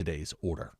today's order.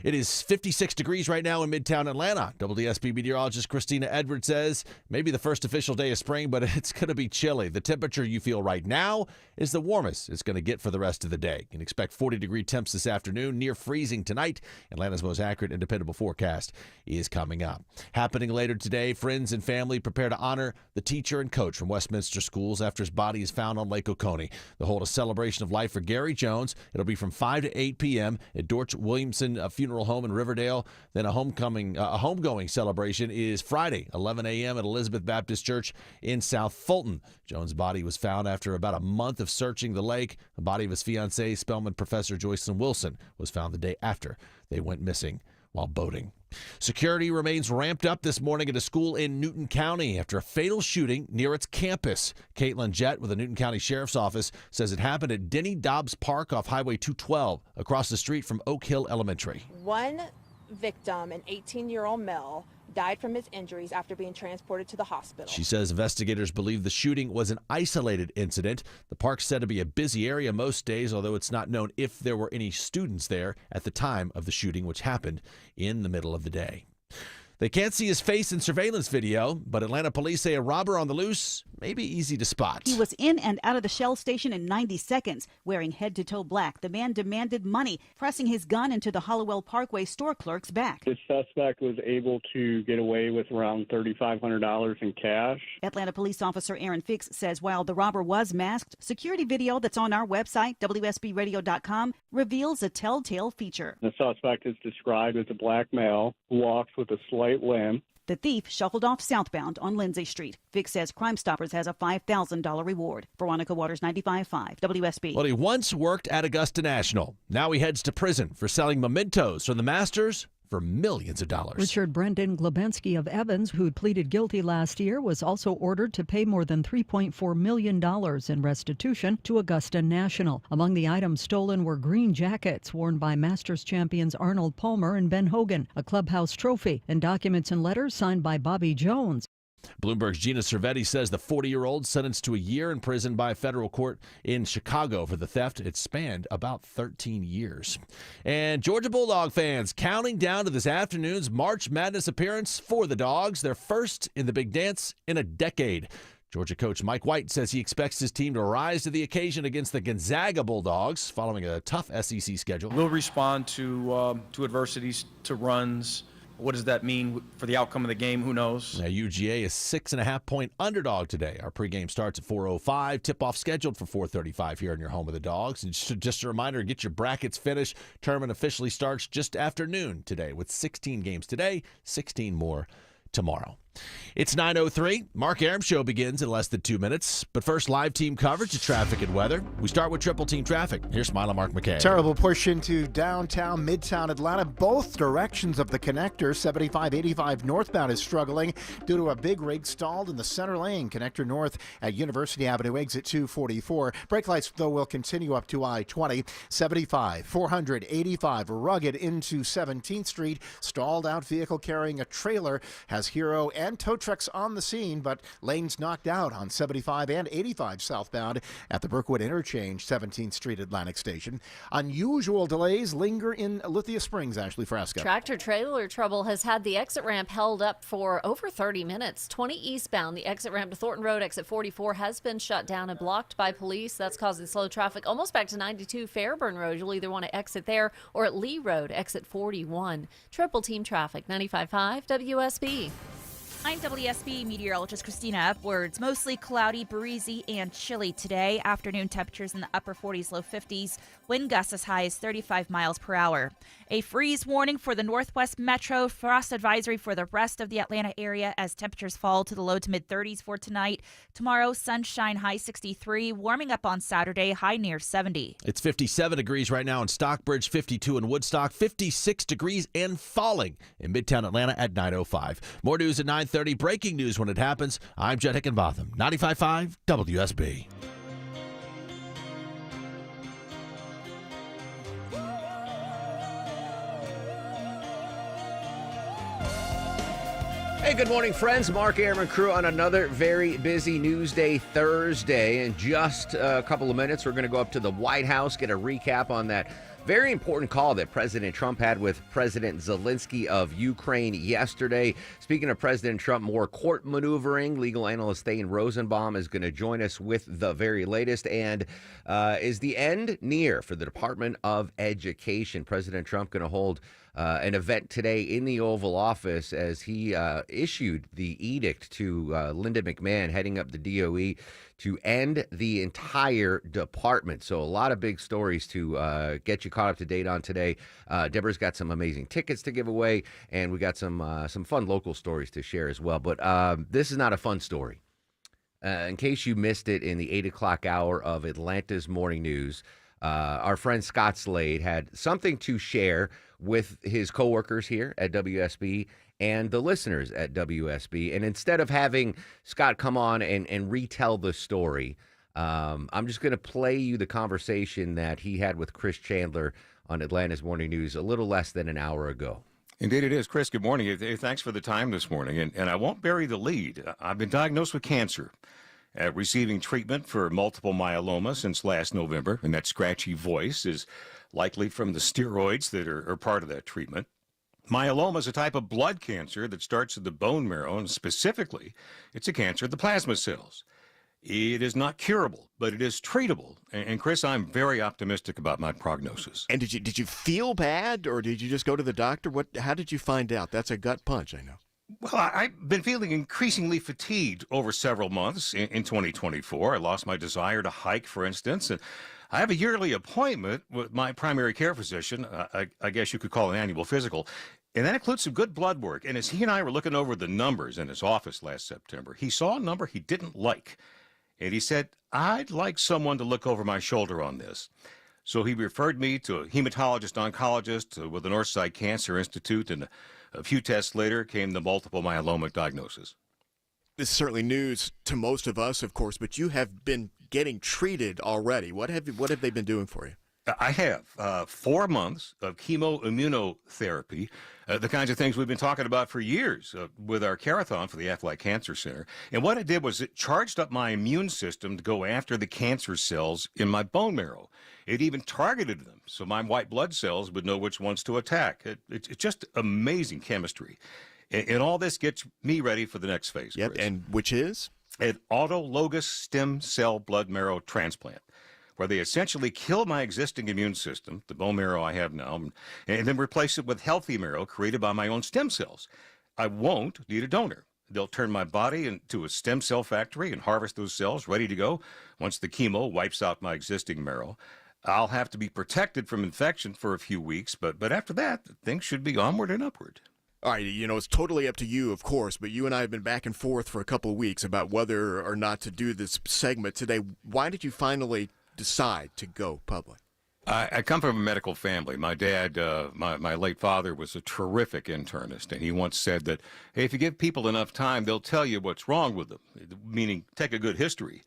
It is 56 degrees right now in Midtown Atlanta. WSB meteorologist Christina Edwards says maybe the first official day of spring, but it's going to be chilly. The temperature you feel right now is the warmest it's going to get for the rest of the day. You can expect 40-degree temps this afternoon, near freezing tonight. Atlanta's most accurate and dependable forecast is coming up. Happening later today, friends and family prepare to honor the teacher and coach from Westminster Schools after his body is found on Lake Oconee. They'll hold a celebration of life for Gary Jones. It'll be from 5 to 8 p.m. at Dorch Williamson Funeral Home in Riverdale. Then a homegoing celebration is Friday, 11 a.m. at Elizabeth Baptist Church in South Fulton. Jones' body was found after about a month of searching the lake. The body of his fiancée, Spelman professor Joycelyn Wilson, was found the day after they went missing while boating. Security remains ramped up this morning at a school in Newton County after a fatal shooting near its campus. Caitlin Jett with the Newton County Sheriff's Office says it happened at Denny Dobbs Park off Highway 212 across the street from Oak Hill Elementary. One victim, an 18-year-old male, died from his injuries after being transported to the hospital. She says investigators believe the shooting was an isolated incident. The park's said to be a busy area most days, although it's not known if there were any students there at the time of the shooting, which happened in the middle of the day. They can't see his face in surveillance video, but Atlanta police say a robber on the loose may be easy to spot. He was in and out of the Shell station in 90 seconds, wearing head-to-toe black. The man demanded money, pressing his gun into the Hollowell Parkway store clerk's back. The suspect was able to get away with around $3,500 in cash. Atlanta police officer Aaron Fix says while the robber was masked, security video that's on our website, WSBradio.com, reveals a telltale feature. The suspect is described as a black male who walks with a slight limp. The thief shuffled off southbound on Lindsay Street. Fix says Crime Stoppers has a $5,000 reward. Veronica Waters, 95.5 WSB. Well, he once worked at Augusta National. Now he heads to prison for selling mementos from the Masters for millions of dollars. Richard Brendan Glabensky of Evans, who pleaded guilty last year, was also ordered to pay more than $3.4 million in restitution to Augusta National. Among the items stolen were green jackets worn by Masters champions Arnold Palmer and Ben Hogan, a clubhouse trophy, and documents and letters signed by Bobby Jones. Bloomberg's Gina Cervetti says the 40-year-old sentenced to a year in prison by a federal court in Chicago for the theft. It spanned about 13 years. And Georgia Bulldog fans counting down to this afternoon's March Madness appearance for the Dogs, their first in the big dance in a decade. Georgia coach Mike White says he expects his team to rise to the occasion against the Gonzaga Bulldogs following a tough SEC schedule. We'll respond to adversities, to runs. What does that mean for the outcome of the game? Who knows? Now, UGA is 6.5-point underdog today. Our pregame starts at 4:05. Tip-off scheduled for 4:35 here in your home of the Dogs. And just a reminder, get your brackets finished. Tournament officially starts just after noon today with 16 games today, 16 more tomorrow. It's 9:03. Mark Arum Show begins in less than 2 minutes. But first, live team coverage of traffic and weather. We start with Triple Team Traffic. Here's Smiler Mark McKay. Terrible push into downtown, midtown Atlanta. Both directions of the connector. 75-85 northbound is struggling due to a big rig stalled in the center lane. Connector north at University Avenue, exit 244. Brake lights, though, will continue up to I-20. 75, 485 rugged into 17th Street. Stalled out vehicle carrying a trailer has Hero and tow trucks on the scene, but lanes knocked out on 75 and 85 southbound at the Brookwood Interchange, 17th Street Atlantic Station. Unusual delays linger in Lithia Springs, Ashley Frasca. Tractor trailer trouble has had the exit ramp held up for over 30 minutes. 20 eastbound, the exit ramp to Thornton Road, exit 44, has been shut down and blocked by police. That's causing slow traffic almost back to 92 Fairburn Road. You'll either want to exit there or at Lee Road, exit 41. Triple Team Traffic, 95.5 WSB. I'm WSB meteorologist Christina Upwards. Mostly cloudy, breezy, and chilly today. Afternoon temperatures in the upper 40s, low 50s. Wind gusts as high as 35 miles per hour. A freeze warning for the Northwest Metro. Frost advisory for the rest of the Atlanta area as temperatures fall to the low to mid 30s for tonight. Tomorrow, sunshine, high 63. Warming up on Saturday, high near 70. It's 57 degrees right now in Stockbridge, 52 in Woodstock, 56 degrees and falling in Midtown Atlanta at 9:05. More news at 9:30. Breaking news when it happens. I'm Jed Hickenbotham, 95.5 WSB. Hey, good morning, friends. Mark Arum and crew on another very busy Newsday Thursday. In just a couple of minutes, we're going to go up to the White House, get a recap on that Very important call that President Trump had with President Zelensky of Ukraine yesterday. Speaking of President Trump, more court maneuvering. Legal analyst Thane Rosenbaum is going to join us with the very latest. And is the end near for the Department of Education? President Trump going to hold an event today in the Oval Office as he issued the edict to Linda McMahon, heading up the DOE, to end the entire department. So a lot of big stories to get you caught up to date on today. Deborah's got some amazing tickets to give away, and we got some fun local stories to share as well. But this is not a fun story. In case you missed it in the 8 o'clock hour of Atlanta's Morning News, our friend Scott Slade had something to share with his coworkers here at WSB and the listeners at WSB. And instead of having Scott come on and retell the story, I'm just going to play you the conversation that he had with Chris Chandler on Atlanta's Morning News a little less than an hour ago. Indeed it is. Chris, good morning. Thanks for the time this morning. And I won't bury the lead. I've been diagnosed with cancer, receiving treatment for multiple myeloma since last November, and that scratchy voice is likely from the steroids that are part of that treatment. Myeloma is a type of blood cancer that starts in the bone marrow, and specifically, it's a cancer of the plasma cells. It is not curable, but it is treatable. And Chris, I'm very optimistic about my prognosis. And did you feel bad, or did you just go to the doctor? How did you find out? That's a gut punch, I know. Well, I've been feeling increasingly fatigued over several months in 2024. I lost my desire to hike, for instance, and I have a yearly appointment with my primary care physician. I guess you could call it an annual physical. And that includes some good blood work. And as he and I were looking over the numbers in his office last September, he saw a number he didn't like. And he said, I'd like someone to look over my shoulder on this. So he referred me to a hematologist-oncologist with the Northside Cancer Institute, and a few tests later came the multiple myeloma diagnosis. This is certainly news to most of us, of course, but you have been getting treated already. What have they been doing for you? I have 4 months of chemoimmunotherapy, the kinds of things we've been talking about for years with our Carathon for the Aflac Cancer Center. And what it did was it charged up my immune system to go after the cancer cells in my bone marrow. It even targeted them, so my white blood cells would know which ones to attack. It's just amazing chemistry. And all this gets me ready for the next phase. Yep, Chris. and which is? An autologous stem cell blood marrow transplant, where they essentially kill my existing immune system, the bone marrow I have now, and then replace it with healthy marrow created by my own stem cells. I won't need a donor. They'll turn my body into a stem cell factory and harvest those cells ready to go once the chemo wipes out my existing marrow. I'll have to be protected from infection for a few weeks, but after that, things should be onward and upward. All right, it's totally up to you, of course, but you and I have been back and forth for a couple of weeks about whether or not to do this segment today. Why did you finally decide to go public? I come from a medical family. My dad, my late father, was a terrific internist, and he once said that, hey, if you give people enough time, they'll tell you what's wrong with them, meaning take a good history.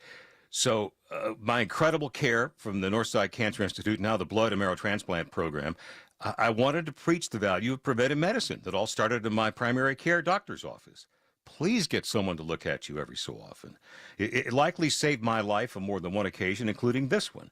So my incredible care from the Northside Cancer Institute, now the Blood and Marrow Transplant Program, I wanted to preach the value of preventive medicine that all started in my primary care doctor's office. Please get someone to look at you every so often. It likely saved my life on more than one occasion, including this one.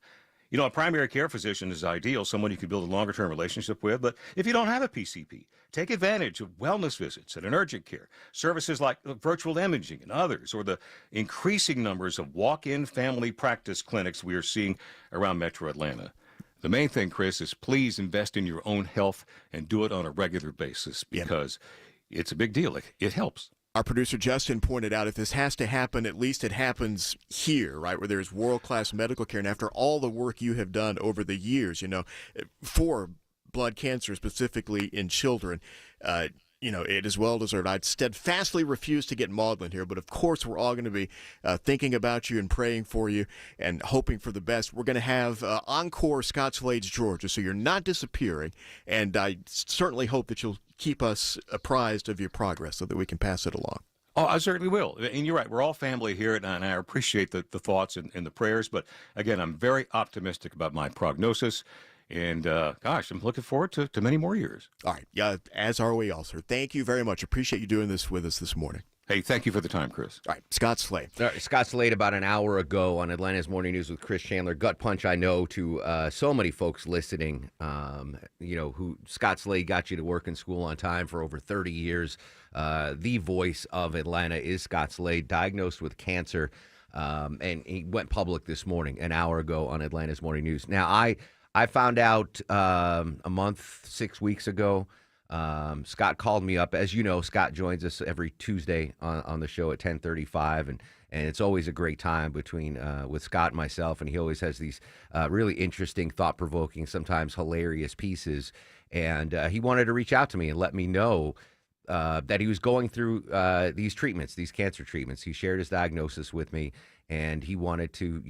A primary care physician is ideal, someone you can build a longer-term relationship with, but if you don't have a PCP, take advantage of wellness visits and urgent care, services like virtual imaging and others, or the increasing numbers of walk-in family practice clinics we are seeing around Metro Atlanta. The main thing, Chris, is please invest in your own health and do it on a regular basis because it's a big deal. It helps. Our producer Justin pointed out if this has to happen, at least it happens here, right, where there's world-class medical care. And after all the work you have done over the years, for blood cancer, specifically in children, it is well deserved. I'd steadfastly refuse to get maudlin here, but of course we're all going to be thinking about you and praying for you and hoping for the best. We're going to have Encore Scott Slade's Georgia, so you're not disappearing, and I certainly hope that you'll keep us apprised of your progress so that we can pass it along. Oh, I certainly will. And you're right. We're all family here, and I appreciate the thoughts and the prayers. But again, I'm very optimistic about my prognosis. And gosh, I'm looking forward to many more years. All right. Yeah, as are we all, sir. Thank you very much. Appreciate you doing this with us this morning. Hey, thank you for the time, Chris. All right, Scott Slade. All right, Scott Slade about an hour ago on Atlanta's Morning News with Chris Chandler. Gut punch, I know, to so many folks listening, who Scott Slade got you to work in school on time for over 30 years. The voice of Atlanta is Scott Slade, diagnosed with cancer, and he went public this morning, an hour ago on Atlanta's Morning News. Now, I found out a month, 6 weeks ago. Scott called me up. As you know, Scott joins us every Tuesday on the show at 10:35, and it's always a great time between with Scott and myself, and he always has these really interesting, thought-provoking, sometimes hilarious pieces, and he wanted to reach out to me and let me know that he was going through these treatments, these cancer treatments. He shared his diagnosis with me, and he wanted to,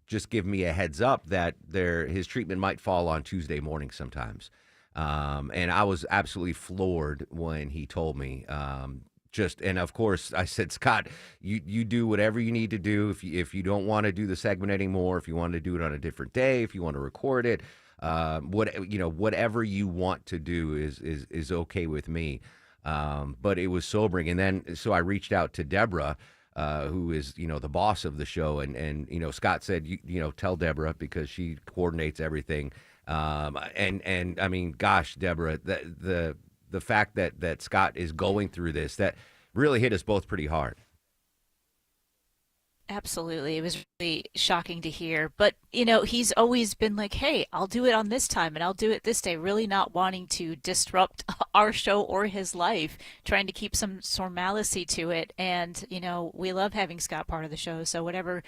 just give me a heads up that his treatment might fall on Tuesday morning sometimes. And I was absolutely floored when he told me. And of course, I said, Scott, you do whatever you need to do. If you don't want to do the segment anymore, if you want to do it on a different day, if you want to record it, whatever you want to do is okay with me. But it was sobering. And then so I reached out to Deborah, who is the boss of the show, and Scott said, tell Deborah, because she coordinates everything. And I mean, gosh, Deborah, the fact that Scott is going through this, that really hit us both pretty hard. Absolutely. It was really shocking to hear. But, he's always been like, hey, I'll do it on this time and I'll do it this day, really not wanting to disrupt our show or his life, trying to keep some normalcy to it. And, we love having Scott part of the show. So whatever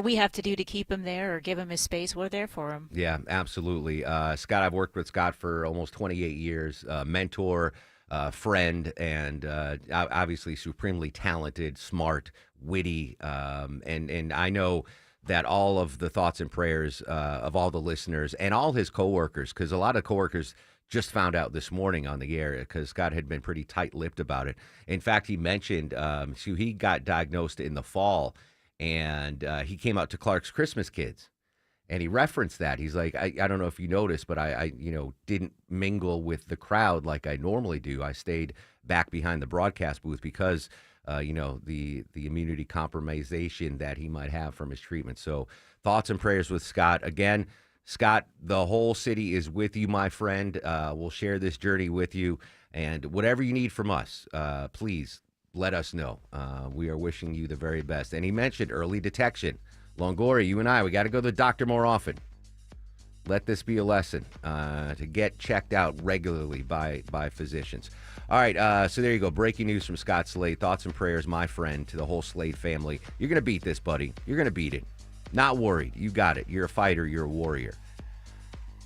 we have to do to keep him there or give him his space, we're there for him. Yeah, absolutely. Scott, I've worked with Scott for almost 28 years, mentor, friend, and obviously supremely talented, smart, witty, and I know that all of the thoughts and prayers of all the listeners and all his coworkers, because a lot of coworkers just found out this morning on the air, because Scott had been pretty tight-lipped about it. In fact, he mentioned so he got diagnosed in the fall, and he came out to Clark's Christmas Kids. And he referenced that. He's like, I don't know if you noticed, but I didn't mingle with the crowd like I normally do. I stayed back behind the broadcast booth because, the immunity compromisation that he might have from his treatment. So thoughts and prayers with Scott. Again, Scott, the whole city is with you, my friend. We'll share this journey with you. And whatever you need from us, please let us know. We are wishing you the very best. And he mentioned early detection. Longoria, you and I, we got to go to the doctor more often. Let this be a lesson to get checked out regularly by physicians. All right, so there you go. Breaking news from Scott Slade. Thoughts and prayers, my friend, to the whole Slade family. You're going to beat this, buddy. You're going to beat it. Not worried. You got it. You're a fighter. You're a warrior.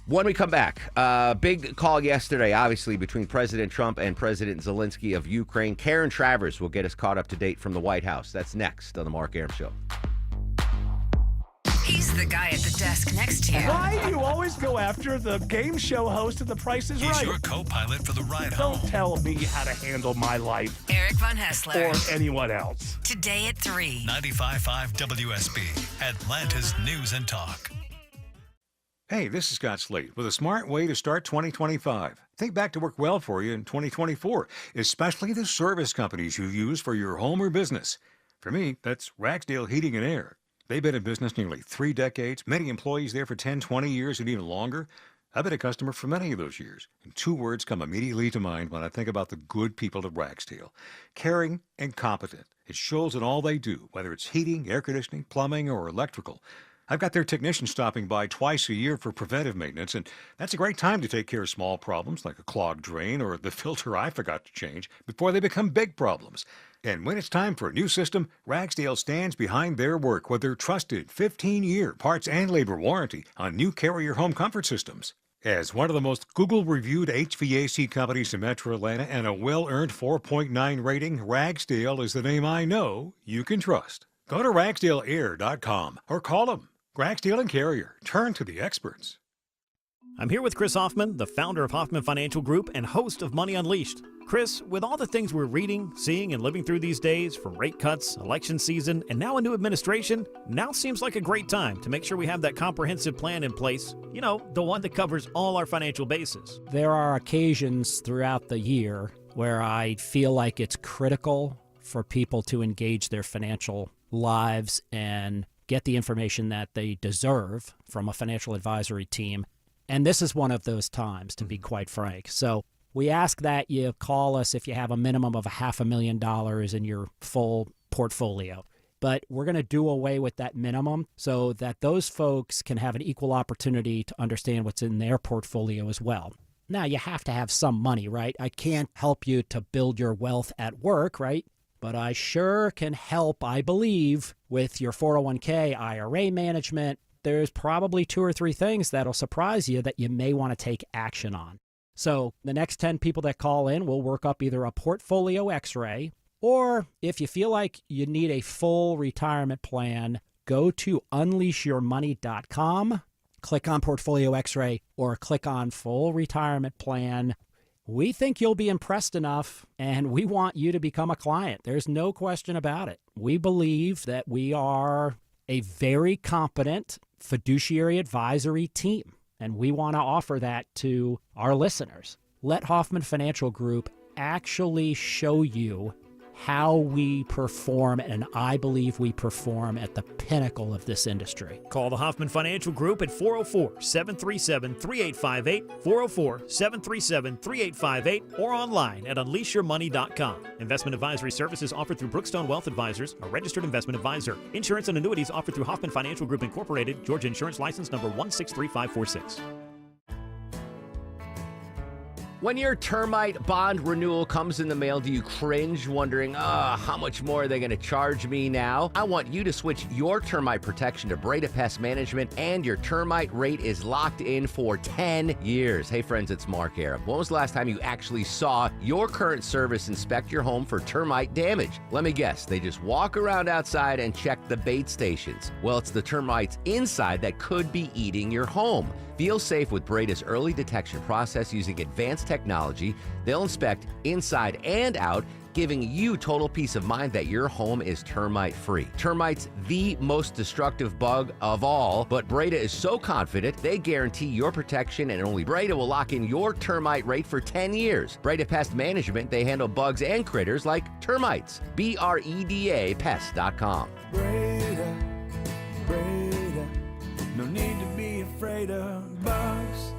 When we come back, big call yesterday, obviously, between President Trump and President Zelensky of Ukraine. Karen Travers will get us caught up to date from the White House. That's next on The Mark Arum Show. He's the guy at the desk next to you. Why do you always go after the game show host of The Price is Right? He's your co-pilot for the ride Don't home. tell me how to handle my life. Eric Von Hessler. Or anyone else. Today at 3. 95.5 WSB, Atlanta's News and Talk. Hey, this is Scott Slade with a smart way to start 2025. Think back to work well for you in 2024, especially the service companies you use for your home or business. For me, that's Ragsdale Heating and Air. They've been in business nearly 3 decades, many employees there for 10, 20 years, and even longer. I've been a customer for many of those years, and 2 words come immediately to mind when I think about the good people at Ragsdale. Caring and competent. It shows in all they do, whether it's heating, air conditioning, plumbing, or electrical. I've got their technicians stopping by twice a year for preventive maintenance, and that's a great time to take care of small problems like a clogged drain or the filter I forgot to change before they become big problems. And when it's time for a new system, Ragsdale stands behind their work with their trusted 15-year parts and labor warranty on new Carrier home comfort systems. As one of the most Google-reviewed HVAC companies in Metro Atlanta and a well-earned 4.9 rating, Ragsdale is the name I know you can trust. Go to RagsdaleAir.com or call them. Ragsdale and Carrier. Turn to the experts. I'm here with Chris Hoffman, the founder of Hoffman Financial Group and host of Money Unleashed. Chris, with all the things we're reading, seeing, and living through these days, from rate cuts, election season, and now a new administration, now seems like a great time to make sure we have that comprehensive plan in place. You know, the one that covers all our financial bases. There are occasions throughout the year where I feel like it's critical for people to engage their financial lives and get the information that they deserve from a financial advisory team. And this is one of those times, to be quite frank. So we ask that you call us if you have a minimum of $500,000 in your full portfolio. But we're going to do away with that minimum so that those folks can have an equal opportunity to understand what's in their portfolio as well. Now, you have to have some money, right? I can't help you to build your wealth at work, right? But I sure can help, I believe, with your 401k, IRA management. There's probably 2 or 3 things that'll surprise you that you may want to take action on. So the next 10 people that call in, we'll work up either a portfolio x-ray, or if you feel like you need a full retirement plan, go to unleashyourmoney.com, click on portfolio x-ray, or click on full retirement plan. We think you'll be impressed enough, and we want you to become a client. There's no question about it. We believe that we are a very competent fiduciary advisory team, and we want to offer that to our listeners. Let Hoffman Financial Group actually show you how we perform, and I believe we perform at the pinnacle of this industry. Call the Hoffman Financial Group at 404-737-3858, 404-737-3858, or online at unleashyourmoney.com. Investment advisory services offered through Brookstone Wealth Advisors, a registered investment advisor. Insurance and annuities offered through Hoffman Financial Group Incorporated, Georgia Insurance License number 163546. When your termite bond renewal comes in the mail, do you cringe wondering, how much more are they going to charge me now? I want you to switch your termite protection to Breda Pest Management, and your termite rate is locked in for 10 years. Hey friends, it's Mark Arum. When was the last time you actually saw your current service inspect your home for termite damage? Let me guess, they just walk around outside and check the bait stations. Well, it's the termites inside that could be eating your home. Feel safe with Breda's early detection process using advanced technology. They'll inspect inside and out, giving you total peace of mind that your home is termite-free. Termites, the most destructive bug of all, but Breda is so confident they guarantee your protection, and only Breda will lock in your termite rate for 10 years. Breda Pest Management, they handle bugs and critters like termites. BREDA Pest.com. Breda, no need to be afraid of bugs.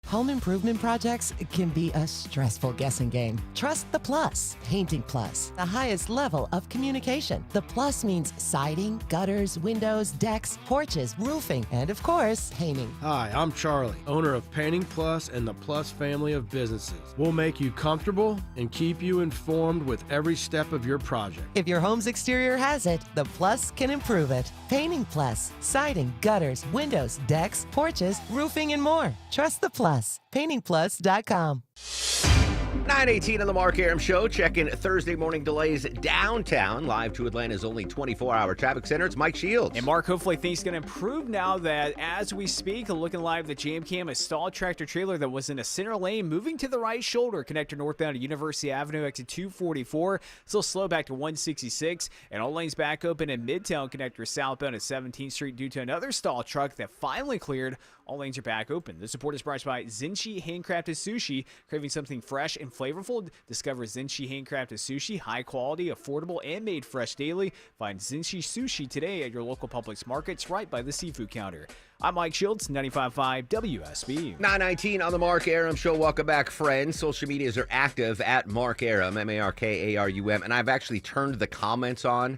Home improvement projects can be a stressful guessing game. Trust the Plus. Painting Plus, the highest level of communication. The Plus means siding, gutters, windows, decks, porches, roofing, and of course, painting. Hi, I'm Charlie, owner of Painting Plus and the Plus family of businesses. We'll make you comfortable and keep you informed with every step of your project. If your home's exterior has it, the Plus can improve it. Painting Plus, siding, gutters, windows, decks, porches, roofing, and more. Trust the Plus. PaintingPlus.com. 9:18 on the Mark Arum Show. Checking Thursday morning delays downtown. Live to Atlanta's only 24-hour traffic center. It's Mike Shields. And Mark, hopefully things going to improve now that as we speak, looking live, the jam cam, a stalled tractor trailer that was in a center lane moving to the right shoulder, connector northbound to University Avenue, exit 244. Still slow back to 166. And all lanes back open in Midtown, connector southbound at 17th Street due to another stalled truck that finally cleared. All lanes are back open. The support is brought to you by Zinchi Handcrafted Sushi. Craving something fresh and flavorful? Discover Zinchi Handcrafted Sushi. High quality, affordable, and made fresh daily. Find Zinchi Sushi today at your local Publix markets right by the seafood counter. I'm Mike Shields, 95.5 WSB. 9:19 on the Mark Arum Show. Welcome back, friends. Social medias are active at Mark Arum, MarkArum. And I've actually turned the comments on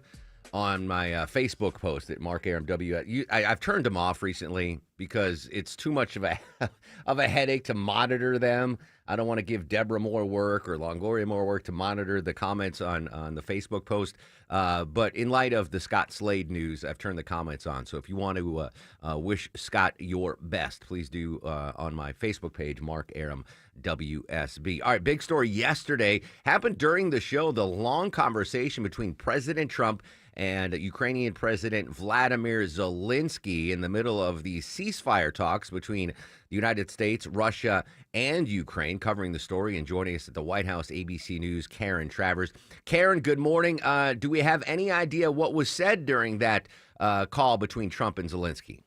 my Facebook post at Mark Arum W. I've turned them off recently because it's too much of a headache to monitor them. I don't want to give Deborah more work or Longoria more work to monitor the comments on the Facebook post. But in light of the Scott Slade news, I've turned the comments on. So if you want to wish Scott your best, please do on my Facebook page, Mark Arum WSB. All right, big story yesterday happened during the show. The long conversation between President Trump and Ukrainian President Vladimir Zelensky in the middle of the ceasefire talks between the United States, Russia, and Ukraine. Covering the story and joining us at the White House, ABC News, Karen Travers. Karen, good morning. Do we have any idea what was said during that call between Trump and Zelensky?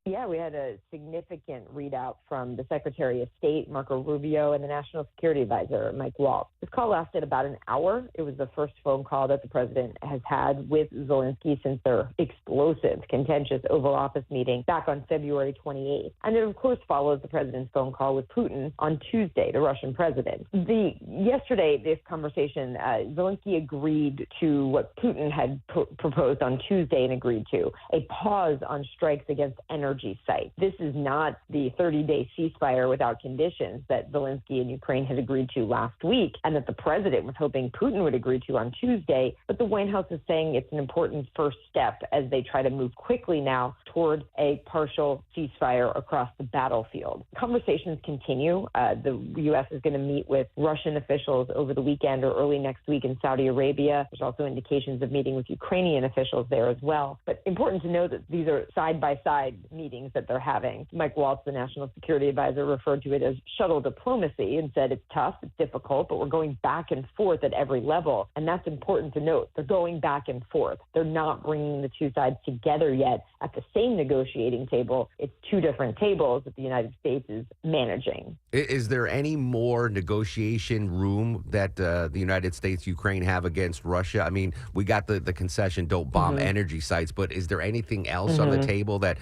Yeah, we had a significant readout from the Secretary of State, Marco Rubio, and the National Security Advisor, Mike Waltz. This call lasted about an hour. It was the first phone call that the president has had with Zelensky since their explosive, contentious Oval Office meeting back on February 28th. And it, of course, follows the president's phone call with Putin on Tuesday, the Russian president. Yesterday, this conversation, Zelensky agreed to what Putin had proposed on Tuesday and agreed to, a pause on strikes against energy sites. This is not the 30-day ceasefire without conditions that Zelensky and Ukraine had agreed to last week and that the president was hoping Putin would agree to on Tuesday. But the White House is saying it's an important first step as they try to move quickly now toward a partial ceasefire across the battlefield. Conversations continue. The U.S. is going to meet with Russian officials over the weekend or early next week in Saudi Arabia. There's also indications of meeting with Ukrainian officials there as well. But important to know that these are side-by-side meetings that they're having. Mike Waltz, the National Security Advisor, referred to it as shuttle diplomacy and said it's tough, it's difficult, but we're going back and forth at every level. And that's important to note. They're going back and forth. They're not bringing the two sides together yet at the same negotiating table. It's two different tables that the United States is managing. Is there any more negotiation room that the United States, Ukraine have against Russia? I mean, we got the concession, don't bomb energy sites, but is there anything else on the table that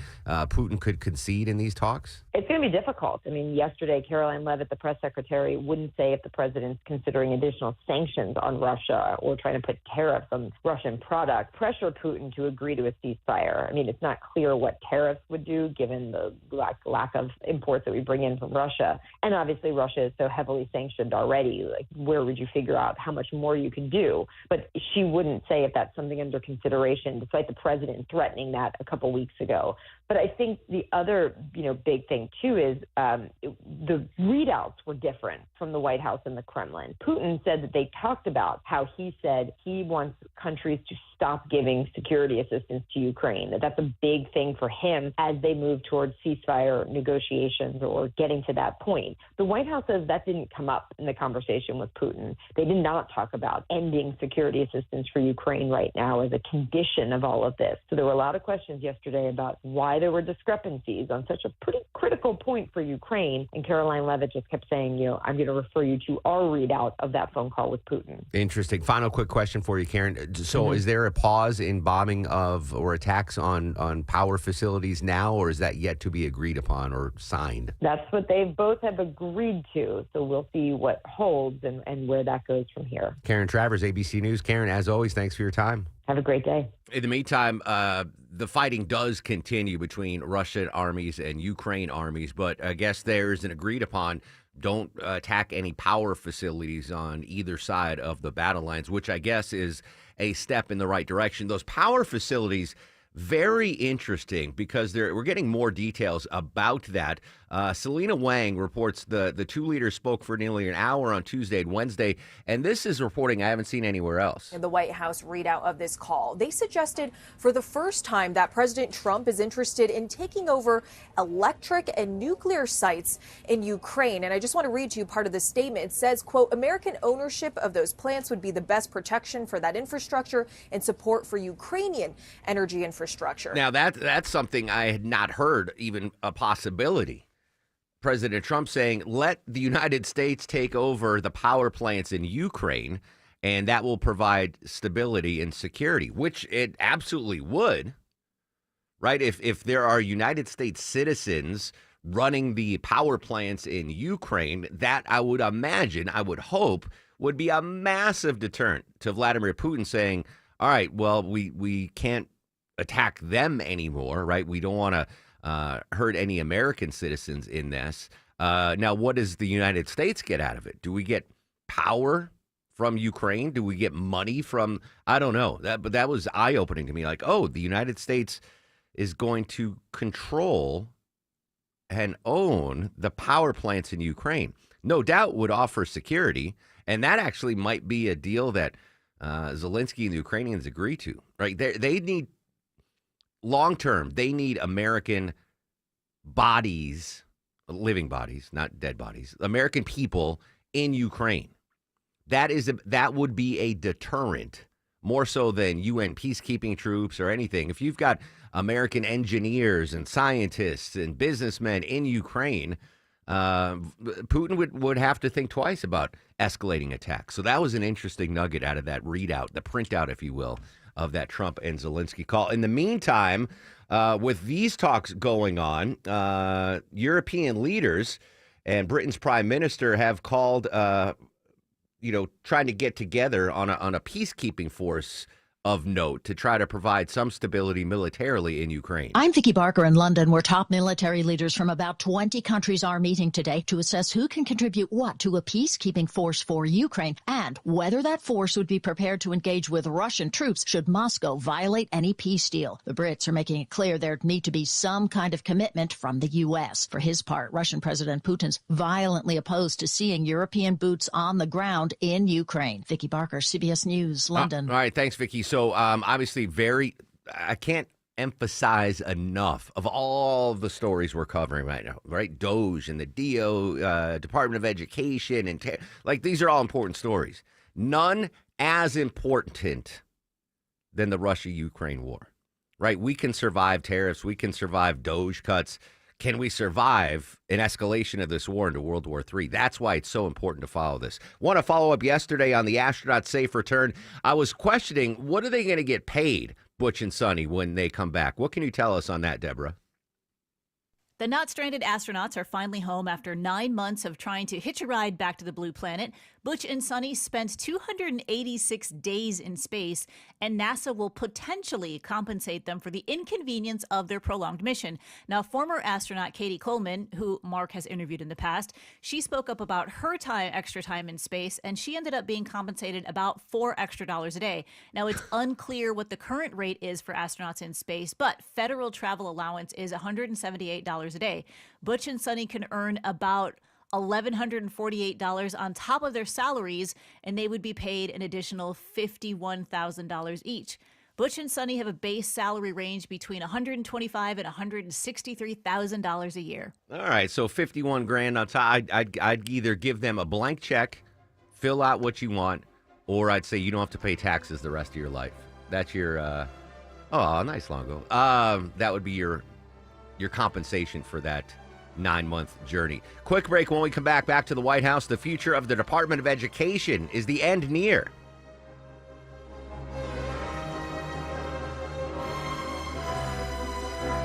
Putin could concede in these talks? It's going to be difficult. I mean, yesterday, Caroline Leavitt, the press secretary, wouldn't say if the president's considering additional sanctions on Russia or trying to put tariffs on Russian products, pressure Putin to agree to a ceasefire. I mean, it's not clear what tariffs would do given the lack of imports that we bring in from Russia. And obviously, Russia is so heavily sanctioned already. Like, where would you figure out how much more you can do? But she wouldn't say if that's something under consideration, despite the president threatening that a couple weeks ago. But I think the other, big thing, too, is the readouts were different from the White House and the Kremlin. Putin said that they talked about how he said he wants countries to stop giving security assistance to Ukraine. That's a big thing for him as they move towards ceasefire negotiations or getting to that point. The White House says that didn't come up in the conversation with Putin. They did not talk about ending security assistance for Ukraine right now as a condition of all of this. So there were a lot of questions yesterday about why there were discrepancies on such a pretty critical point for Ukraine. And Caroline Leavitt just kept saying, I'm going to refer you to our readout of that phone call with Putin. Interesting. Final quick question for you, Karen. So is there a pause in bombing of or attacks on power facilities now, or is that yet to be agreed upon or signed? That's what they both have agreed to. So we'll see what holds and where that goes from here. Karen Travers, ABC News. Karen, as always, thanks for your time. Have a great day. In the meantime, the fighting does continue between Russian armies and Ukraine armies, but I guess there's an agreed upon don't attack any power facilities on either side of the battle lines, which I guess is a step in the right direction. Those power facilities, very interesting because we're getting more details about that. Selena Wang reports the two leaders spoke for nearly an hour on Tuesday and Wednesday, and this is reporting I haven't seen anywhere else. In the White House readout of this call, they suggested for the first time that President Trump is interested in taking over electric and nuclear sites in Ukraine. And I just want to read to you part of the statement. It says, quote, American ownership of those plants would be the best protection for that infrastructure and support for Ukrainian energy infrastructure. Now, that's something I had not heard even a possibility. President Trump saying, let the United States take over the power plants in Ukraine, and that will provide stability and security, which it absolutely would, right? If there are United States citizens running the power plants in Ukraine, that I would imagine, I would hope, would be a massive deterrent to Vladimir Putin saying, all right, well, we can't attack them anymore, right? We don't want to hurt any American citizens in this. Now, what does the United States get out of it? Do we get power from Ukraine? Do we get money from, I don't know. But that was eye-opening to me. Like, oh, the United States is going to control and own the power plants in Ukraine. No doubt would offer security. And that actually might be a deal that Zelensky and the Ukrainians agree to, right? They need long-term, they need American bodies, living bodies, not dead bodies, American people in Ukraine. That would be a deterrent, more so than UN peacekeeping troops or anything. If you've got American engineers and scientists and businessmen in Ukraine, Putin would have to think twice about escalating attacks. So that was an interesting nugget out of that readout, the printout, if you will, of that Trump and Zelensky call. In the meantime, with these talks going on, European leaders and Britain's prime minister have called, trying to get together on a peacekeeping force of note to try to provide some stability militarily in Ukraine. I'm Vicky Barker in London, where top military leaders from about 20 countries are meeting today to assess who can contribute what to a peacekeeping force for Ukraine and whether that force would be prepared to engage with Russian troops should Moscow violate any peace deal. The Brits are making it clear there'd need to be some kind of commitment from the U.S. For his part, Russian President Putin's violently opposed to seeing European boots on the ground in Ukraine. Vicky Barker, CBS News, London. All right, thanks, Vicky. So obviously I can't emphasize enough of all the stories we're covering right now, right? DOGE and the Department of Education and these are all important stories. None as important than the Russia-Ukraine war, right? We can survive tariffs. We can survive DOGE cuts. Can we survive an escalation of this war into World War III? That's why it's so important to follow this. Want to follow up yesterday on the astronaut safe return. I was questioning, what are they going to get paid, Butch and Sonny, when they come back? What can you tell us on that, Deborah? The not stranded astronauts are finally home after 9 months of trying to hitch a ride back to the blue planet. Butch and Sonny spent 286 days in space, and NASA will potentially compensate them for the inconvenience of their prolonged mission. Now, former astronaut Katie Coleman, who Mark has interviewed in the past, she spoke up about her extra time in space, and she ended up being compensated about $4 extra a day. Now, it's unclear what the current rate is for astronauts in space, but federal travel allowance is $178 a day. Butch and Sonny can earn about $1,148 on top of their salaries, and they would be paid an additional $51,000 each. Butch and Sonny have a base salary range between $125,000 and $163,000 a year. All right, so $51,000 on top. I'd either give them a blank check, fill out what you want, or I'd say you don't have to pay taxes the rest of your life. That's your nice Longo. That would be your compensation for that 9-month journey. Quick break. When we come back to the White House. The future of the Department of Education. Is the end near?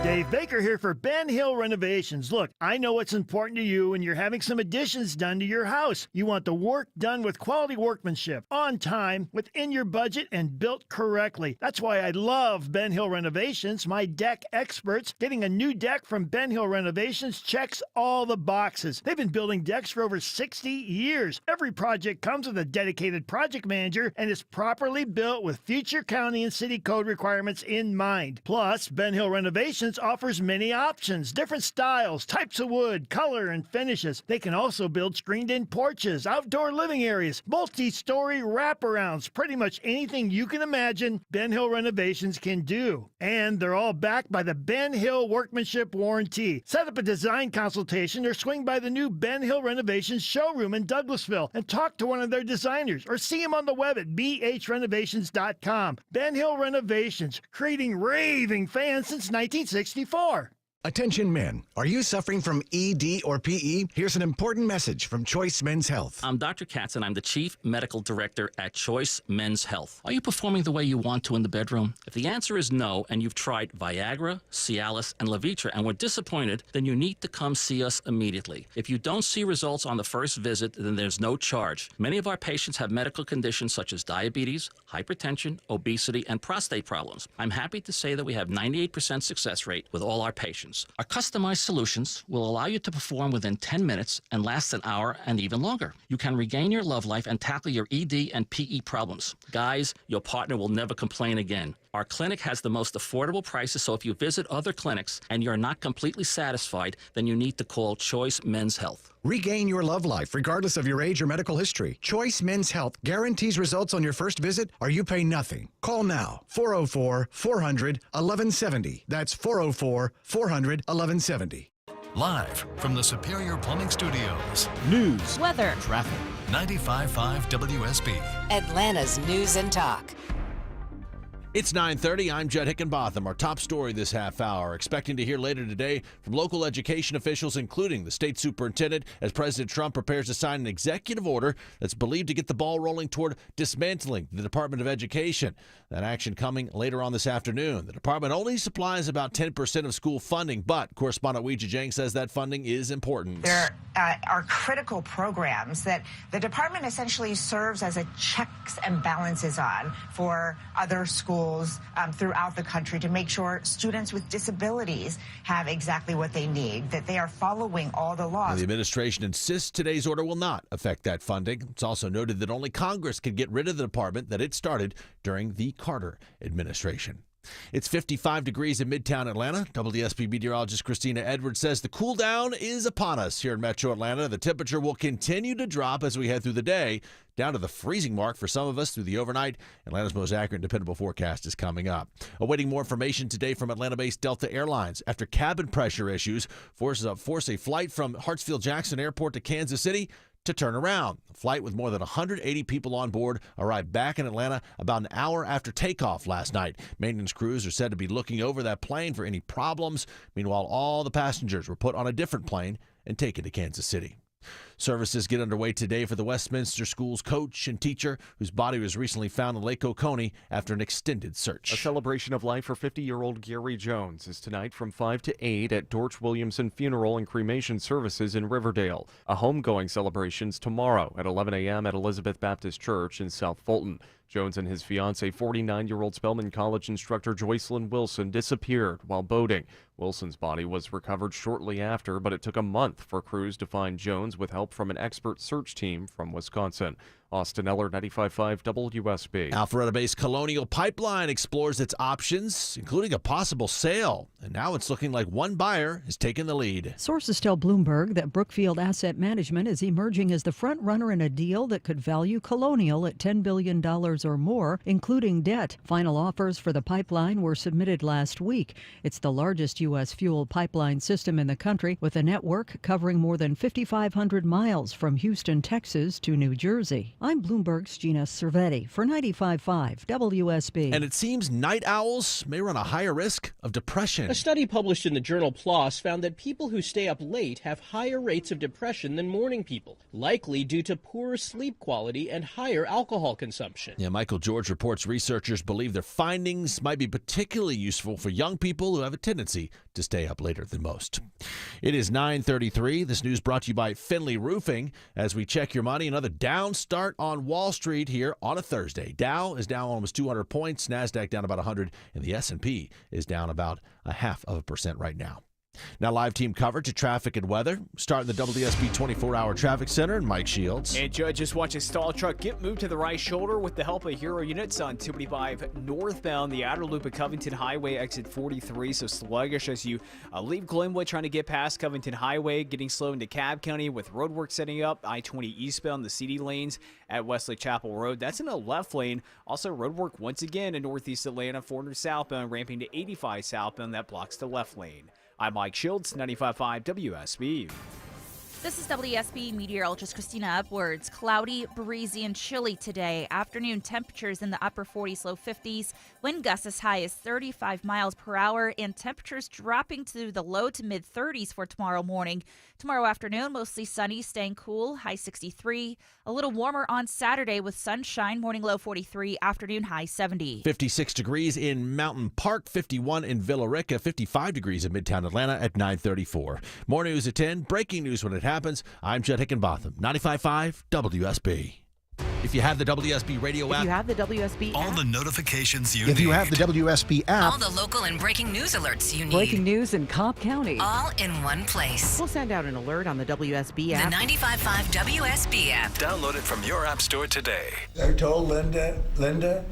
Dave Baker here for Ben Hill Renovations. Look, I know what's important to you when you're having some additions done to your house. You want the work done with quality workmanship, on time, within your budget, and built correctly. That's why I love Ben Hill Renovations, my deck experts. Getting a new deck from Ben Hill Renovations checks all the boxes. They've been building decks for over 60 years. Every project comes with a dedicated project manager and is properly built with future county and city code requirements in mind. Plus, Ben Hill Renovations offers many options, different styles, types of wood, color, and finishes. They can also build screened-in porches, outdoor living areas, multi-story wraparounds, pretty much anything you can imagine Ben Hill Renovations can do. And they're all backed by the Ben Hill Workmanship Warranty. Set up a design consultation or swing by the new Ben Hill Renovations showroom in Douglasville and talk to one of their designers or see them on the web at bhrenovations.com. Ben Hill Renovations, creating raving fans since 1964. Attention men, are you suffering from ED or PE? Here's an important message from Choice Men's Health. I'm Dr. Katz, and I'm the Chief Medical Director at Choice Men's Health. Are you performing the way you want to in the bedroom? If the answer is no, and you've tried Viagra, Cialis, and Levitra and were disappointed, then you need to come see us immediately. If you don't see results on the first visit, then there's no charge. Many of our patients have medical conditions such as diabetes, hypertension, obesity, and prostate problems. I'm happy to say that we have 98% success rate with all our patients. Our customized solutions will allow you to perform within 10 minutes and last an hour and even longer. You can regain your love life and tackle your ED and PE problems. Guys, your partner will never complain again. Our clinic has the most affordable prices, so if you visit other clinics and you're not completely satisfied, then you need to call Choice Men's Health. Regain your love life regardless of your age or medical history. Choice Men's Health guarantees results on your first visit or you pay nothing. Call now, 404-400-1170. That's 404-400-1170. Live from the Superior Plumbing Studios. News, weather, traffic. 95.5 WSB. Atlanta's News and Talk. It's 9:30. I'm Judd Hickenbotham. Our top story this half hour. Expecting to hear later today from local education officials, including the state superintendent, as President Trump prepares to sign an executive order that's believed to get the ball rolling toward dismantling the Department of Education. That action coming later on this afternoon. The department only supplies about 10% of school funding, but correspondent Weijia Jiang says that funding is important. There are critical programs that the department essentially serves as a checks and balances on for other schools throughout the country to make sure students with disabilities have exactly what they need, that they are following all the laws. And the administration insists today's order will not affect that funding. It's also noted that only Congress can get rid of the department that it started during the Carter administration. It's 55 degrees in Midtown Atlanta. WSB meteorologist Christina Edwards says the cool down is upon us here in Metro Atlanta. The temperature will continue to drop as we head through the day, down to the freezing mark for some of us through the overnight. Atlanta's most accurate and dependable forecast is coming up. Awaiting more information today from Atlanta-based Delta Airlines after cabin pressure issues force a flight from Hartsfield-Jackson Airport to Kansas City to turn around. The flight with more than 180 people on board arrived back in Atlanta about an hour after takeoff last night. Maintenance crews are said to be looking over that plane for any problems. Meanwhile, all the passengers were put on a different plane and taken to Kansas City. Services get underway today for the Westminster School's coach and teacher whose body was recently found in Lake Oconee after an extended search. A celebration of life for 50-year-old Gary Jones is tonight from 5 to 8 at Dorch Williamson Funeral and Cremation Services in Riverdale. A homegoing celebration's tomorrow at 11 a.m. at Elizabeth Baptist Church in South Fulton. Jones and his fiancée, 49-year-old Spelman College instructor Joycelyn Wilson, disappeared while boating. Wilson's body was recovered shortly after, but it took a month for crews to find Jones with help from an expert search team from Wisconsin. Austin Eller, 95.5 WSB. Alpharetta-based Colonial Pipeline explores its options, including a possible sale. And now it's looking like one buyer has taken the lead. Sources tell Bloomberg that Brookfield Asset Management is emerging as the front runner in a deal that could value Colonial at $10 billion or more, including debt. Final offers for the pipeline were submitted last week. It's the largest U.S. fuel pipeline system in the country, with a network covering more than 5,500 miles from Houston, Texas to New Jersey. I'm Bloomberg's Gina Cervetti for 95.5 WSB. And it seems night owls may run a higher risk of depression. A study published in the journal PLOS found that people who stay up late have higher rates of depression than morning people, likely due to poorer sleep quality and higher alcohol consumption. Yeah, Michael George reports researchers believe their findings might be particularly useful for young people who have a tendency to stay up later than most. It is 9:33. This news brought to you by Finley Roofing. As we check your money, another down start on Wall Street here on a Thursday. Dow is down almost 200 points, NASDAQ down about 100, and the S&P is down about 0.5% right now. Now live team coverage of traffic and weather. Starting the WSB 24-hour traffic center and Mike Shields. And Judge, just watch a stall truck get moved to the right shoulder with the help of Hero units on 285 northbound, the outer loop of Covington Highway, exit 43. So sluggish as you leave Glenwood trying to get past Covington Highway, getting slow into Cobb County with roadwork setting up. I-20 eastbound, the CD lanes at Wesley Chapel Road. That's in a left lane. Also roadwork once again in northeast Atlanta, 400 southbound, ramping to 85 southbound. That blocks the left lane. I'm Mike Shields, 95.5 WSB. This is WSB meteorologist Christina Upwards. Cloudy, breezy, and chilly today. Afternoon temperatures in the upper 40s, low 50s. Wind gusts as high as 35 miles per hour, and temperatures dropping to the low to mid 30s for tomorrow morning. Tomorrow afternoon, mostly sunny, staying cool, high 63. A little warmer on Saturday with sunshine, morning low 43, afternoon high 70. 56 degrees in Mountain Park, 51 in Villa Rica, 55 degrees in Midtown Atlanta at 9:34. More news at 10. Breaking news when it happens. I'm Judd Hickenbotham, 95.5 WSB. If you have the WSB radio app. If you have the WSB all app. the notifications you need. If you have the WSB app. All the local and breaking news alerts you need. Breaking news in Cobb County. All in one place. We'll send out an alert on the WSB app. The 95.5 WSB app. Download it from your app store today. I told Linda,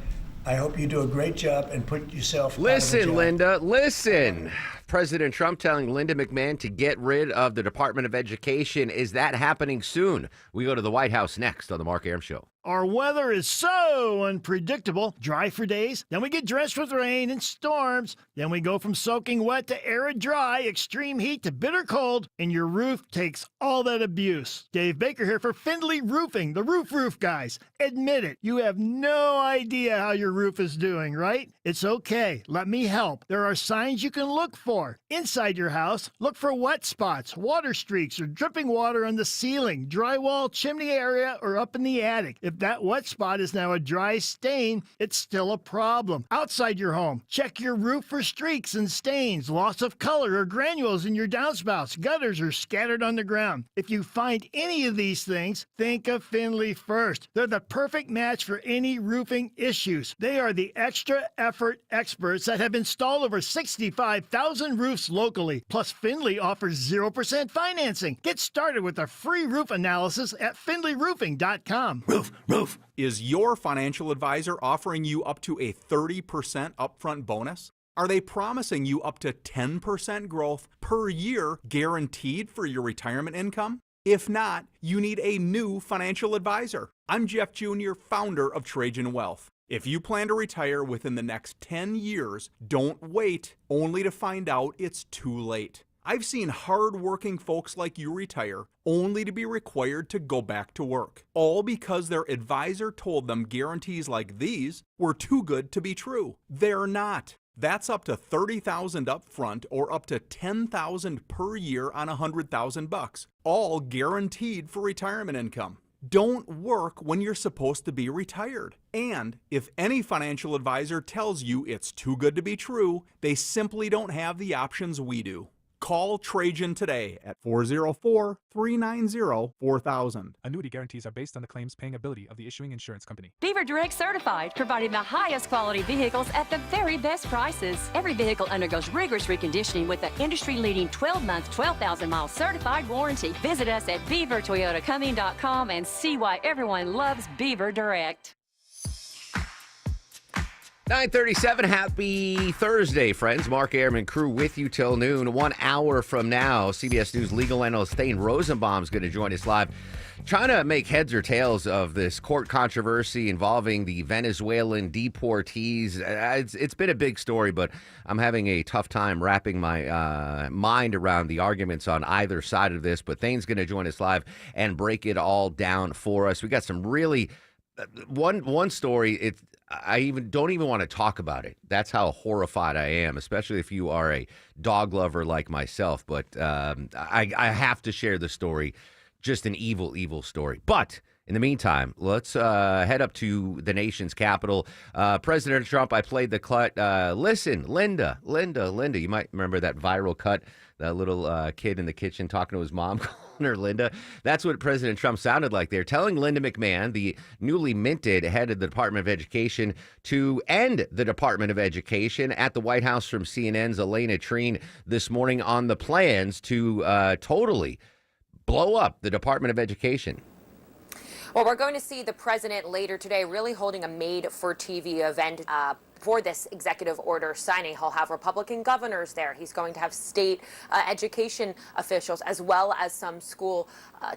I hope you do a great job and put yourself Listen, out of a job. Linda, listen. President Trump telling Linda McMahon to get rid of the Department of Education. Is that happening soon? We go to the White House next on the Mark Arum Show. Our weather is so unpredictable. Dry for days, then we get drenched with rain and storms. Then we go from soaking wet to arid dry, extreme heat to bitter cold, and your roof takes all that abuse. Dave Baker here for Findlay Roofing, the roof guys. Admit it, you have no idea how your roof is doing, right? It's okay. Let me help. There are signs you can look for. Inside your house, look for wet spots, water streaks, or dripping water on the ceiling, drywall, chimney area, or up in the attic. If that wet spot is now a dry stain, it's still a problem. Outside your home, check your roof for streaks and stains, loss of color, or granules in your downspouts, gutters, or scattered on the ground. If you find any of these things, think of Findlay first. They're the perfect match for any roofing issues. They are the extra effort experts that have installed over 65,000 roofs locally. Plus, Findlay offers 0% financing. Get started with a free roof analysis at findlayroofing.com. Roof. Is your financial advisor offering you up to a 30% upfront bonus? Are they promising you up to 10% growth per year guaranteed for your retirement income? If not, you need a new financial advisor. I'm Jeff Jr., founder of Trajan Wealth. If you plan to retire within the next 10 years, don't wait only to find out it's too late. I've seen hard-working folks like you retire only to be required to go back to work, all because their advisor told them guarantees like these were too good to be true. They're not. That's up to $30,000 up front or up to $10,000 per year on $100,000, all guaranteed for retirement income. Don't work when you're supposed to be retired. And if any financial advisor tells you it's too good to be true, they simply don't have the options we do. Call Trajan today at 404-390-4000. Annuity guarantees are based on the claims paying ability of the issuing insurance company. Beaver Direct Certified, providing the highest quality vehicles at the very best prices. Every vehicle undergoes rigorous reconditioning with an industry-leading 12-month, 12,000-mile certified warranty. Visit us at beavertoyotacumming.com and see why everyone loves Beaver Direct. 9:37, happy Thursday, friends. Mark Airman crew with you till noon. 1 hour from now, CBS News legal analyst Thane Rosenbaum is going to join us live, trying to make heads or tails of this court controversy involving the Venezuelan deportees. It's been a big story, but I'm having a tough time wrapping my mind around the arguments on either side of this. But Thane's going to join us live and break it all down for us. We got some really one story. I don't even want to talk about it. That's how horrified I am, especially if you are a dog lover like myself. But I have to share the story. Just an evil, evil story. But in the meantime, let's head up to the nation's capital. President Trump, I played the cut. Listen, Linda. You might remember that viral cut, that little kid in the kitchen talking to his mom, calling her Linda. That's what President Trump sounded like there, telling Linda McMahon, the newly minted head of the Department of Education, to end the Department of Education at the White House from CNN's Elena Treen this morning on the plans to totally blow up the Department of Education. Well, we're going to see the president later today really holding a made-for-TV event for this executive order signing. He'll have Republican governors there. He's going to have state education officials as well as some school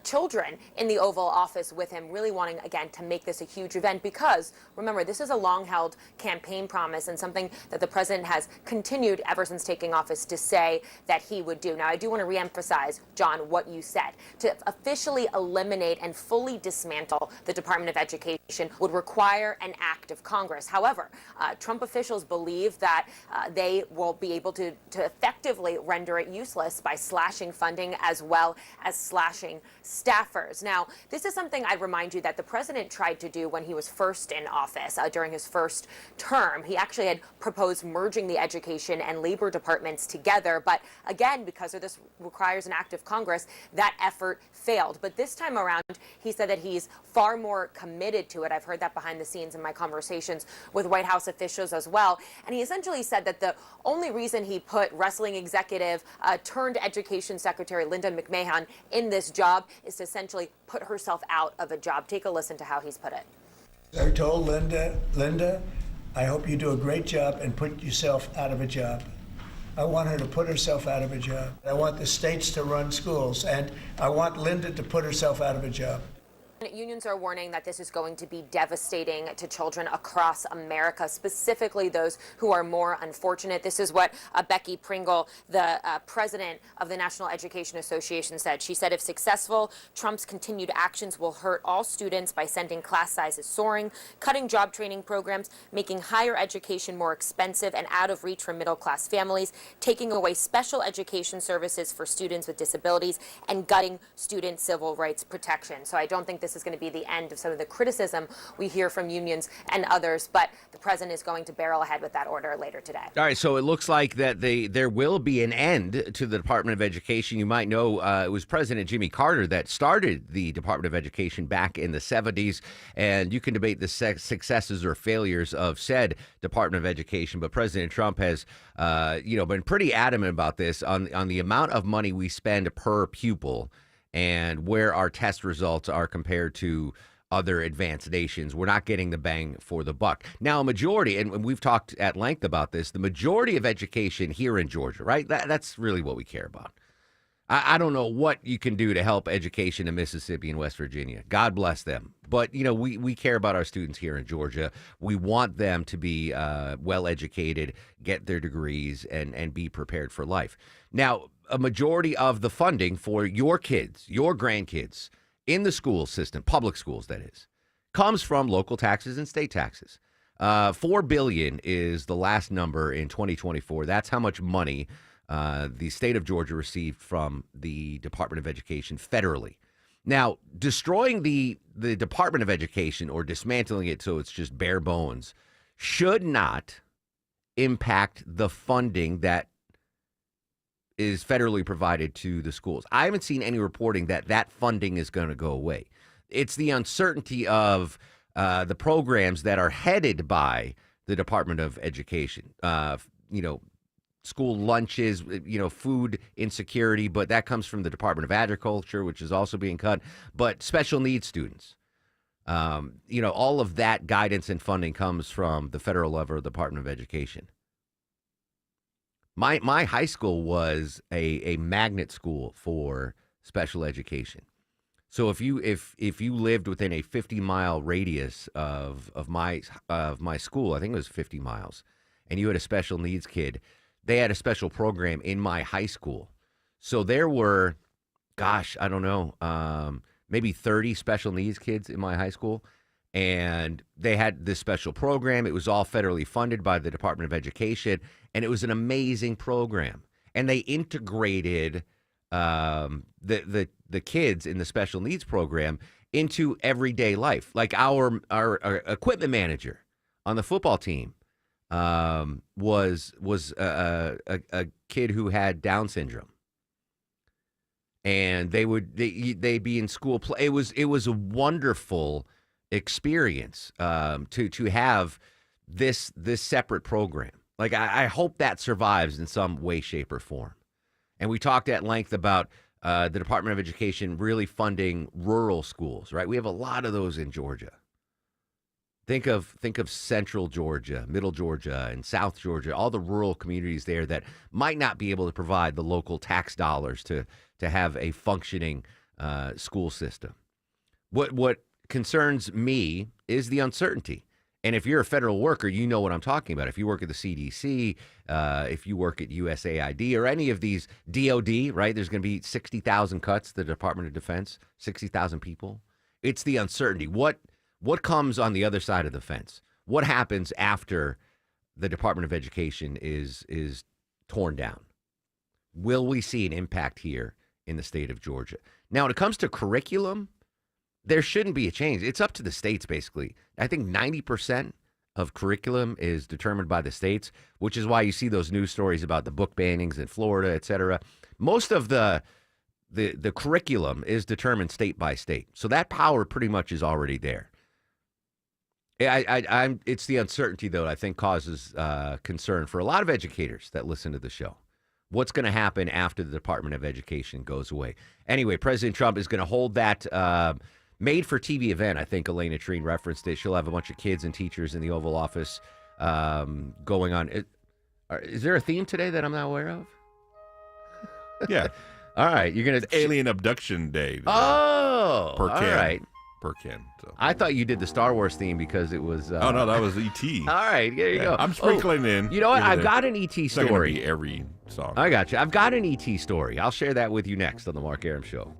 children in the Oval Office with him, really wanting, again, to make this a huge event because, remember, this is a long-held campaign promise and something that the president has continued ever since taking office to say that he would do. Now, I do want to reemphasize, John, what you said. To officially eliminate and fully dismantle the Department of Education would require an act of Congress. However, Trump officials believe that they will be able to effectively render it useless by slashing funding as well as slashing staffers. Now, this is something I'd remind you that the president tried to do when he was first in office during his first term. He actually had proposed merging the education and labor departments together. But again, because of this requires an act of Congress, that effort failed. But this time around, he said that he's far more committed to it. I've heard that behind the scenes in my conversations with White House officials as well. And he essentially said that the only reason he put wrestling executive turned education secretary Linda McMahon in this job is to essentially put herself out of a job. Take a listen to how he's put it. I told Linda, I hope you do a great job and put yourself out of a job. I want her to put herself out of a job. I want the states to run schools, and I want Linda to put herself out of a job. Unions are warning that this is going to be devastating to children across America, specifically those who are more unfortunate. This is what Becky Pringle, the president of the National Education Association, said. She said if successful, Trump's continued actions will hurt all students by sending class sizes soaring, cutting job training programs, making higher education more expensive and out of reach for middle-class families, taking away special education services for students with disabilities, and gutting student civil rights protection. So I don't think this is going to be the end of some of the criticism we hear from unions and others, but the president is going to barrel ahead with that order later today. All right, so it looks like that there will be an end to the Department of Education. You might know it was President Jimmy Carter that started the Department of Education back in the 70s, and you can debate the successes or failures of said Department of Education, but President Trump has been pretty adamant about this on the amount of money we spend per pupil and where our test results are compared to other advanced nations. We're not getting the bang for the buck. Now, a majority, and we've talked at length about this, the majority of education here in Georgia, right? That's really what we care about. I don't know what you can do to help education in Mississippi and West Virginia. God bless them. But, we care about our students here in Georgia. We want them to be well-educated, get their degrees, and be prepared for life. Now, a majority of the funding for your kids, your grandkids in the school system, public schools that is, comes from local taxes and state taxes. $4 billion is the last number in 2024. That's how much money the state of Georgia received from the Department of Education federally. Now, destroying the Department of Education or dismantling it so it's just bare bones should not impact the funding that is federally provided to the schools. I haven't seen any reporting that funding is going to go away. It's the uncertainty of the programs that are headed by the Department of Education. School lunches, food insecurity, but that comes from the Department of Agriculture, which is also being cut. But special needs students, all of that guidance and funding comes from the federal level of the Department of Education. My high school was a magnet school for special education. So if you lived within a 50-mile radius of my school, I think it was 50 miles, and you had a special needs kid, they had a special program in my high school. So there were, I don't know, maybe 30 special needs kids in my high school. And they had this special program. It was all federally funded by the Department of Education. And it was an amazing program. And they integrated the kids in the special needs program into everyday life. Like our equipment manager on the football team was a kid who had Down syndrome. And they'd be in school play. It was a wonderful experience to have this separate program. Like I hope that survives in some way, shape, or form. And we talked at length about the Department of Education really funding rural schools, right? We have a lot of those in Georgia. Think of central Georgia, middle Georgia, and South Georgia, all the rural communities there that might not be able to provide the local tax dollars to have a functioning school system. What concerns me is the uncertainty. And if you're a federal worker, you know what I'm talking about. If you work at the CDC, if you work at USAID or any of these DOD, right, there's going to be 60,000 cuts, the Department of Defense, 60,000 people. It's the uncertainty. What comes on the other side of the fence? What happens after the Department of Education is torn down? Will we see an impact here in the state of Georgia? Now, when it comes to curriculum, there shouldn't be a change. It's up to the states, basically. I think 90% of curriculum is determined by the states, which is why you see those news stories about the book bannings in Florida, et cetera. Most of the curriculum is determined state by state. So that power pretty much is already there. It's the uncertainty, though, I think causes concern for a lot of educators that listen to the show. What's going to happen after the Department of Education goes away? Anyway, President Trump is going to hold that made-for-TV event. I think Elena Treen referenced it. She'll have a bunch of kids and teachers in the Oval Office going on. Is there a theme today that I'm not aware of? Yeah. All right. You're going to... Alien Abduction Day. Oh, Per all Cam. right. per can. So. I thought you did the Star Wars theme because it was. Oh no, that was E.T. All right, there you go. I'm sprinkling in. You know what? I've there. got an E.T. It's not gonna story. be every song. I got you. I've got an E.T. story. I'll share that with you next on the Mark Arum Show.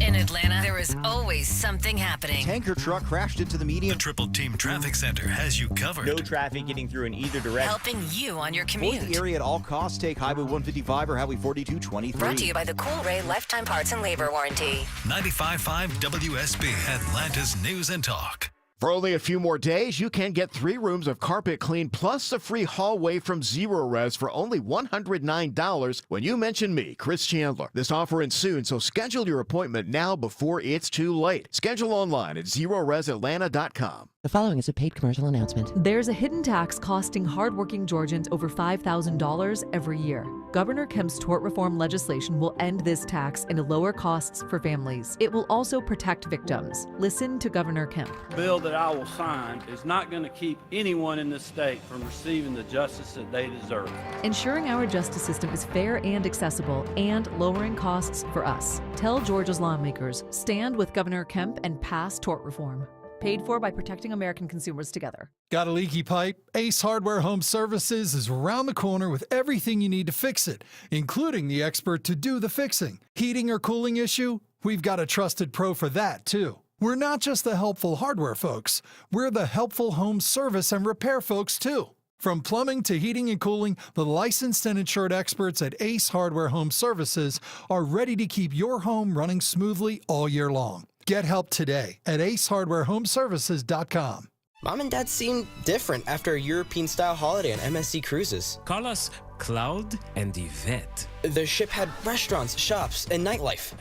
In Atlanta, there is always something happening. Tanker truck crashed into the median. The Triple Team Traffic Center has you covered. No traffic getting through in either direction. Helping you on your commute. Avoid the area at all costs. Take Highway 155 or Highway 4223. Brought to you by the Cool Ray Lifetime Parts and Labor Warranty. 95.5 WSB, Atlanta's News and Talk. For only a few more days, you can get 3 rooms of carpet clean plus a free hallway from Zero Res for only $109 when you mention me, Chris Chandler. This offer ends soon, so schedule your appointment now before it's too late. Schedule online at ZeroResAtlanta.com. The following is a paid commercial announcement. There's a hidden tax costing hardworking Georgians over $5,000 every year. Governor Kemp's tort reform legislation will end this tax and lower costs for families. It will also protect victims. Listen to Governor Kemp. The bill that I will sign is not going to keep anyone in this state from receiving the justice that they deserve. Ensuring our justice system is fair and accessible and lowering costs for us. Tell Georgia's lawmakers, stand with Governor Kemp and pass tort reform. Paid for by Protecting American Consumers Together. Got a leaky pipe? Ace Hardware Home Services is around the corner with everything you need to fix it, including the expert to do the fixing. Heating or cooling issue? We've got a trusted pro for that, too. We're not just the helpful hardware folks. We're the helpful home service and repair folks, too. From plumbing to heating and cooling, the licensed and insured experts at Ace Hardware Home Services are ready to keep your home running smoothly all year long. Get help today at acehardwarehomeservices.com. Mom and Dad seem different after a European-style holiday on MSC Cruises. Call us Cloud and Yvette. The ship had restaurants, shops, and nightlife.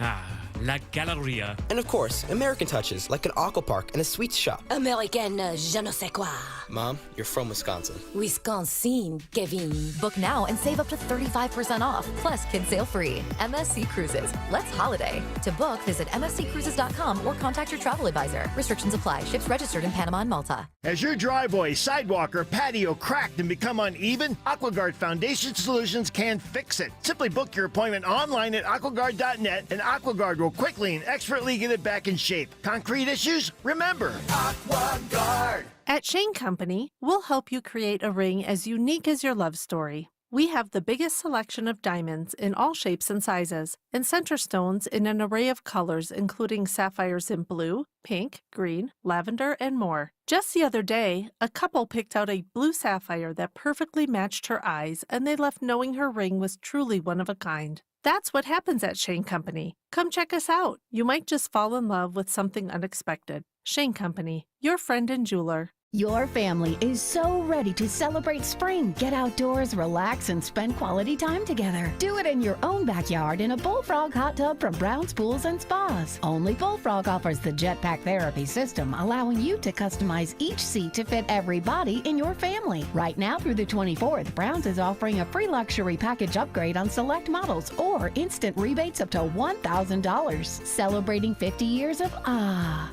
La Galleria. And of course, American touches, like an aqua park and a sweets shop. American je ne sais quoi. Mom, you're from Wisconsin. Wisconsin, Kevin. Book now and save up to 35% off. Plus, kids sail free. MSC Cruises. Let's holiday. To book, visit msccruises.com or contact your travel advisor. Restrictions apply. Ships registered in Panama and Malta. Has your driveway, sidewalk, or patio cracked and become uneven? AquaGuard Foundation Solutions can fix it. Simply book your appointment online at aquaguard.net and AquaGuard will quickly and expertly get it back in shape. Concrete issues? Remember, AquaGuard. At Shane Company, we'll help you create a ring as unique as your love story. We have the biggest selection of diamonds in all shapes and sizes, and center stones in an array of colors, including sapphires in blue, pink, green, lavender, and more. Just the other day, a couple picked out a blue sapphire that perfectly matched her eyes, and they left knowing her ring was truly one of a kind. That's what happens at Shane Company. Come check us out. You might just fall in love with something unexpected. Shane Company, your friend and jeweler. Your family is so ready to celebrate spring. Get outdoors, relax, and spend quality time together. Do it in your own backyard in a Bullfrog hot tub from Brown's Pools and Spas. Only Bullfrog offers the Jetpack Therapy system, allowing you to customize each seat to fit every body in your family. Right now through the 24th, Brown's is offering a free luxury package upgrade on select models or instant rebates up to $1,000. Celebrating 50 years of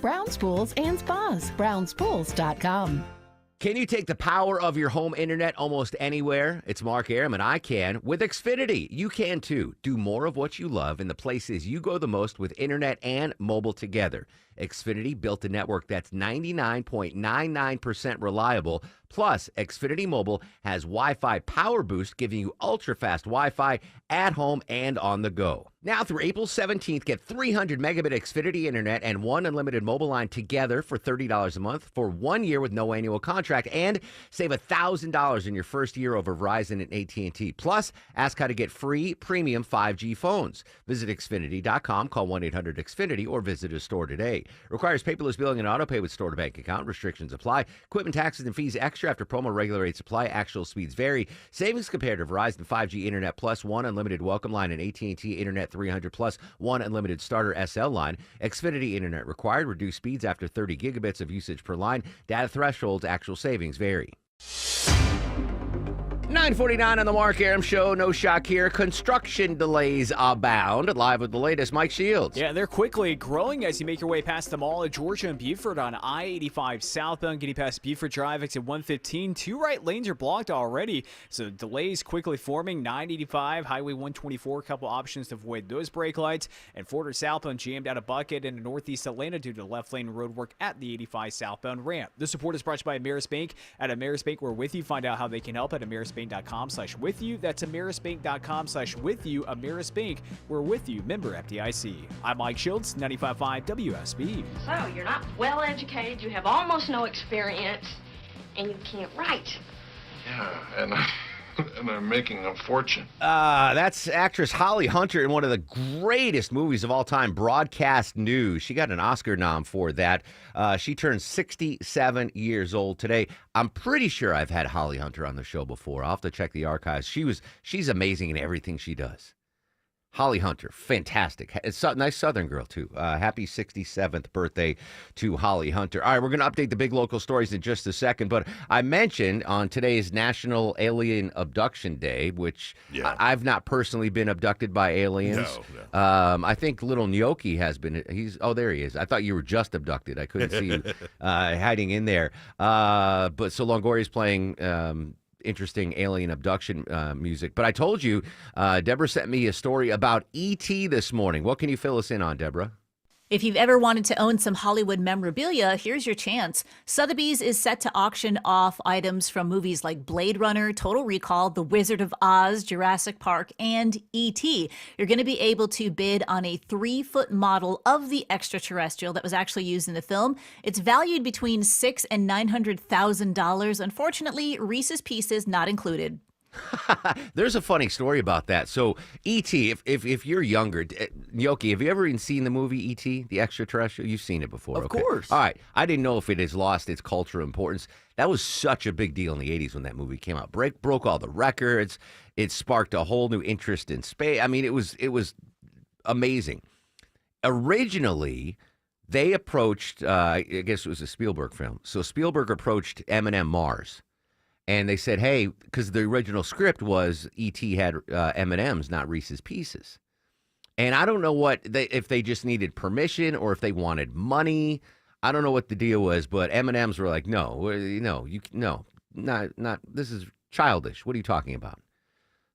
Brown's Pools and Spas. BrownsPools.com. Can you take the power of your home internet almost anywhere? It's Mark Arum, and I can. With Xfinity, you can too. Do more of what you love in the places you go the most with internet and mobile together. Xfinity built a network that's 99.99% reliable. Plus, Xfinity Mobile has Wi-Fi Power Boost, giving you ultra-fast Wi-Fi at home and on the go. Now through April 17th, get 300 megabit Xfinity internet and one unlimited mobile line together for $30 a month for 1 year with no annual contract, and save $1,000 in your first year over Verizon and AT&T. Plus, ask how to get free premium 5G phones. Visit Xfinity.com, call 1-800-XFINITY, or visit a store today. Requires paperless billing and autopay with store-to-bank account. Restrictions apply. Equipment taxes and fees extra after promo regular rates apply. Actual speeds vary. Savings compared to Verizon 5G Internet Plus, one unlimited welcome line, and AT&T Internet 300 Plus, one unlimited starter SL line. Xfinity Internet required. Reduced speeds after 30 gigabits of usage per line. Data thresholds. Actual savings vary. 9:49 on the Mark Aram Show. No shock here. Construction delays abound. Live with the latest, Mike Shields. Yeah, they're quickly growing as you make your way past the Mall of Georgia and Buford on I-85 southbound, getting past Buford Drive, exit 115. 2 right lanes are blocked already, so delays quickly forming. 985, Highway 124, a couple options to avoid those brake lights. And Forder southbound jammed out of Bucket into northeast Atlanta due to left lane road work at the 85 southbound ramp. The support is brought to you by Ameris Bank. At Ameris Bank, we're with you. Find out how they can help at amerisbank.com/with you. That's amerisbank.com/with you. Ameris Bank, we're with you. Member FDIC. I'm Mike Shields, 95.5 WSB. So, you're not well educated, you have almost no experience, and you can't write. Yeah, and I'm making a fortune. That's actress Holly Hunter in one of the greatest movies of all time, Broadcast News. She got an Oscar nom for that. She turned 67 years old today. I'm pretty sure I've had Holly Hunter on the show before. I'll have to check the archives. She's amazing in everything she does. Holly Hunter, fantastic. It's a nice Southern girl, too. Happy 67th birthday to Holly Hunter. All right, we're going to update the big local stories in just a second, but I mentioned on today's National Alien Abduction Day, which I've not personally been abducted by aliens. No. I think little Gnocchi has been. Oh, there he is. I thought you were just abducted. I couldn't see you hiding in there. But so Longoria's playing interesting alien abduction music. But I told you, Deborah sent me a story about E.T. this morning. What can you fill us in on, Deborah? If you've ever wanted to own some Hollywood memorabilia, here's your chance. Sotheby's is set to auction off items from movies like Blade Runner, Total Recall, The Wizard of Oz, Jurassic Park, and E.T. You're going to be able to bid on a 3-foot model of the extraterrestrial that was actually used in the film. It's valued between $600,000 and $900,000. Unfortunately, Reese's Pieces not included. There's a funny story about that. So E.T., if you're younger, Gnocchi, have you ever even seen the movie E.T., the extraterrestrial? You've seen it before. Of course. All right. I didn't know if it has lost its cultural importance. That was such a big deal in the 80s when that movie came out. Broke all the records. It sparked a whole new interest in space. I mean, it was amazing. Originally, they approached, I guess it was a Spielberg film. So Spielberg approached M&M Mars. And they said, hey, because the original script was E.T. had M&Ms, not Reese's Pieces. And I don't know if they just needed permission or if they wanted money. I don't know what the deal was, but M&Ms were like, no, not this is childish. What are you talking about?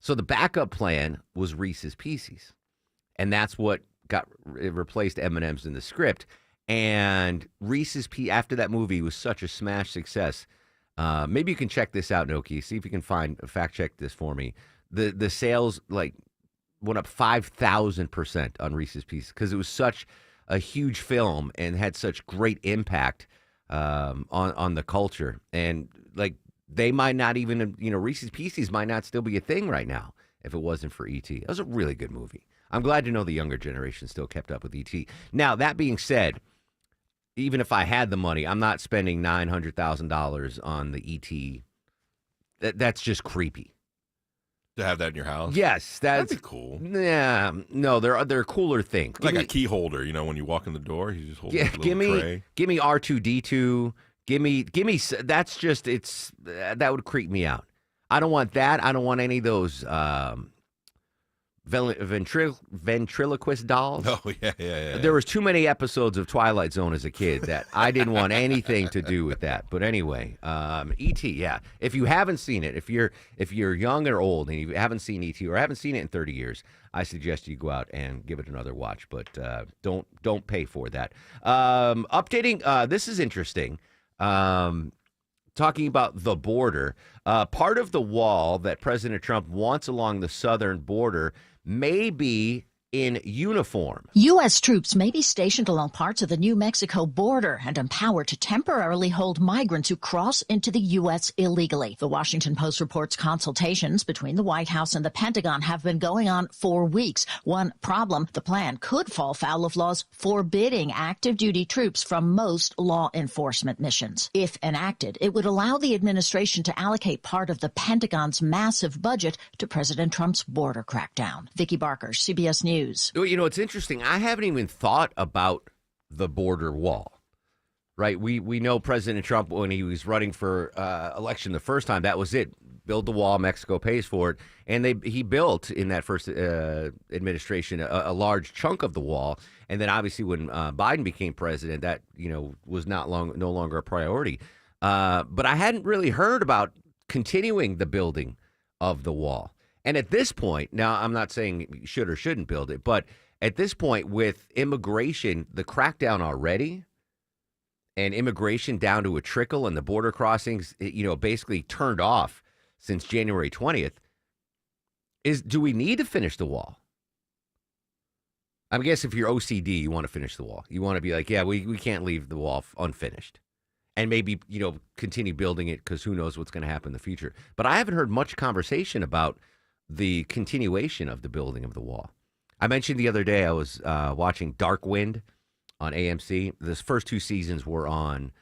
So the backup plan was Reese's Pieces. And that's what replaced M&Ms in the script. And Reese's Pieces, after that movie was such a smash success, maybe you can check this out, Gnocchi. See if you can fact check this for me. The sales went up 5,000% on Reese's Pieces because it was such a huge film and had such great impact on the culture. And they might not even, Reese's Pieces might not still be a thing right now if it wasn't for E.T. It was a really good movie. I'm glad to know the younger generation still kept up with E.T. Now, that being said, even if I had the money, I'm not spending $900,000 on the E.T. That's just creepy. To have that in your house? Yes. That'd be cool. Yeah. No, there are cooler things. Like a key holder, when you walk in the door, you just hold a little tray. Give me R2-D2. Give me, that's just, that would creep me out. I don't want that. I don't want any of those ventriloquist dolls. Oh, yeah. There was too many episodes of Twilight Zone as a kid that I didn't want anything to do with that. But anyway, E.T., yeah. If you haven't seen it, if you're young or old and you haven't seen E.T. or haven't seen it in 30 years, I suggest you go out and give it another watch. But don't pay for that. Updating, this is interesting. Talking about the border, part of the wall that President Trump wants along the southern border may be in uniform. U.S. troops may be stationed along parts of the New Mexico border and empowered to temporarily hold migrants who cross into the U.S. illegally. The Washington Post reports consultations between the White House and the Pentagon have been going on for weeks. One problem, the plan could fall foul of laws forbidding active duty troops from most law enforcement missions. If enacted, it would allow the administration to allocate part of the Pentagon's massive budget to President Trump's border crackdown. Vicki Barker, CBS News. It's interesting. I haven't even thought about the border wall, right? We know President Trump, when he was running for election the first time, that was it. build the wall. Mexico pays for it. And he built, in that first administration, a large chunk of the wall. And then obviously when Biden became president, that, was no longer a priority. But I hadn't really heard about continuing the building of the wall. And at this point, now I'm not saying you should or shouldn't build it, but at this point with immigration, the crackdown already, and immigration down to a trickle and the border crossings, basically turned off since January 20th, do we need to finish the wall? I guess if you're OCD, you want to finish the wall. You want to be like, yeah, we can't leave the wall unfinished. And maybe, continue building it because who knows what's going to happen in the future. But I haven't heard much conversation about the continuation of the building of the wall. I mentioned the other day I was watching Dark Wind on AMC. This first 2 seasons were on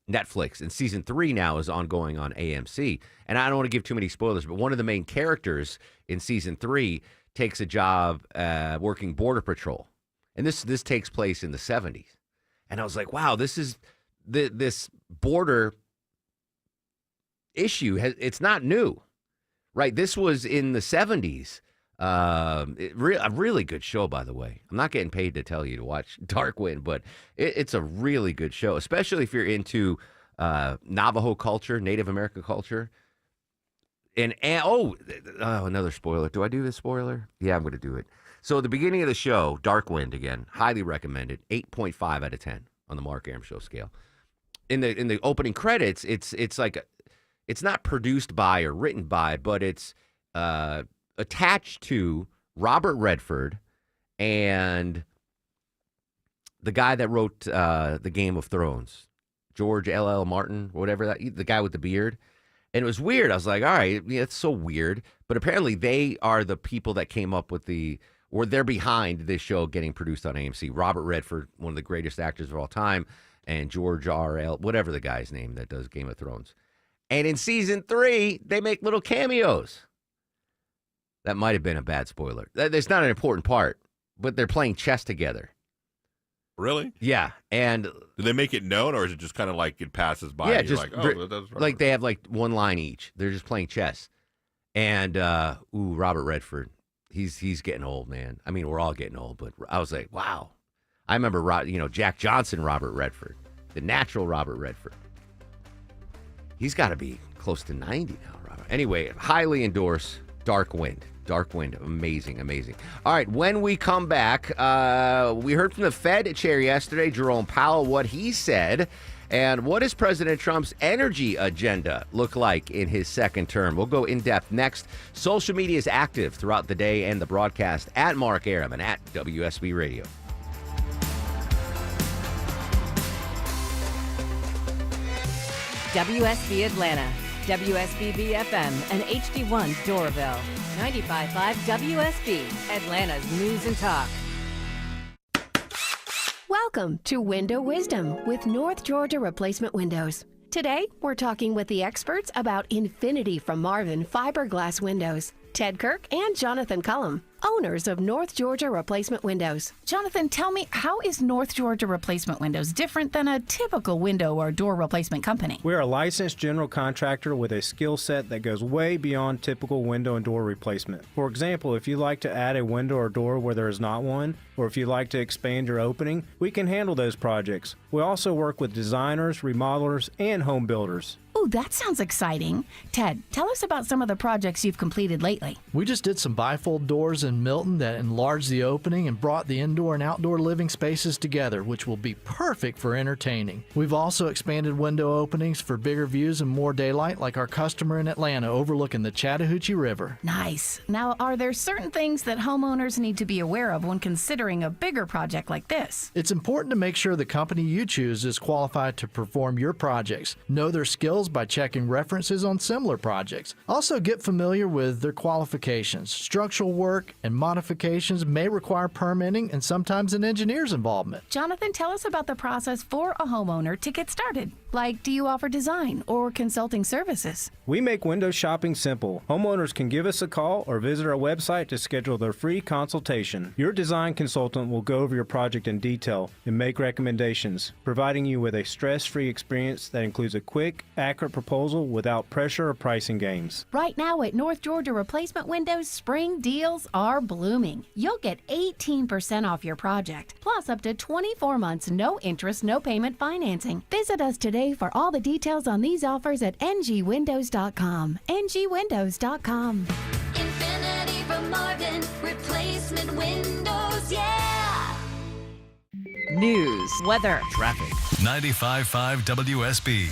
Netflix, and season 3 now is ongoing on AMC. And I don't want to give too many spoilers, but one of the main characters in season 3 takes a job working Border Patrol. And this takes place in the 70s. And I was like, wow, this is this border issue. It's not new. Right, this was in the 70s. A really good show, by the way. I'm not getting paid to tell you to watch Dark Wind, but it's a really good show, especially if you're into Navajo culture, Native American culture. And another spoiler. Do I do this spoiler? Yeah, I'm going to do it. So at the beginning of the show, Dark Wind, again, highly recommended, 8.5 out of 10 on the Mark Arum Show scale. In the opening credits, it's like... It's not produced by or written by, but it's attached to Robert Redford and the guy that wrote the Game of Thrones, George L.L. Martin, whatever the guy with the beard. And it was weird. I was like, all right, it's so weird. But apparently they are the people that came up with or they're behind this show getting produced on AMC. Robert Redford, one of the greatest actors of all time, and George R.L., whatever the guy's name that does Game of Thrones. And in season 3, they make little cameos. That might have been a bad spoiler. That's not an important part, but they're playing chess together. Really? Yeah. And do they make it known, or is it just kind of like it passes by? Yeah, and just you're that's like they have like one line each. They're just playing chess. And Robert Redford, he's getting old, man. I mean, we're all getting old, but I was like, wow. I remember, Jack Johnson, Robert Redford, the natural Robert Redford. He's got to be close to 90 now, Robert. Anyway, highly endorse Dark Wind. Dark Wind, amazing, amazing. All right, when we come back, we heard from the Fed chair yesterday, Jerome Powell, what he said. And what does President Trump's energy agenda look like in his second term? We'll go in depth next. Social media is active throughout the day and the broadcast at Mark Arum and at WSB Radio. WSB Atlanta, WSB BFM, and HD1 Doraville. 95.5 WSB, Atlanta's News and Talk. Welcome to Window Wisdom with North Georgia Replacement Windows. Today, we're talking with the experts about Infinity from Marvin fiberglass windows. Ted Kirk and Jonathan Cullum, owners of North Georgia Replacement Windows. Jonathan, tell me, how is North Georgia Replacement Windows different than a typical window or door replacement company? We're a licensed general contractor with a skill set that goes way beyond typical window and door replacement. For example, if you like to add a window or door where there is not one, or if you'd like to expand your opening, we can handle those projects. We also work with designers, remodelers, and home builders. Oh, that sounds exciting. Ted, tell us about some of the projects you've completed lately. We just did some bifold doors in Milton that enlarged the opening and brought the indoor and outdoor living spaces together, which will be perfect for entertaining. We've also expanded window openings for bigger views and more daylight, like our customer in Atlanta overlooking the Chattahoochee River. Nice. Now, are there certain things that homeowners need to be aware of when considering a bigger project like this? It's important to make sure the company you choose is qualified to perform your projects. Know their skills by checking references on similar projects. Also, get familiar with their qualifications. Structural work and modifications may require permitting and sometimes an engineer's involvement. Jonathan, tell us about the process for a homeowner to get started. Like, do you offer design or consulting services? We make window shopping simple. Homeowners can give us a call or visit our website to schedule their free consultation. Your design consultant will go over your project in detail and make recommendations, providing you with a stress-free experience that includes a quick, accurate proposal without pressure or pricing games. Right now at North Georgia Replacement Windows, spring deals are blooming. You'll get 18% off your project, plus up to 24 months no interest, no payment financing. Visit us today for all the details on these offers at ngwindows.com. ngwindows.com. Infinity from Marvin, replacement windows, yeah! News, weather, traffic. 95.5 WSB,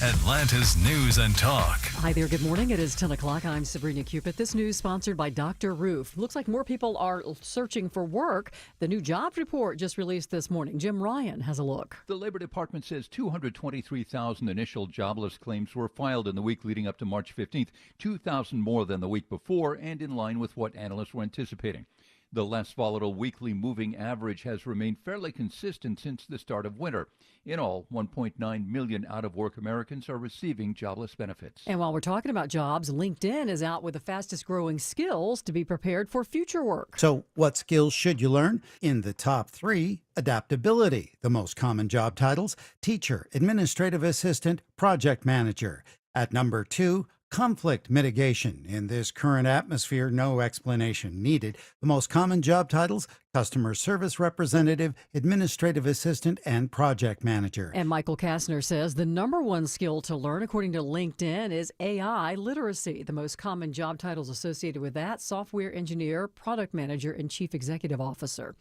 Atlanta's News and Talk. Hi there, good morning. It is 10 o'clock. I'm Sabrina Cupid. This news sponsored by Dr. Roof. Looks like more people are searching for work. The new jobs report just released this morning. Jim Ryan has a look. The Labor Department says 223,000 initial jobless claims were filed in the week leading up to March 15th, 2,000 more than the week before, and in line with what analysts were anticipating. The less volatile weekly moving average has remained fairly consistent since the start of winter. In all, 1.9 million out-of-work Americans are receiving jobless benefits. And while we're talking about jobs, LinkedIn is out with the fastest growing skills to be prepared for future work. So what skills should you learn? In the top 3, adaptability. The most common job titles: teacher, administrative assistant, project manager. At number 2, conflict mitigation. In this current atmosphere, no explanation needed. The most common job titles: customer service representative, administrative assistant, and project manager. And Michael Kastner says the number one skill to learn, according to LinkedIn, is AI literacy. The most common job titles associated with that: software engineer, product manager, and chief executive officer.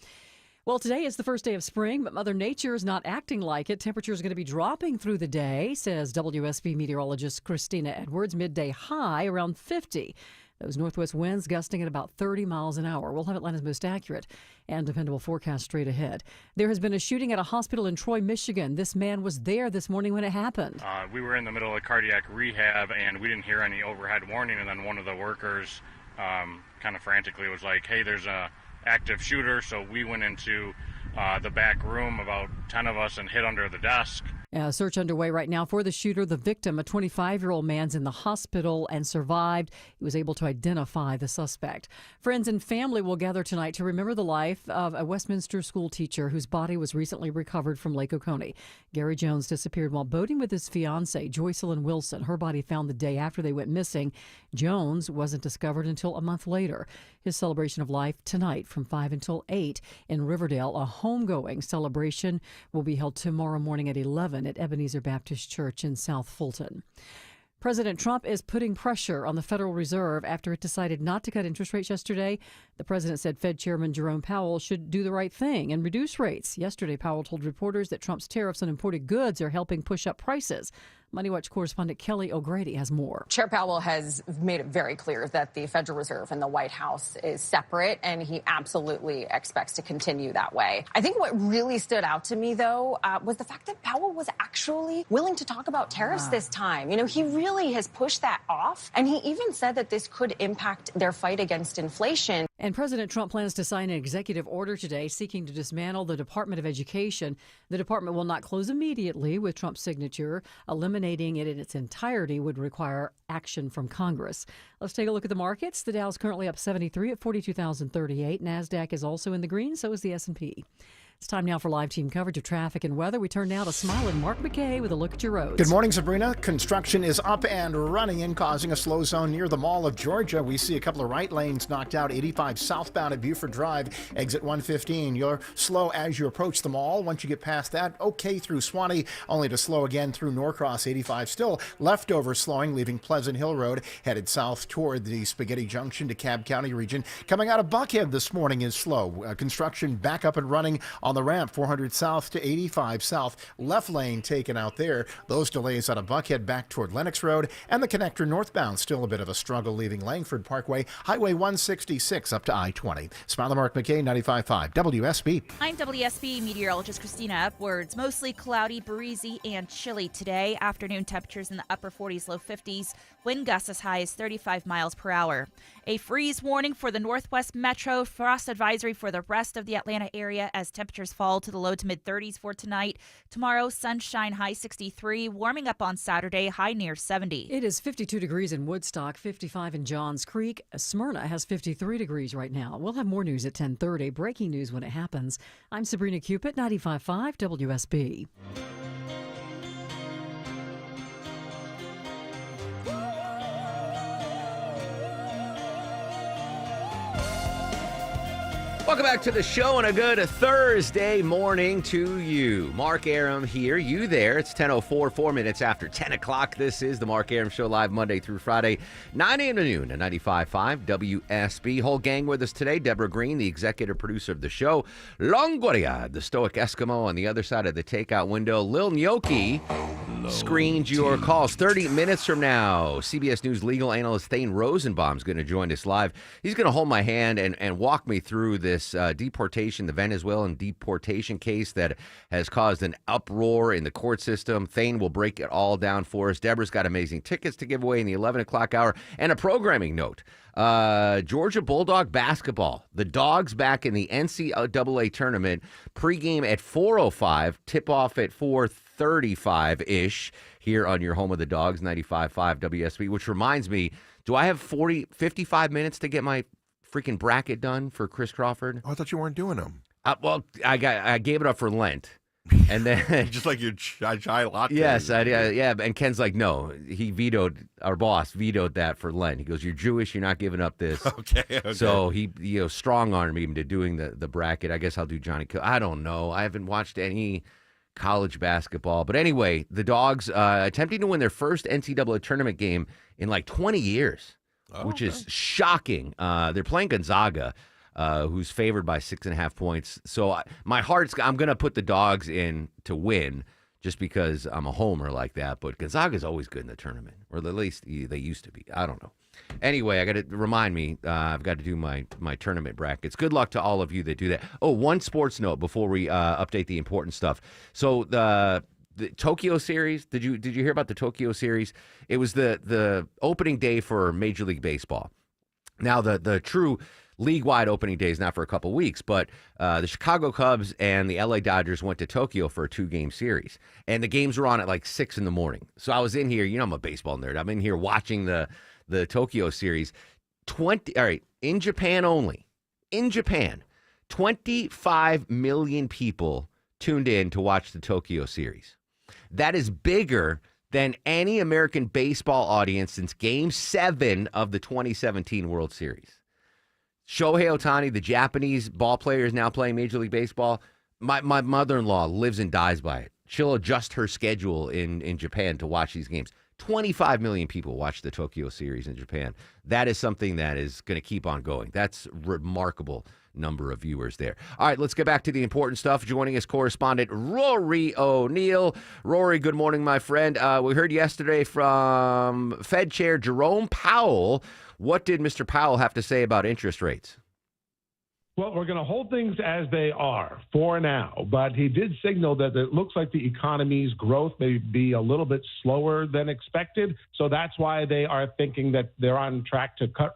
Well, today is the first day of spring, but Mother Nature is not acting like it. Temperatures are going to be dropping through the day, says WSB meteorologist Christina Edwards. Midday high around 50. Those northwest winds gusting at about 30 miles an hour. We'll have Atlanta's most accurate and dependable forecast straight ahead. There has been a shooting at a hospital in Troy, Michigan. This man was there this morning when it happened. We were in the middle of cardiac rehab, and we didn't hear any overhead warning, and then one of the workers kind of frantically was like, hey, there's a active shooter. So we went into the back room, about 10 of us, and hid under the desk. Search underway right now for the shooter. The victim, a 25-year-old man's in the hospital and survived. He was able to identify the suspect. Friends and family will gather tonight to remember the life of a Westminster school teacher whose body was recently recovered from Lake Oconee. Gary Jones disappeared while boating with his fiancée, Joycelyn Wilson. Her body found the day after they went missing. Jones wasn't discovered until a month later. His celebration of life tonight from 5 until 8 in Riverdale. A homegoing celebration will be held tomorrow morning at 11 at Ebenezer Baptist Church in South Fulton. President Trump is putting pressure on the Federal Reserve after it decided not to cut interest rates yesterday. The president said Fed Chairman Jerome Powell should do the right thing and reduce rates. Yesterday, Powell told reporters that Trump's tariffs on imported goods are helping push up prices. Money Watch correspondent Kelly O'Grady has more. Chair Powell has made it very clear that the Federal Reserve and the White House is separate, and he absolutely expects to continue that way. I think what really stood out to me, though, was the fact that Powell was actually willing to talk about tariffs this time. You know, he really has pushed that off, and he even said that this could impact their fight against inflation. And President Trump plans to sign an executive order today seeking to dismantle the Department of Education. The department will not close immediately with Trump's signature. Eliminating it in its entirety would require action from Congress. Let's take a look at the markets. The Dow's currently up 73 at 42,038. NASDAQ is also in the green, so is the S&P. It's time now for live team coverage of traffic and weather. We turn now to smiling Mark McKay with a look at your roads. Good morning, Sabrina. Construction is up and running and causing a slow zone near the Mall of Georgia. We see a couple of right lanes knocked out. 85 southbound at Buford Drive, exit 115. You're slow as you approach the mall. Once you get past that, okay through Swanee, only to slow again through Norcross 85. Still leftover slowing, leaving Pleasant Hill Road, headed south toward the Spaghetti Junction to Cobb County region. Coming out of Buckhead this morning is slow. Construction back up and running on the ramp, 400 south to 85 south. Left lane taken out there. Those delays out of Buckhead back toward Lennox Road, and the connector northbound still a bit of a struggle leaving Langford Parkway, Highway 166 up to I-20. Smiley Mark McKay, 95.5 WSB. I'm WSB meteorologist Christina Edwards. Mostly cloudy, breezy, and chilly today. Afternoon temperatures in the upper 40s, low 50s. Wind gusts as high as 35 miles per hour. A freeze warning for the Northwest Metro. Frost advisory for the rest of the Atlanta area as temperatures temperatures fall to the low to mid 30s for tonight. Tomorrow, sunshine, high 63, warming up on Saturday, high near 70. It is 52 degrees in Woodstock, 55 in Johns Creek. Smyrna has 53 degrees right now. We'll have more news at 10:30. Breaking news when it happens. I'm Sabrina Cupid, 95.5 WSB. Welcome back to the show and a good Thursday morning to you. Mark Arum here, you there. It's 10:04, 4 minutes after 10 o'clock. This is the Mark Arum Show, live Monday through Friday, 9 a.m. to noon at 95.5 WSB. Whole gang with us today. Deborah Green, the executive producer of the show. Longoria, the stoic Eskimo on the other side of the takeout window. Lil Gnocchi screens your calls. 30 minutes from now, CBS News legal analyst Thane Rosenbaum is going to join us live. He's going to hold my hand and walk me through this deportation, the Venezuelan deportation case that has caused an uproar in the court system. Thane will break it all down for us. Deborah's got amazing tickets to give away in the 11 o'clock hour. And a programming note. Georgia Bulldog basketball. The Dogs back in the NCAA tournament. Pregame at 4:05. Tip-off at 4:35-ish here on your home of the Dogs, 95.5 WSB. Which reminds me, do I have 55 minutes to get my freaking bracket done for Chris Crawford? Oh, I thought you weren't doing them. Well, I gave it up for Lent. And then just like your chai latte. Yes, yeah. And Ken's like, no, our boss vetoed that for Lent. He goes, you're Jewish, you're not giving up this. Okay. So he strong-armed me into doing the bracket. I guess I'll do Johnny Cook. I don't know. I haven't watched any college basketball. But anyway, the Dogs attempting to win their first NCAA tournament game in like 20 years, which is shocking. They're playing Gonzaga, who's favored by 6.5 points. So I'm going to put the Dogs in to win just because I'm a homer like that. But Gonzaga's always good in the tournament, or at least they used to be. I don't know. Anyway, I got to remind me, I've got to do my tournament brackets. Good luck to all of you that do that. Oh, one sports note before we update the important stuff. So the Tokyo series, did you hear about the Tokyo series? It was the opening day for Major League Baseball. Now, the true league-wide opening day is not for a couple weeks, but the Chicago Cubs and the LA Dodgers went to Tokyo for a 2-game series. And the games were on at like 6 in the morning. So I was in here, I'm a baseball nerd. I'm in here watching the Tokyo series. In Japan only. In Japan, 25 million people tuned in to watch the Tokyo series. That is bigger than any American baseball audience since Game 7 of the 2017 World Series. Shohei Ohtani, the Japanese ball player, is now playing Major League Baseball. My mother-in-law lives and dies by it. She'll adjust her schedule in Japan to watch these games. 25 million people watch the Tokyo series in Japan. That is something that is going to keep on going. That's remarkable number of viewers there. All right, let's get back to the important stuff. Joining us, correspondent Rory O'Neill. Rory, good morning, my friend. We heard yesterday from Fed Chair Jerome Powell. What did Mr. Powell have to say about interest rates? Well, we're going to hold things as they are for now, but he did signal that it looks like the economy's growth may be a little bit slower than expected. So that's why they are thinking that they're on track to cut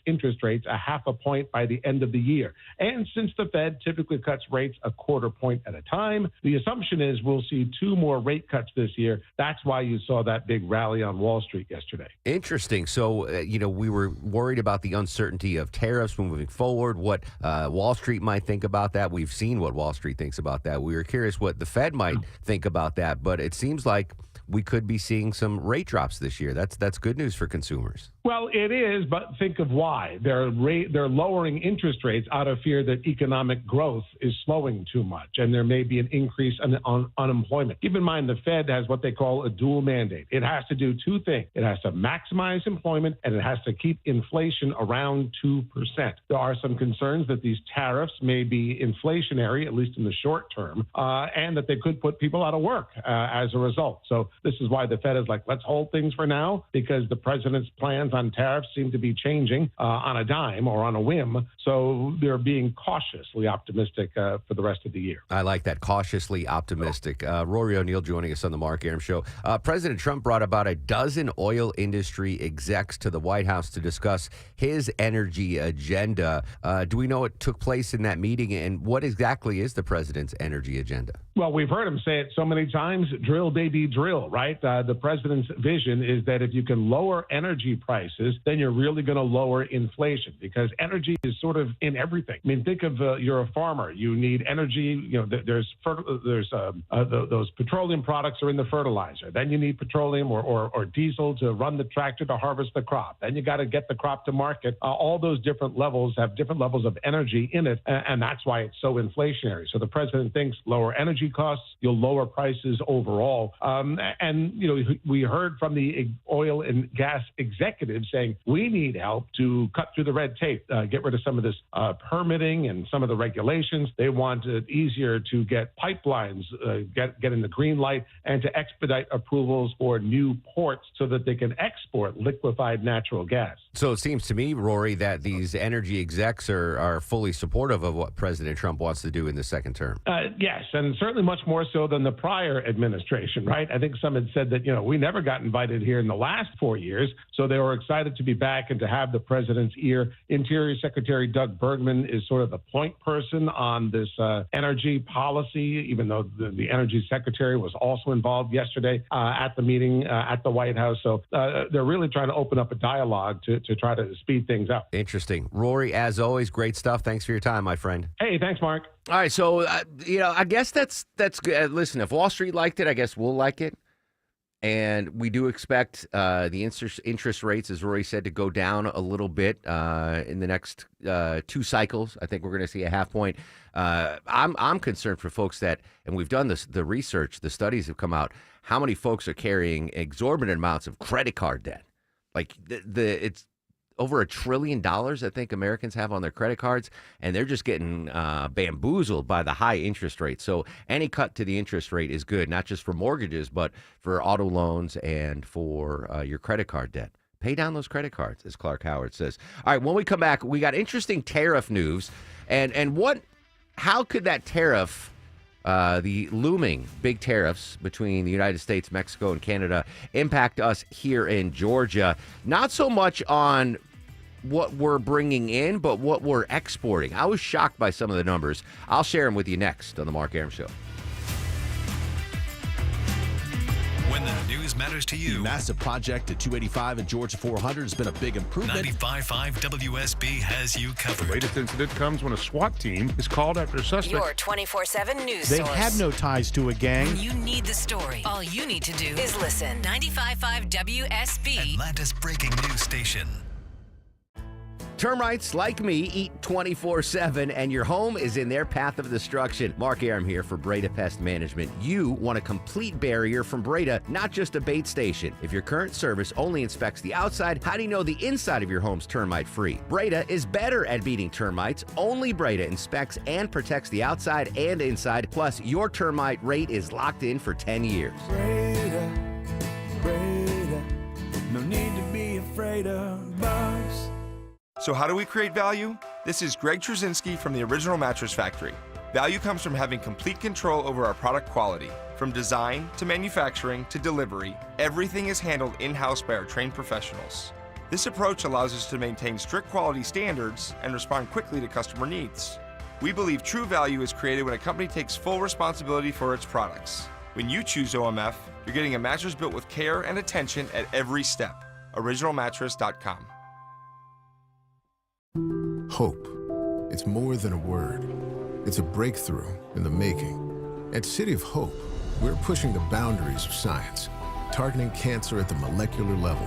interest rates 0.5 point by the end of the year. And since the Fed typically cuts rates 1/4 point at a time, the assumption is we'll see 2 more rate cuts this year. That's why you saw that big rally on Wall Street yesterday. Interesting. So, we were worried about the uncertainty of tariffs moving forward, what Wall Street might think about that. We've seen what Wall Street thinks about that. We were curious what the Fed might think about that, but it seems like we could be seeing some rate drops this year. That's good news for consumers. Well, it is, but think of why. They're lowering interest rates out of fear that economic growth is slowing too much, and there may be an increase in unemployment. Keep in mind, the Fed has what they call a dual mandate. It has to do 2 things. It has to maximize employment, and it has to keep inflation around 2%. There are some concerns that these tariffs may be inflationary, at least in the short term, and that they could put people out of work as a result. So this is why the Fed is like, let's hold things for now, because the president's plans on tariffs seem to be changing on a dime or on a whim. So they're being cautiously optimistic for the rest of the year. I like that, cautiously optimistic. Rory O'Neill joining us on the Mark Arum Show. President Trump brought about a dozen oil industry execs to the White House to discuss his energy agenda. Do we know what took place in that meeting, and what exactly is the president's energy agenda? Well, we've heard him say it so many times, drill, baby, drill, right? The president's vision is that if you can lower energy prices, then you're really going to lower inflation, because energy is sort of in everything. I mean, think of you're a farmer. You need energy. You know, there's those petroleum products are in the fertilizer. Then you need petroleum or diesel to run the tractor to harvest the crop. Then you got to get the crop to market. All those different levels have different levels of energy in it, and that's why it's so inflationary. So the president thinks lower energy costs, you'll lower prices overall. And, you know, we heard from the oil and gas executives saying we need help to cut through the red tape, get rid of some of this permitting and some of the regulations. They want it easier to get pipelines, get in the green light, and to expedite approvals for new ports so that they can export liquefied natural gas. So it seems to me, Rory, that these energy execs are fully supportive of what President Trump wants to do in the second term. Yes, and certainly much more so than the prior administration, right? I think some had said that, you know, we never got invited here in the last 4 years, so they were excited to be back and to have the president's ear. Interior Secretary Doug Bergman is sort of the point person on this energy policy, even though the energy secretary was also involved yesterday at the meeting at the White House. So they're really trying to open up a dialogue to try to speed things up. Interesting. Rory, as always, great stuff. Thanks for your time, my friend. Hey, thanks, Mark. All right, so, I guess that's good. Listen, if Wall Street liked it, I guess we'll like it. And we do expect the interest rates, as Rory said, to go down a little bit in the next 2 cycles. I think we're going to see a half point. I'm concerned for folks that, and we've done this, the research, the studies have come out, how many folks are carrying exorbitant amounts of credit card debt. Like it's over $1 trillion, I think Americans have on their credit cards, and they're just getting bamboozled by the high interest rate. So any cut to the interest rate is good, not just for mortgages, but for auto loans and for your credit card debt. Pay down those credit cards, as Clark Howard says. All right, when we come back, we got interesting tariff news, and how could that tariff, the looming big tariffs between the United States, Mexico, and Canada impact us here in Georgia? Not so much on what we're bringing in, but what we're exporting. I was shocked by some of the numbers. I'll share them with you next on The Mark Arum Show. When the news matters to you. The massive project at 285 and Georgia 400 has been a big improvement. 95.5 WSB has you covered. The latest incident comes when a SWAT team is called after a suspect. Your 24/7 news They source. had no ties to a gang. When you need the story, all you need to do is listen. 95.5 WSB. Atlanta's breaking news station. Termites, like me, eat 24/7, and your home is in their path of destruction. Mark Arum here for Breda Pest Management. You want a complete barrier from Breda, not just a bait station. If your current service only inspects the outside, how do you know the inside of your home's termite-free? Breda is better at beating termites. Only Breda inspects and protects the outside and inside. Plus, your termite rate is locked in for 10 years. Breda, no need to be afraid of bugs. So how do we create value? This is Greg Trzynski from the Original Mattress Factory. Value comes from having complete control over our product quality. From design to manufacturing to delivery, everything is handled in-house by our trained professionals. This approach allows us to maintain strict quality standards and respond quickly to customer needs. We believe true value is created when a company takes full responsibility for its products. When you choose OMF, you're getting a mattress built with care and attention at every step. OriginalMattress.com. Hope. It's more than a word. It's a breakthrough in the making. At City of Hope, we're pushing the boundaries of science, targeting cancer at the molecular level,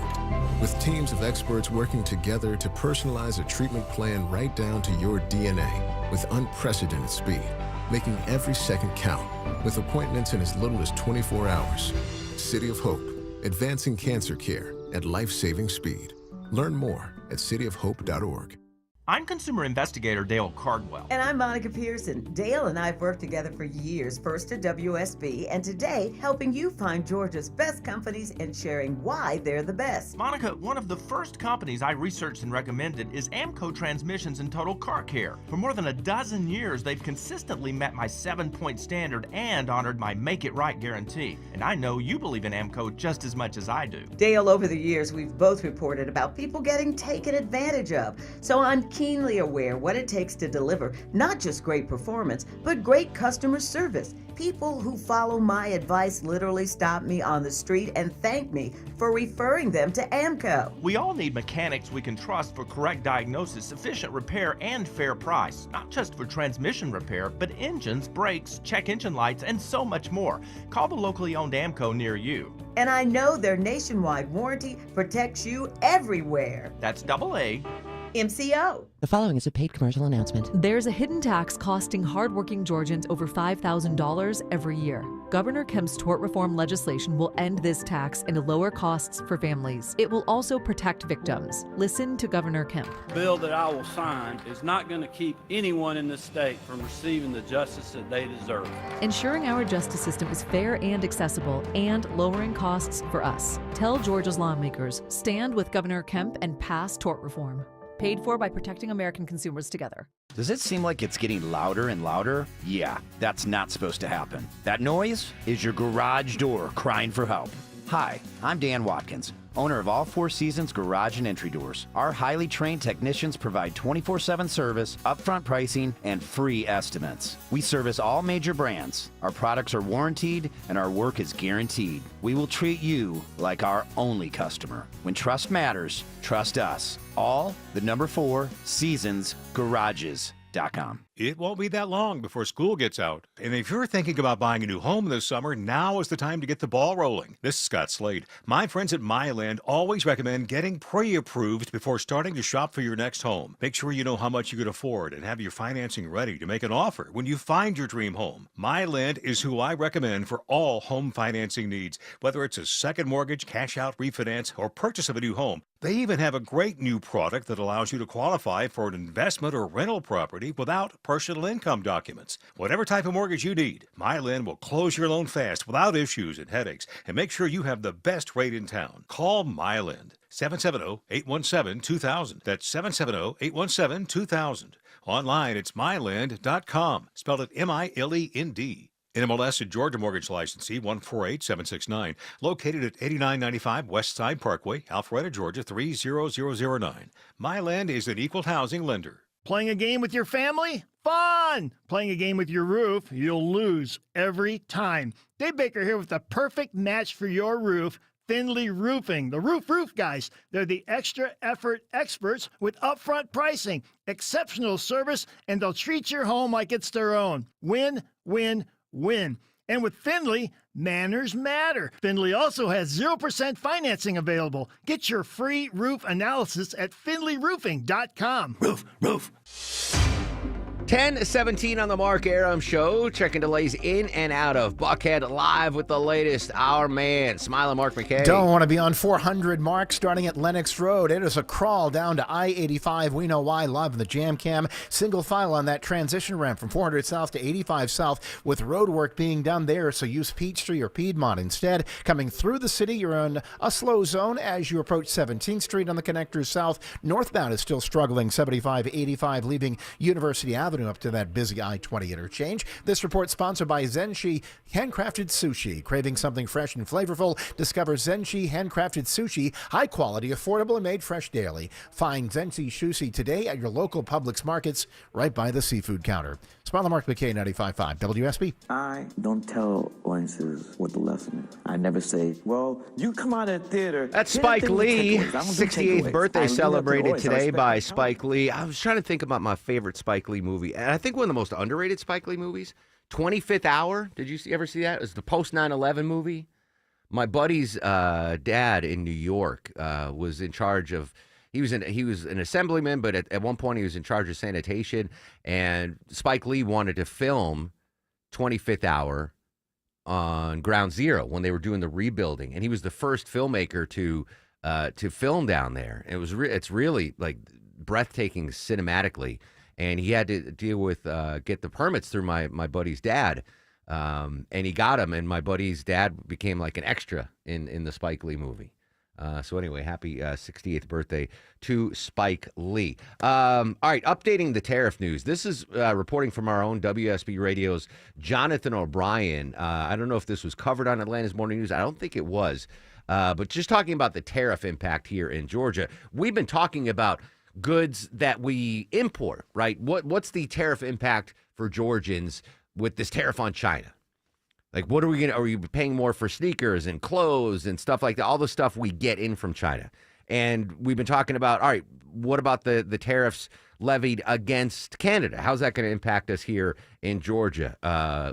with teams of experts working together to personalize a treatment plan right down to your DNA with unprecedented speed, making every second count, with appointments in as little as 24 hours. City of Hope, advancing cancer care at life-saving speed. Learn more at cityofhope.org. I'm consumer investigator Dale Cardwell. And I'm Monica Pearson. Dale and I have worked together for years, first at WSB, and today helping you find Georgia's best companies and sharing why they're the best. Monica, one of the first companies I researched and recommended is Amco Transmissions and Total Car Care. For more than a dozen years, they've consistently met my 7-point standard and honored my Make It Right guarantee. And I know you believe in Amco just as much as I do. Dale, over the years, we've both reported about people getting taken advantage of. So I'm keenly aware what it takes to deliver not just great performance, but great customer service. People who follow my advice literally stop me on the street and thank me for referring them to AMCO. We all need mechanics we can trust for correct diagnosis, efficient repair, and fair price. Not just for transmission repair, but engines, brakes, check engine lights, and so much more. Call the locally owned AMCO near you. And I know their nationwide warranty protects you everywhere. That's AA. MCO. The following is a paid commercial announcement. There's a hidden tax costing hardworking Georgians over $5,000 every year. Governor Kemp's tort reform legislation will end this tax and lower costs for families. It will also protect victims. Listen to Governor Kemp. The bill that I will sign is not going to keep anyone in this state from receiving the justice that they deserve. Ensuring our justice system is fair and accessible and lowering costs for us. Tell Georgia's lawmakers, stand with Governor Kemp and pass tort reform. Paid for by Protecting American Consumers Together. Does it seem like it's getting louder and louder? Yeah, that's not supposed to happen. That noise is your garage door crying for help. Hi, I'm Dan Watkins, owner of All Four Seasons Garage and Entry Doors. Our highly trained technicians provide 24/7 service, upfront pricing, and free estimates. We service all major brands. Our products are warranted, and our work is guaranteed. We will treat you like our only customer. When trust matters, trust us. All the number 4 Seasons Garages.com. It won't be that long before school gets out. And if you're thinking about buying a new home this summer, now is the time to get the ball rolling. This is Scott Slade. My friends at MyLand always recommend getting pre-approved before starting to shop for your next home. Make sure you know how much you can afford and have your financing ready to make an offer when you find your dream home. MyLand is who I recommend for all home financing needs, whether it's a second mortgage, cash out refinance, or purchase of a new home. They even have a great new product that allows you to qualify for an investment or rental property without personal income documents. Whatever type of mortgage you need, MyLand will close your loan fast without issues and headaches and make sure you have the best rate in town. Call MyLand. 770-817-2000. That's 770-817-2000. Online, it's myland.com. Spelled it MILEND. NMLS and Georgia Mortgage Licensee 148769, located at 8995 West Side Parkway, Alpharetta, Georgia 30009. MyLand is an equal housing lender. Playing a game with your family? Fun! Playing a game with your roof? You'll lose every time. Dave Baker here with the perfect match for your roof. Finley Roofing, the roof guys. They're the extra effort experts with upfront pricing, exceptional service, and they'll treat your home like it's their own. Win, win, win. And with Finley, manners matter. Finley also has 0% financing available. Get your free roof analysis at finleyroofing.com. Roof. 10:17 on the Mark Arum Show. Checking delays in and out of Buckhead, live with the latest. Our man, Smiling Mark McKay. Don't want to be on 400 Mark, starting at Lennox Road. It is a crawl down to I-85. We know why. Live in the Jam Cam. Single file on that transition ramp from 400 South to 85 South with road work being done there, so use Peachtree or Piedmont instead. Coming through the city, you're on a slow zone as you approach 17th Street on the connectors south. Northbound is still struggling. 75-85 leaving University Avenue up to that busy I-20 interchange. This report sponsored by Zenshi Handcrafted Sushi. Craving something fresh and flavorful? Discover Zenshi Handcrafted Sushi. High quality, affordable, and made fresh daily. Find Zenshi Sushi today at your local Publix markets right by the seafood counter. Smile Mark McKay, 95.5 WSB. I don't tell audiences what the lesson is. I never say, well, you come out of the theater. That's Spike Lee. 68th birthday celebrated today by Spike Lee. I was trying to think about my favorite Spike Lee movie. And I think one of the most underrated Spike Lee movies, 25th Hour. Did you ever see that? It was the post 9/11 movie. My buddy's dad in New York was in charge of. He was an assemblyman, but at one point he was in charge of sanitation. And Spike Lee wanted to film 25th Hour on Ground Zero when they were doing the rebuilding, and he was the first filmmaker to film down there. And it's really like breathtaking cinematically. And he had to deal with get the permits through my buddy's dad, and he got them. And my buddy's dad became like an extra in the Spike Lee movie. So anyway, happy 68th birthday to Spike Lee. All right, updating the tariff news. This is reporting from our own WSB Radio's Jonathan O'Brien. I don't know if this was covered on Atlanta's Morning News. I don't think it was. But just talking about the tariff impact here in Georgia. We've been talking about goods that we import, right? What's the tariff impact for Georgians with this tariff on China? Like, what are we are we paying more for sneakers and clothes and stuff like that? All the stuff we get in from China. And we've been talking about, all right, what about the tariffs levied against Canada? How's that going to impact us here in Georgia?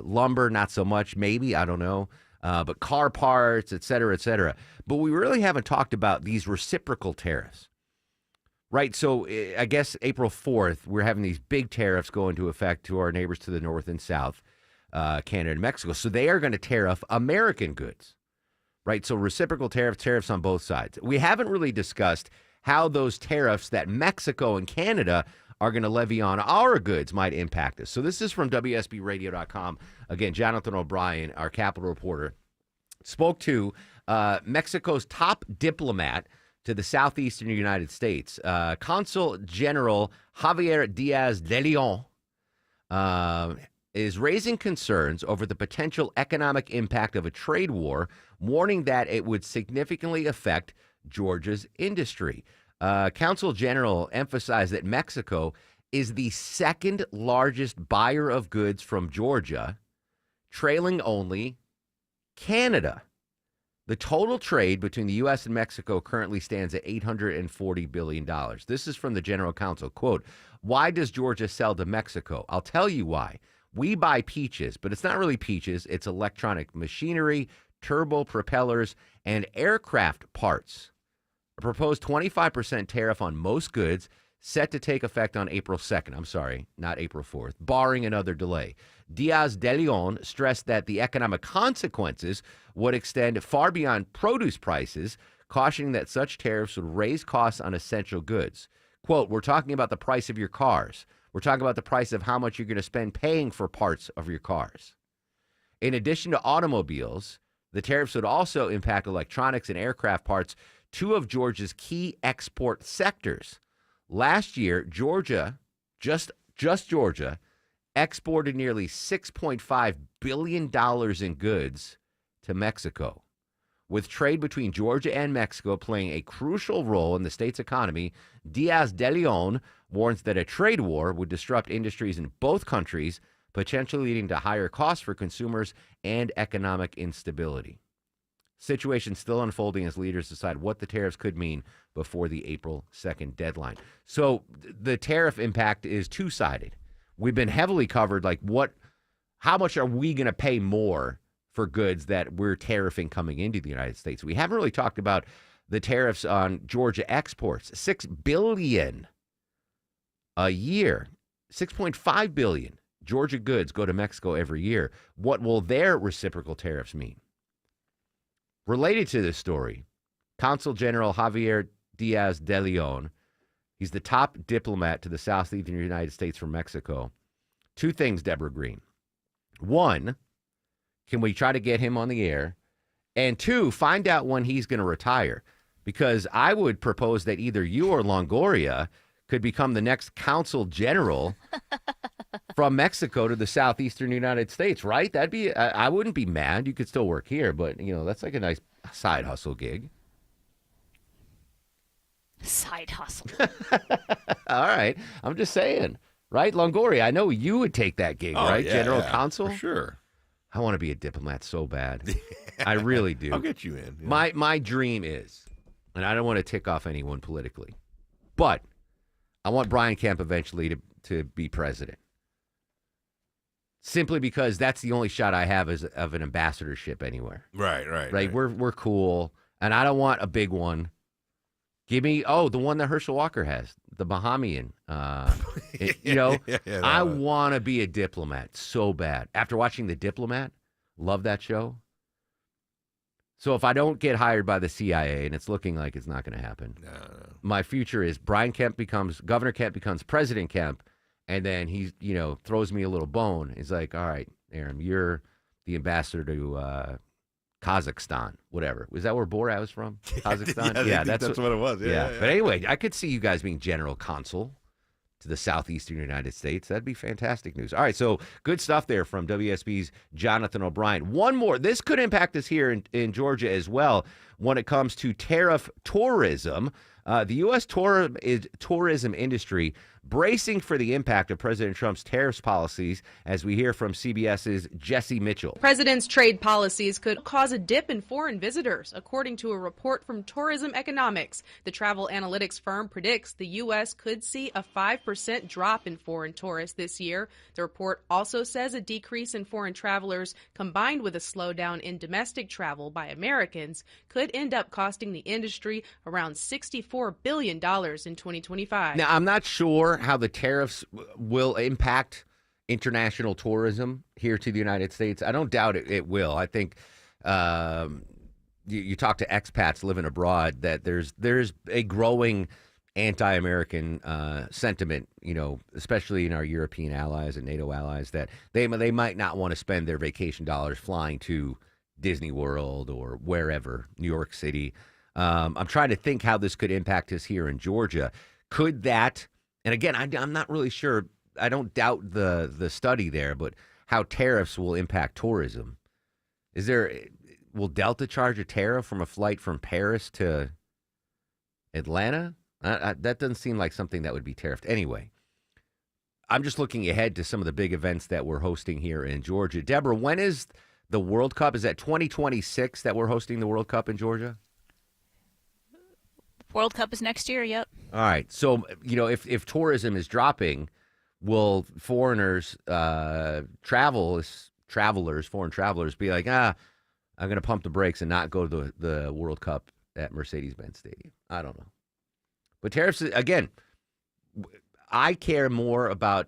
Lumber, not so much, maybe, I don't know. But car parts, et cetera, et cetera. But we really haven't talked about these reciprocal tariffs, right? So I guess April 4th, we're having these big tariffs go into effect to our neighbors to the north and south, Canada and Mexico. So they are going to tariff American goods, right? So reciprocal tariffs on both sides. We haven't really discussed how those tariffs that Mexico and Canada are going to levy on our goods might impact us. So this is from WSBRadio.com. Again, Jonathan O'Brien, our Capitol reporter, spoke to Mexico's top diplomat to the southeastern United States, Consul General Javier Diaz de Leon, is raising concerns over the potential economic impact of a trade war, warning that it would significantly affect Georgia's industry. Consul General emphasized that Mexico is the second largest buyer of goods from Georgia, trailing only Canada. The total trade between the U.S. and Mexico currently stands at $840 billion. This is from the General Counsel. Quote, "Why does Georgia sell to Mexico? I'll tell you why. We buy peaches, but it's not really peaches. It's electronic machinery, turbo propellers, and aircraft parts. A proposed 25% tariff on most goods set to take effect on April 2nd. I'm sorry, not April 4th, barring another delay. Diaz de Leon stressed that the economic consequences would extend far beyond produce prices, cautioning that such tariffs would raise costs on essential goods. Quote, "We're talking about the price of your cars. We're talking about the price of how much you're going to spend paying for parts of your cars. In addition to automobiles, the tariffs would also impact electronics and aircraft parts, two of Georgia's key export sectors. Last year, Georgia, just Georgia, exported nearly $6.5 billion in goods to Mexico. With trade between Georgia and Mexico playing a crucial role in the state's economy, Diaz de Leon warns that a trade war would disrupt industries in both countries, potentially leading to higher costs for consumers and economic instability. Situation still unfolding as leaders decide what the tariffs could mean before the April 2nd deadline." So the tariff impact is two-sided. We've been heavily covered, like how much are we going to pay more for goods that we're tariffing coming into the United States? We haven't really talked about the tariffs on Georgia exports. $6 billion a year, $6.5 billion Georgia goods go to Mexico every year. What will their reciprocal tariffs mean? Related to this story, Consul General Javier Diaz de Leon, he's the top diplomat to the southeastern United States from Mexico. Two things, Deborah Green. One, can we try to get him on the air? And two, find out when he's going to retire. Because I would propose that either you or Longoria could become the next consul general from Mexico to the southeastern United States, right? That'd be, I wouldn't be mad. You could still work here, but, that's like a nice side hustle gig. Side hustle. All right. I'm just saying, right? Longoria, I know you would take that gig, right? Yeah, General yeah, Counsel? For sure. I want to be a diplomat so bad. I really do. I'll get you in. Yeah. My dream is, and I don't want to tick off anyone politically, but I want Brian Kemp eventually to be president. Simply because that's the only shot I have of an ambassadorship anywhere. Right. We're cool, and I don't want a big one. Give me the one that Herschel Walker has, the Bahamian. I want to be a diplomat so bad. After watching The Diplomat, love that show. So if I don't get hired by the CIA, and it's looking like it's not going to happen, my future is Governor Kemp becomes President Kemp, and then he, throws me a little bone. He's like, all right, Aaron, you're the ambassador to Kazakhstan, whatever. Was that where Borat was from? Kazakhstan? Yeah, that's what it was. Yeah. But anyway, I could see you guys being general consul to the southeastern United States. That'd be fantastic news. All right, so good stuff there from WSB's Jonathan O'Brien. One more. This could impact us here in Georgia as well when it comes to tariff tourism. The U.S. tourism industry bracing for the impact of President Trump's tariffs policies, as we hear from CBS's Jesse Mitchell. President's trade policies could cause a dip in foreign visitors, according to a report from Tourism Economics. The travel analytics firm predicts the U.S. could see a 5% drop in foreign tourists this year. The report also says a decrease in foreign travelers, combined with a slowdown in domestic travel by Americans, could end up costing the industry around $64 billion in 2025. Now, I'm not sure how the tariffs will impact international tourism here to the United States. I don't doubt it will. I think you talk to expats living abroad that there's a growing anti-American sentiment, especially in our European allies and NATO allies, that they might not want to spend their vacation dollars flying to Disney World or wherever, New York City. I'm trying to think how this could impact us here in Georgia. Could that, and again, I'm not really sure. I don't doubt the study there, but how tariffs will impact tourism. Will Delta charge a tariff from a flight from Paris to Atlanta? That doesn't seem like something that would be tariffed. Anyway, I'm just looking ahead to some of the big events that we're hosting here in Georgia. Deborah, when is the World Cup? Is that 2026 that we're hosting the World Cup in Georgia? World Cup is next year, yep. All right. So, if tourism is dropping, will foreigners, foreign travelers be like, I'm going to pump the brakes and not go to the World Cup at Mercedes-Benz Stadium? I don't know. But tariffs, again, I care more about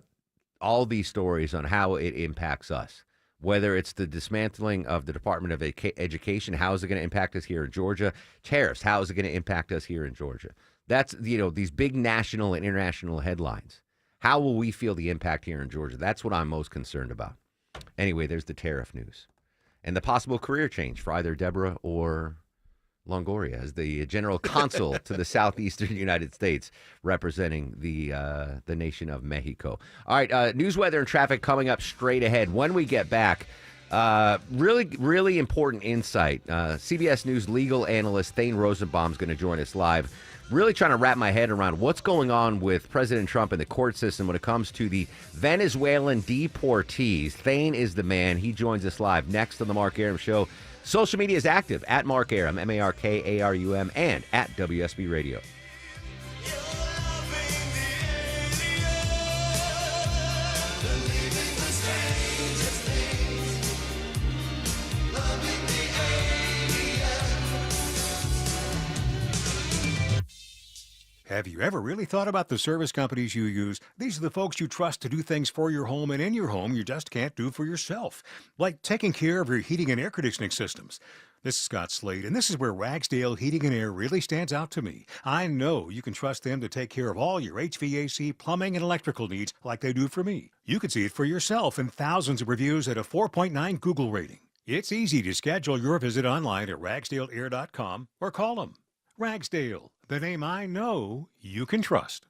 all these stories on how it impacts us. Whether it's the dismantling of the Department of Education, how is it going to impact us here in Georgia? Tariffs, how is it going to impact us here in Georgia? That's, these big national and international headlines. How will we feel the impact here in Georgia? That's what I'm most concerned about. Anyway, there's the tariff news. And the possible career change for either Deborah or Longoria as the general consul to the southeastern United States, representing the nation of Mexico. All right, news, weather, and traffic coming up straight ahead. When we get back, really, really important insight. CBS News legal analyst Thane Rosenbaum is going to join us live. Really trying to wrap my head around what's going on with President Trump and the court system when it comes to the Venezuelan deportees. Thane is the man. He joins us live next on the Mark Arum Show. Social media is active at Mark Arum, MarkArum, and at WSB Radio. Have you ever really thought about the service companies you use? These are the folks you trust to do things for your home and in your home you just can't do for yourself, like taking care of your heating and air conditioning systems. This is Scott Slade, and this is where Ragsdale Heating and Air really stands out to me. I know you can trust them to take care of all your HVAC, plumbing, and electrical needs like they do for me. You can see it for yourself in thousands of reviews at a 4.9 Google rating. It's easy to schedule your visit online at ragsdaleair.com or call them. Ragsdale, the name I know you can trust.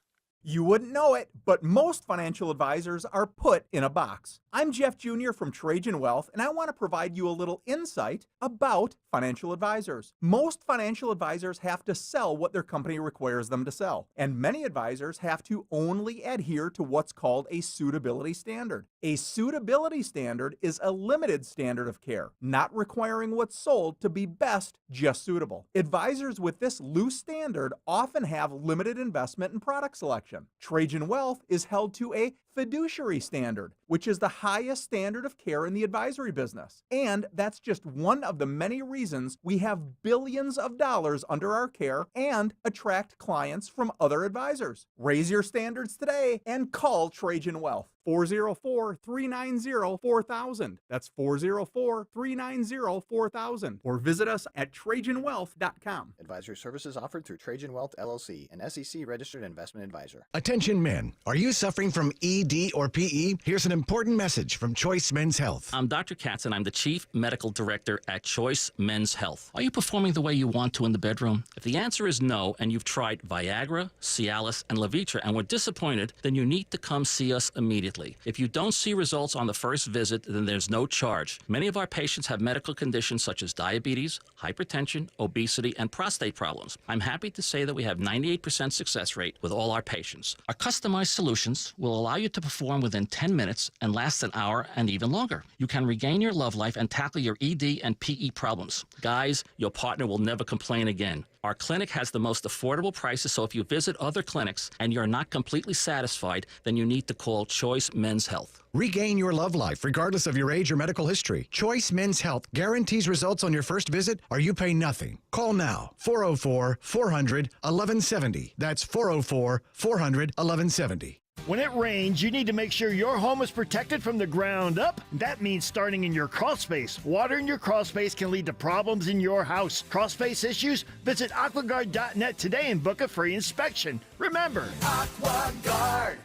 You wouldn't know it, but most financial advisors are put in a box. I'm Jeff Jr. from Trajan Wealth, and I want to provide you a little insight about financial advisors. Most financial advisors have to sell what their company requires them to sell, and many advisors have to only adhere to what's called a suitability standard. A suitability standard is a limited standard of care, not requiring what's sold to be best, just suitable. Advisors with this loose standard often have limited investment and product selection. Trajan Wealth is held to a fiduciary standard, which is the highest standard of care in the advisory business. And that's just one of the many reasons we have billions of dollars under our care and attract clients from other advisors. Raise your standards today and call Trajan Wealth. 404-390-4000. That's 404-390-4000. Or visit us at TrajanWealth.com. Advisory services offered through Trajan Wealth, LLC, an SEC-registered investment advisor. Attention men, are you suffering from ED ED, or PE? Here's an important message from Choice Men's Health. I'm Dr. Katz, and I'm the Chief Medical Director at Choice Men's Health. Are you performing the way you want to in the bedroom? If the answer is no, and you've tried Viagra, Cialis, and Levitra and were disappointed, then you need to come see us immediately. If you don't see results on the first visit, then there's no charge. Many of our patients have medical conditions such as diabetes, hypertension, obesity, and prostate problems. I'm happy to say that we have 98% success rate with all our patients. Our customized solutions will allow you to perform within 10 minutes and last an hour and even longer. You can regain your love life and tackle your ED and PE problems. Guys, your partner will never complain again. Our clinic has the most affordable prices, so if you visit other clinics and you're not completely satisfied, then you need to call Choice Men's Health. Regain your love life regardless of your age or medical history. Choice Men's Health guarantees results on your first visit or you pay nothing. Call now. 404-400-1170. That's 404-400-1170. When it rains, you need to make sure your home is protected from the ground up. That means starting in your crawl space. Water in your crawl space can lead to problems in your house. Crawl space issues? Visit aquaguard.net today and book a free inspection. Remember, AquaGuard.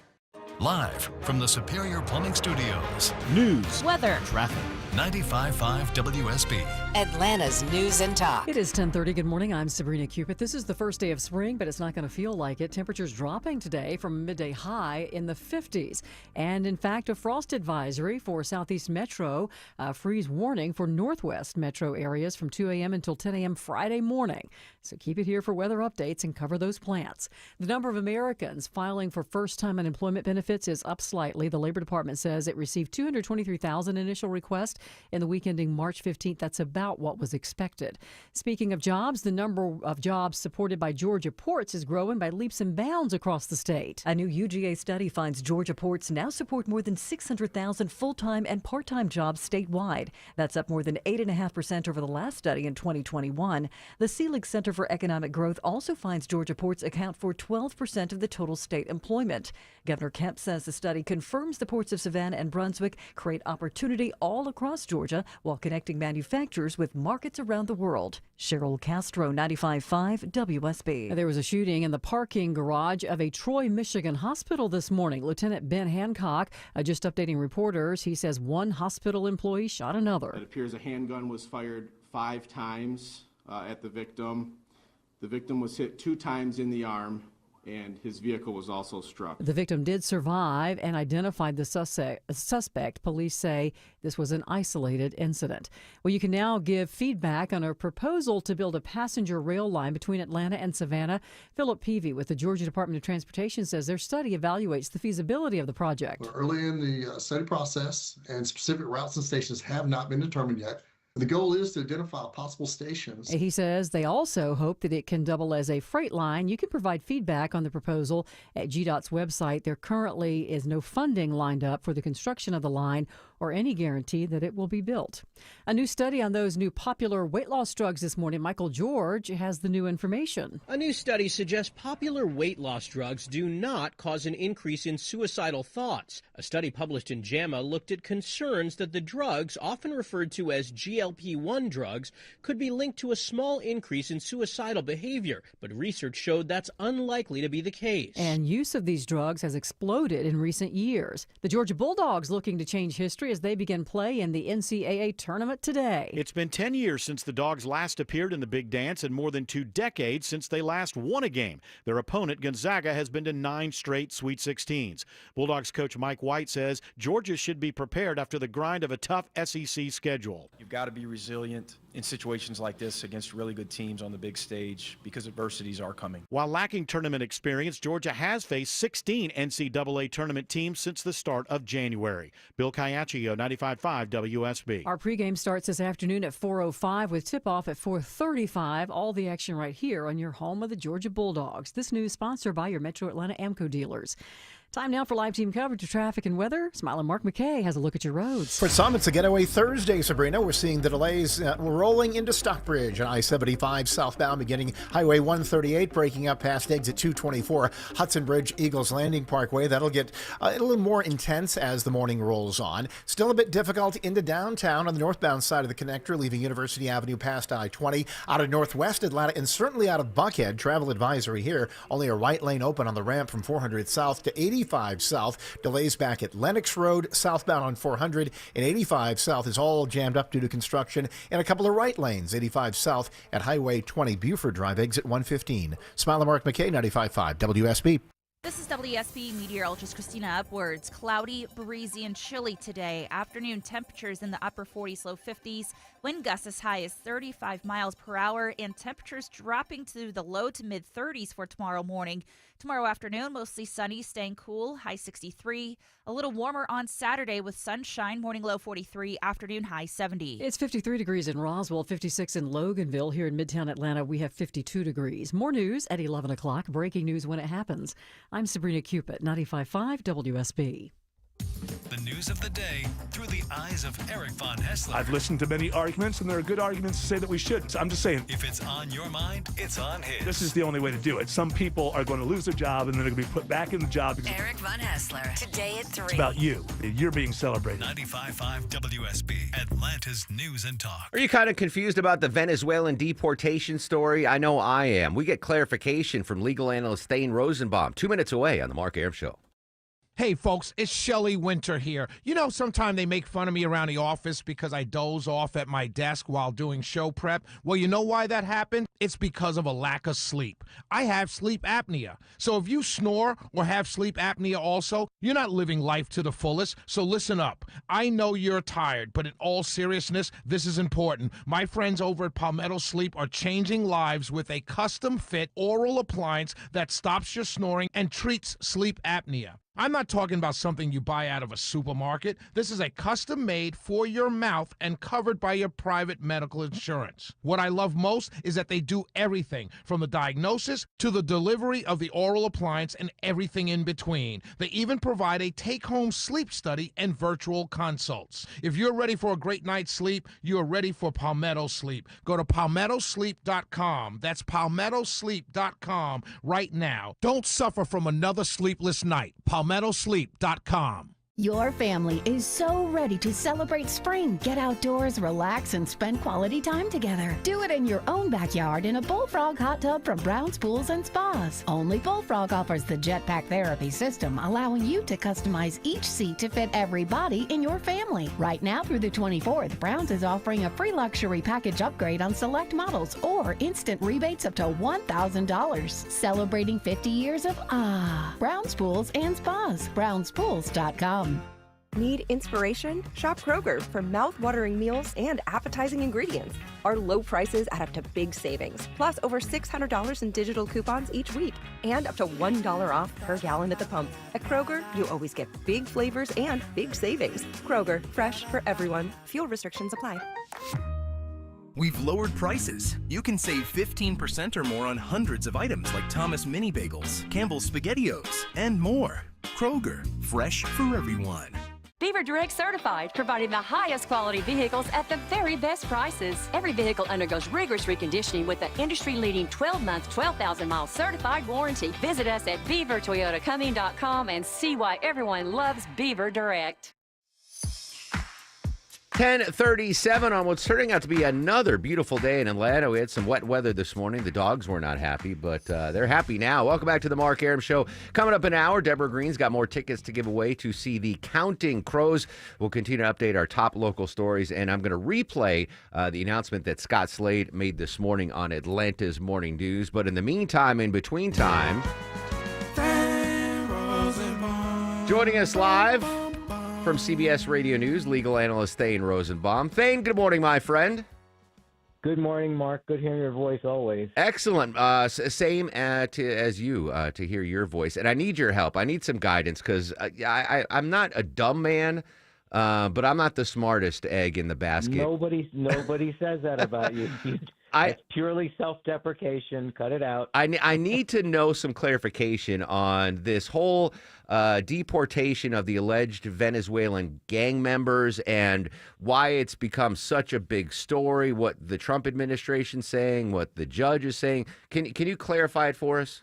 Live from the Superior Plumbing Studios. News, weather, traffic. 95.5 WSB. Atlanta's News and Talk. It is 10:30. Good morning. I'm Sabrina Cupid. This is the first day of spring, but it's not going to feel like it. Temperatures dropping today from a midday high in the 50s. And in fact, a frost advisory for Southeast Metro, freeze warning for Northwest Metro areas from 2 a.m. until 10 a.m. Friday morning. So keep it here for weather updates and cover those plants. The number of Americans filing for first-time unemployment benefits is up slightly. The Labor Department says it received 223,000 initial requests in the week ending March 15th. That's about what was expected. Speaking of jobs, the number of jobs supported by Georgia ports is growing by leaps and bounds across the state. A new UGA study finds Georgia ports now support more than 600,000 full-time and part-time jobs statewide. That's up more than 8.5% over the last study in 2021. The Selig Center for Economic Growth also finds Georgia ports account for 12% of the total state employment. Governor Kemp says the study confirms the ports of Savannah and Brunswick create opportunity all across Georgia while connecting manufacturers with markets around the world. Cheryl Castro, 95.5 WSB. There was a shooting in the parking garage of a Troy, Michigan hospital this morning. Lieutenant Ben Hancock just updating reporters. He says one hospital employee shot another. It appears a handgun was fired 5 times at the victim. The victim was hit 2 times in the arm, and his vehicle was also struck. The victim did survive and identified the suspect. Police say this was an isolated incident. Well, you can now give feedback on a proposal to build a passenger rail line between Atlanta and Savannah. Philip Peavy with the Georgia Department of Transportation says their study evaluates the feasibility of the project. We're early in the study process, and specific routes and stations have not been determined yet. The goal is to identify possible stations. He says they also hope that it can double as a freight line. You can provide feedback on the proposal at GDOT's website. There currently is no funding lined up for the construction of the line or any guarantee that it will be built. A new study on those new popular weight loss drugs this morning. Michael George has the new information. A new study suggests popular weight loss drugs do not cause an increase in suicidal thoughts. A study published in JAMA looked at concerns that the drugs, often referred to as GLP-1 drugs, could be linked to a small increase in suicidal behavior, but research showed that's unlikely to be the case. And use of these drugs has exploded in recent years. The Georgia Bulldogs looking to change history as they begin play in the NCAA tournament today. It's been 10 years since the Dogs last appeared in the Big Dance and more than 2 decades since they last won a game. Their opponent, Gonzaga, has been to 9 straight Sweet 16s. Bulldogs coach Mike White says Georgia should be prepared after the grind of a tough SEC schedule. You've got to be resilient in situations like this against really good teams on the big stage because adversities are coming. While lacking tournament experience, Georgia has faced 16 NCAA tournament teams since the start of January. Bill Caiaccio, 95.5 WSB. Our pregame starts this afternoon at 4:05 with tip-off at 4:35. All the action right here on your home of the Georgia Bulldogs. This news sponsored by your Metro Atlanta AMCO dealers. Time now for live team coverage of traffic and weather. Smiling Mark McKay has a look at your roads. For some, it's a getaway Thursday, Sabrina. We're seeing the delays rolling into Stockbridge on I-75 southbound, beginning Highway 138, breaking up past exit 224, Hudson Bridge, Eagles Landing Parkway. That'll get a little more intense as the morning rolls on. Still a bit difficult into downtown on the northbound side of the connector, leaving University Avenue past I-20, out of northwest Atlanta, and certainly out of Buckhead. Travel advisory here. Only a right lane open on the ramp from 400 south to 80 85 south. Delays back at Lenox Road, southbound on 400, and 85 south is all jammed up due to construction, and a couple of right lanes. 85 south at Highway 20 Buford Drive, exit 115. Smiley Mark McKay, 95.5 WSB. This is WSB meteorologist Christina Upwards. Cloudy, breezy, and chilly today. Afternoon temperatures in the upper 40s, low 50s. Wind gusts as high as 35 miles per hour, and temperatures dropping to the low to mid 30s for tomorrow morning. Tomorrow afternoon, mostly sunny, staying cool, high 63. A little warmer on Saturday with sunshine, morning low 43, afternoon high 70. It's 53 degrees in Roswell, 56 in Loganville. Here in Midtown Atlanta, we have 52 degrees. More news at 11 o'clock. Breaking news when it happens. I'm Sabrina Cupid, 95.5 WSB. The news of the day through the eyes of Eric Von Hessler. I've listened to many arguments, and there are good arguments to say that we should. So I'm just saying. If it's on your mind, it's on his. This is the only way to do it. Some people are going to lose their job, and then they're going to be put back in the job. Eric Von Hessler, today at 3. It's about you. You're being celebrated. 95.5 WSB, Atlanta's News and Talk. Are you kind of confused about the Venezuelan deportation story? I know I am. We get clarification from legal analyst Thane Rosenbaum 2 minutes away on the Mark Arum Show. Hey, folks, it's Shelley Winter here. You know, sometimes they make fun of me around the office because I doze off at my desk while doing show prep. Well, you know why that happened? It's because of a lack of sleep. I have sleep apnea. So if you snore or have sleep apnea also, you're not living life to the fullest. So listen up. I know you're tired, but in all seriousness, this is important. My friends over at Palmetto Sleep are changing lives with a custom-fit oral appliance that stops your snoring and treats sleep apnea. I'm not talking about something you buy out of a supermarket. This is a custom-made for your mouth and covered by your private medical insurance. What I love most is that they do everything from the diagnosis to the delivery of the oral appliance and everything in between. They even provide a take-home sleep study and virtual consults. If you're ready for a great night's sleep, you are ready for Palmetto Sleep. Go to palmettosleep.com. That's palmettosleep.com right now. Don't suffer from another sleepless night. palmettosleep.com. Your family is so ready to celebrate spring. Get outdoors, relax, and spend quality time together. Do it in your own backyard in a Bullfrog hot tub from Brown's Pools and Spas. Only Bullfrog offers the Jetpack Therapy system, allowing you to customize each seat to fit every body in your family. Right now through the 24th, Brown's is offering a free luxury package upgrade on select models or instant rebates up to $1,000. Celebrating 50 years of Brown's Pools and Spas. BrownsPools.com. Need inspiration? Shop Kroger for mouth-watering meals and appetizing ingredients. Our low prices add up to big savings, plus over $600 in digital coupons each week, and up to $1 off per gallon at the pump. At Kroger, you always get big flavors and big savings. Kroger, fresh for everyone. Fuel restrictions apply. We've lowered prices. You can save 15% or more on hundreds of items like Thomas Mini Bagels, Campbell's SpaghettiOs, and more. Kroger, fresh for everyone. Beaver Direct certified, providing the highest quality vehicles at the very best prices. Every vehicle undergoes rigorous reconditioning with the industry-leading 12-month, 12,000-mile certified warranty. Visit us at beavertoyotacumming.com and see why everyone loves Beaver Direct. 10:37 on what's turning out to be another beautiful day in Atlanta. We had some wet weather this morning. The dogs were not happy, but they're happy now. Welcome back to the Mark Arum Show. Coming up in an hour, Deborah Green's got more tickets to give away to see the Counting Crows. We'll continue to update our top local stories, and I'm going to replay the announcement that Scott Slade made this morning on Atlanta's Morning News. But in the meantime, in between time, joining us live from CBS Radio News, legal analyst Thane Rosenbaum. Thane, good morning, my friend. Good morning, Mark. Good hearing your voice always. Excellent. Same as you to hear your voice. And I need your help. I need some guidance because I'm not a dumb man, but I'm not the smartest egg in the basket. Nobody says that about you. It's purely self-deprecation. Cut it out. I need to know some clarification on this whole deportation of the alleged Venezuelan gang members and why it's become such a big story, what the Trump administration's saying, what the judge is saying. Can you clarify it for us?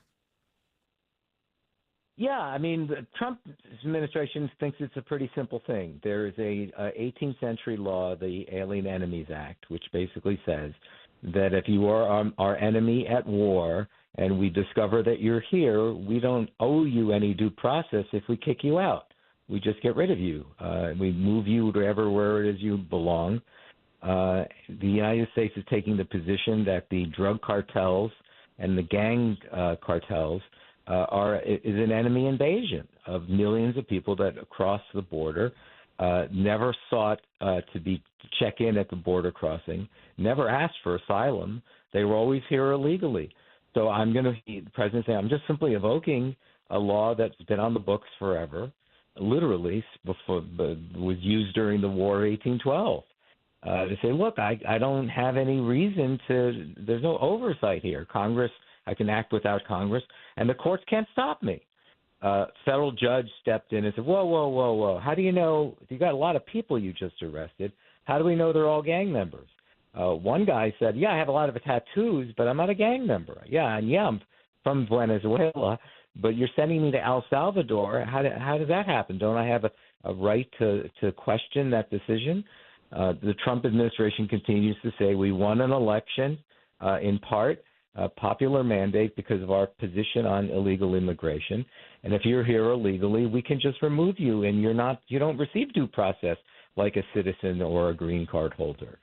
Yeah, I mean, the Trump administration thinks it's a pretty simple thing. There is a 18th century law, the Alien Enemies Act, which basically says that if you are our enemy at war and we discover that you're here, we don't owe you any due process if we kick you out. We just get rid of you. We move you to where it is you belong. The United States is taking the position that the drug cartels and the gang cartels is an enemy invasion of millions of people that cross the border, never sought to check in at the border crossing, never asked for asylum. They were always here illegally. So the president saying, I'm just simply evoking a law that's been on the books forever, literally was used during the War of 1812. To say, look, I don't have any reason there's no oversight here. Congress, I can act without Congress, and the courts can't stop me. Federal judge stepped in and said, whoa. How do you know? You got a lot of people you just arrested. How do we know they're all gang members? One guy said, yeah, I have a lot of tattoos, but I'm not a gang member. Yeah, I'm from Venezuela, but you're sending me to El Salvador. How does that happen? Don't I have a right to question that decision? The Trump administration continues to say we won an election in part, popular mandate because of our position on illegal immigration. And if you're here illegally, we can just remove you and you don't receive due process like a citizen or a green card holder.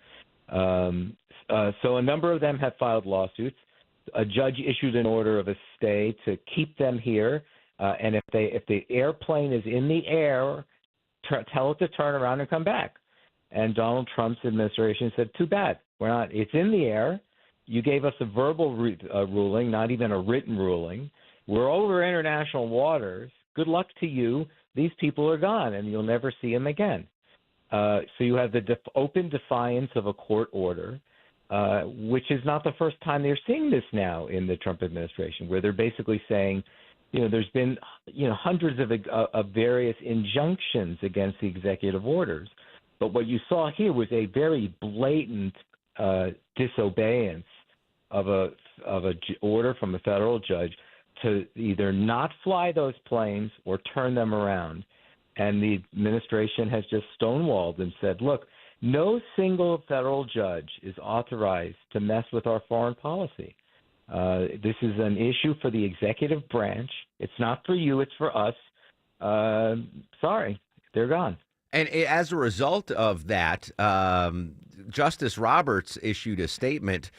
So a number of them have filed lawsuits. A judge issued an order of a stay to keep them here. And if the airplane is in the air, tell it to turn around and come back. And Donald Trump's administration said, too bad. It's in the air. You gave us a verbal ruling, not even a written ruling. We're over international waters. Good luck to you. These people are gone, and you'll never see them again. So you have the open defiance of a court order, which is not the first time they're seeing this now in the Trump administration, where they're basically saying, there's been, hundreds of various injunctions against the executive orders. But what you saw here was a very blatant disobeyance of a order from a federal judge to either not fly those planes or turn them around. And the administration has just stonewalled and said, look, no single federal judge is authorized to mess with our foreign policy. This is an issue for the executive branch. It's not for you. It's for us. Sorry, they're gone. And as a result of that, Justice Roberts issued a statement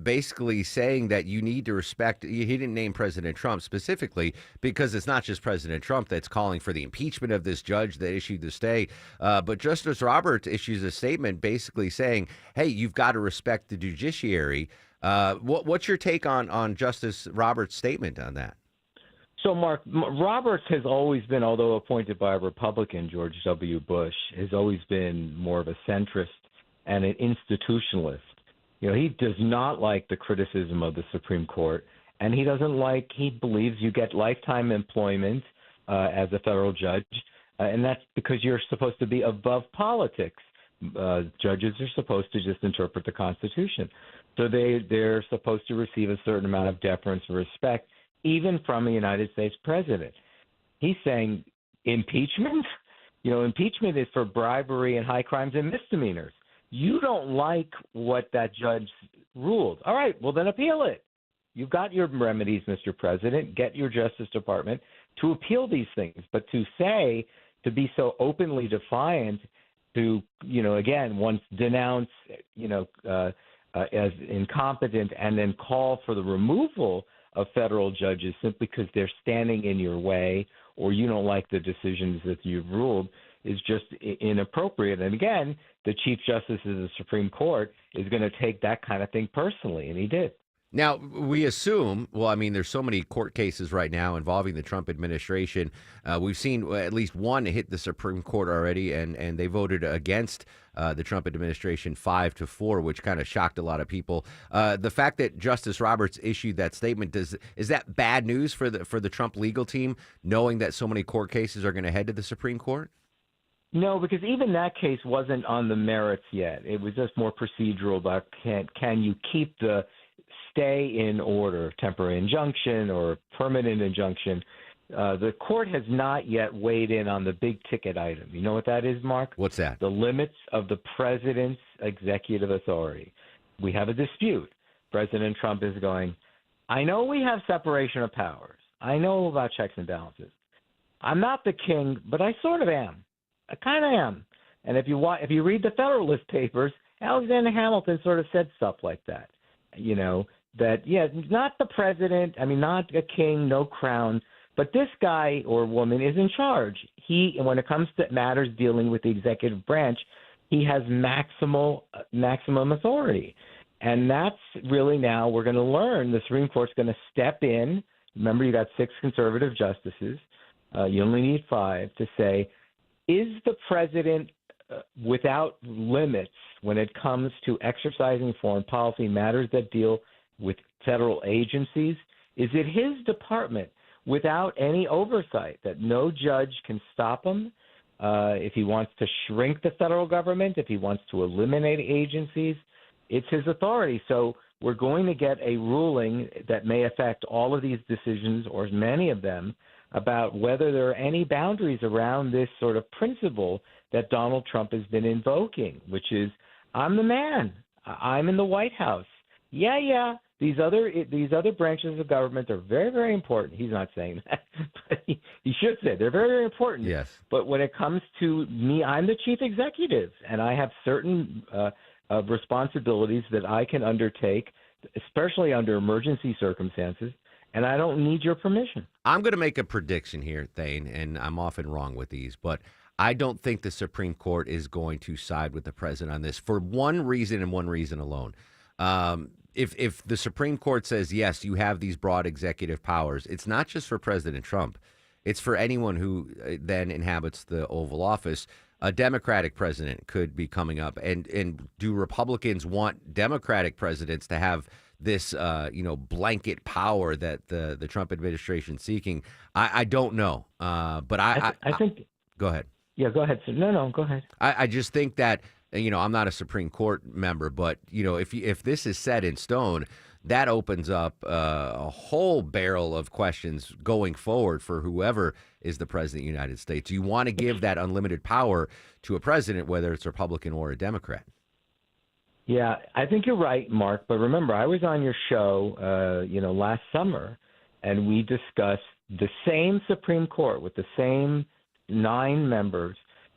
basically saying that you need to respect. He didn't name President Trump specifically because it's not just President Trump that's calling for the impeachment of this judge that issued the stay. But Justice Roberts issues a statement basically saying, hey, you've got to respect the judiciary. What's your take on Justice Roberts' statement on that? So, Mark, Roberts has always been, although appointed by a Republican, George W. Bush, has always been more of a centrist and an institutionalist. He does not like the criticism of the Supreme Court, and he believes you get lifetime employment as a federal judge, and that's because you're supposed to be above politics. Judges are supposed to just interpret the Constitution. So they're supposed to receive a certain amount of deference and respect, even from a United States president. He's saying impeachment? Impeachment is for bribery and high crimes and misdemeanors. You don't like what that judge ruled. All right, well, then appeal it. You've got your remedies, Mr. President. Get your Justice Department to appeal these things. But to be so openly defiant, to, again, once denounce, as incompetent and then call for the removal of federal judges simply because they're standing in your way or you don't like the decisions that you've ruled is just inappropriate. And again, the Chief Justice of the Supreme Court is going to take that kind of thing personally, and he did. Now, we assume, there's so many court cases right now involving the Trump administration. We've seen at least one hit the Supreme Court already, and they voted against the Trump administration 5-4, which kind of shocked a lot of people. The fact that Justice Roberts issued that statement, is that bad news for the Trump legal team, knowing that so many court cases are going to head to the Supreme Court? No, because even that case wasn't on the merits yet. It was just more procedural about can you keep the stay in order, temporary injunction or permanent injunction. The court has not yet weighed in on the big ticket item. You know what that is, Mark? What's that? The limits of the president's executive authority. we have a dispute. President Trump is going, I know we have separation of powers. I know about checks and balances. I'm not the king, but I sort of am. I kind of am. And if you read the Federalist Papers, Alexander Hamilton sort of said stuff like that. That, not the president, not a king, no crown, but this guy or woman is in charge. When it comes to matters dealing with the executive branch, he has maximum authority. And that's really now we're going to learn. The Supreme Court's going to step in. Remember, you got 6 conservative justices. You only need 5 to say, is the president without limits when it comes to exercising foreign policy matters that deal with federal agencies? Is it his department without any oversight that no judge can stop him if he wants to shrink the federal government, if he wants to eliminate agencies? It's his authority. So we're going to get a ruling that may affect all of these decisions, or many of them, about whether there are any boundaries around this sort of principle that Donald Trump has been invoking, which is, I'm the man. I'm in the White House. Yeah. These other branches of government are very, very important. He's not saying that, but he should say they're very, very important. Yes. But when it comes to me, I'm the chief executive, and I have certain responsibilities that I can undertake, especially under emergency circumstances, and I don't need your permission. I'm going to make a prediction here, Thane, and I'm often wrong with these, but I don't think the Supreme Court is going to side with the president on this for one reason and one reason alone. If the Supreme Court says, yes, you have these broad executive powers, it's not just for President Trump. It's for anyone who then inhabits the Oval Office. A Democratic president could be coming up. And do Republicans want Democratic presidents to have this, blanket power that the Trump administration is seeking? I don't know. But I think. Go ahead. Yeah, go ahead. No, go ahead. I just think that, I'm not a Supreme Court member, but, if this is set in stone, that opens up a whole barrel of questions going forward for whoever is the president of the United States. You want to give that unlimited power to a president, whether it's a Republican or a Democrat. Yeah, I think you're right, Mark. But remember, I was on your show, last summer, and we discussed the same Supreme Court with the same 9 members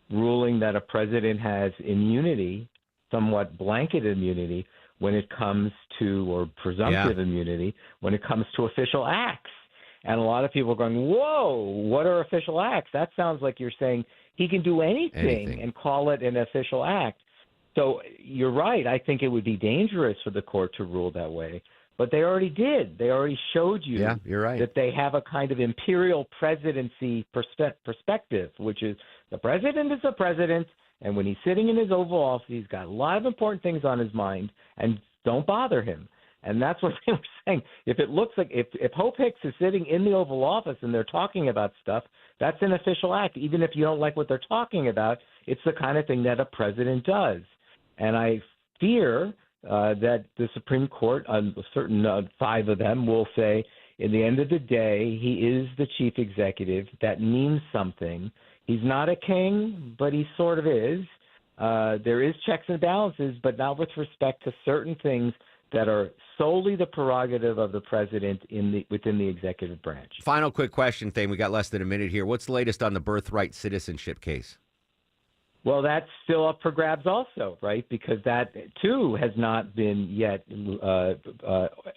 ruling that a president has immunity, somewhat blanket immunity, when it comes to, or presumptive immunity, when it comes to official acts. And a lot of people are going, whoa, what are official acts? That sounds like you're saying he can do anything and call it an official act. So you're right. I think it would be dangerous for the court to rule that way. But they already did. They already showed you you're right. that they have a kind of imperial presidency perspective, which is the president is the president, and when he's sitting in his Oval Office, he's got a lot of important things on his mind, and don't bother him. And that's what they were saying. If it looks like if Hope Hicks is sitting in the Oval Office and they're talking about stuff, that's an official act. Even if you don't like what they're talking about, it's the kind of thing that a president does. And I fear that the Supreme Court, certain 5 of them, will say, in the end of the day, he is the chief executive. That means something. He's not a king, but he sort of is. There is checks and balances, but not with respect to certain things that are solely the prerogative of the president within the executive branch. Final quick question, Thane. We got less than a minute here. What's the latest on the birthright citizenship case? Well, that's still up for grabs also, right? Because that, too, has not been yet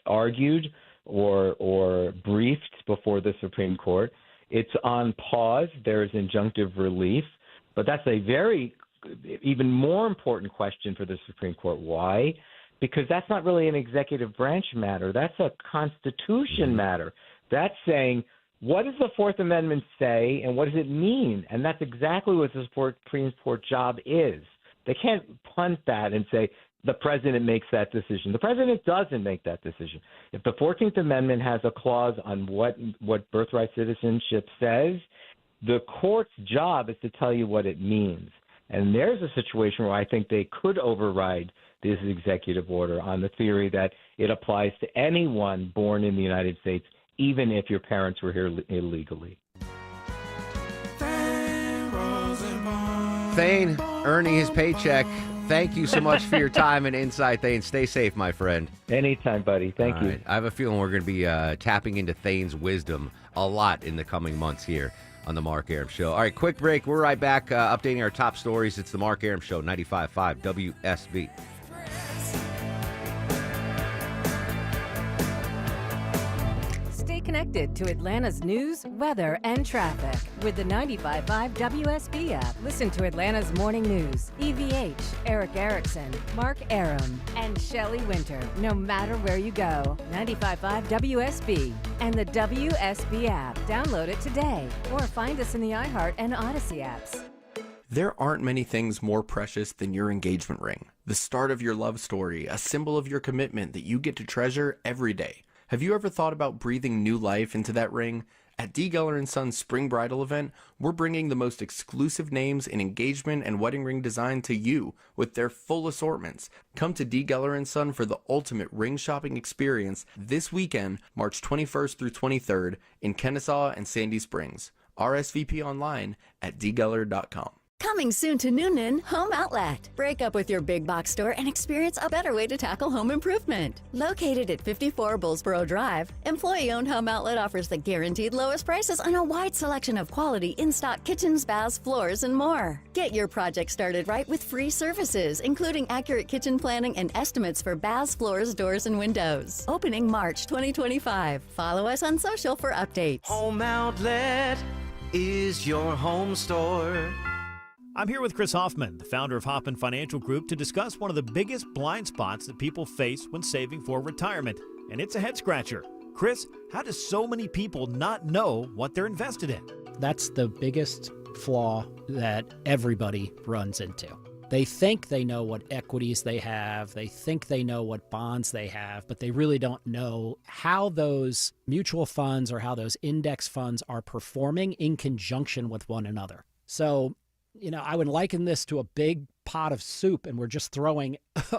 argued or briefed before the Supreme Court. It's on pause. There's injunctive relief. But that's a even more important question for the Supreme Court. Why? Because that's not really an executive branch matter. That's a Constitution matter. That's saying, what does the Fourth Amendment say, and what does it mean? And that's exactly what the Supreme Court job is. They can't punt that and say the president makes that decision. The president doesn't make that decision. If the 14th Amendment has a clause on what birthright citizenship says, the court's job is to tell you what it means. And there's a situation where I think they could override this executive order on the theory that it applies to anyone born in the United States, even if your parents were here illegally. Thane earning his paycheck thank you so much for your time and insight, Thane. Stay safe, my friend. Anytime, buddy. Thank All you. right. I have a feeling we're going to be tapping into Thane's wisdom a lot in the coming months here on the Mark Arum Show. All right, quick break. We're right back updating our top stories. It's the Mark Arum Show, 95.5 WSB. Stay connected to Atlanta's news, weather, and traffic with the 95.5 WSB app. Listen to Atlanta's morning news. EVH, Eric Erickson, Mark Arum, and Shelley Winter. No matter where you go, 95.5 WSB and the WSB app. Download it today or find us in the iHeart and Odyssey apps. There aren't many things more precious than your engagement ring. The start of your love story, a symbol of your commitment that you get to treasure every day. Have you ever thought about breathing new life into that ring? At D. Geller & Sons Spring Bridal event, we're bringing the most exclusive names in engagement and wedding ring design to you with their full assortments. Come to D. Geller & Son for the ultimate ring shopping experience this weekend, March 21st through 23rd in Kennesaw and Sandy Springs. RSVP online at dgeller.com. Coming soon to Noonan Home Outlet. Break up with your big box store and experience a better way to tackle home improvement. Located at 54 Bullsboro Drive, employee-owned Home Outlet offers the guaranteed lowest prices on a wide selection of quality in-stock kitchens, baths, floors, and more. Get your project started right with free services, including accurate kitchen planning and estimates for baths, floors, doors, and windows. Opening March 2025. Follow us on social for updates. Home Outlet is your home store. I'm here with Chris Hoffman, the founder of Hoffman Financial Group, to discuss one of the biggest blind spots that people face when saving for retirement, and it's a head-scratcher. Chris, how do so many people not know what they're invested in? That's the biggest flaw that everybody runs into. They think they know what equities they have, they think they know what bonds they have, but they really don't know how those mutual funds or how those index funds are performing in conjunction with one another. So, I would liken this to a big pot of soup, and we're just throwing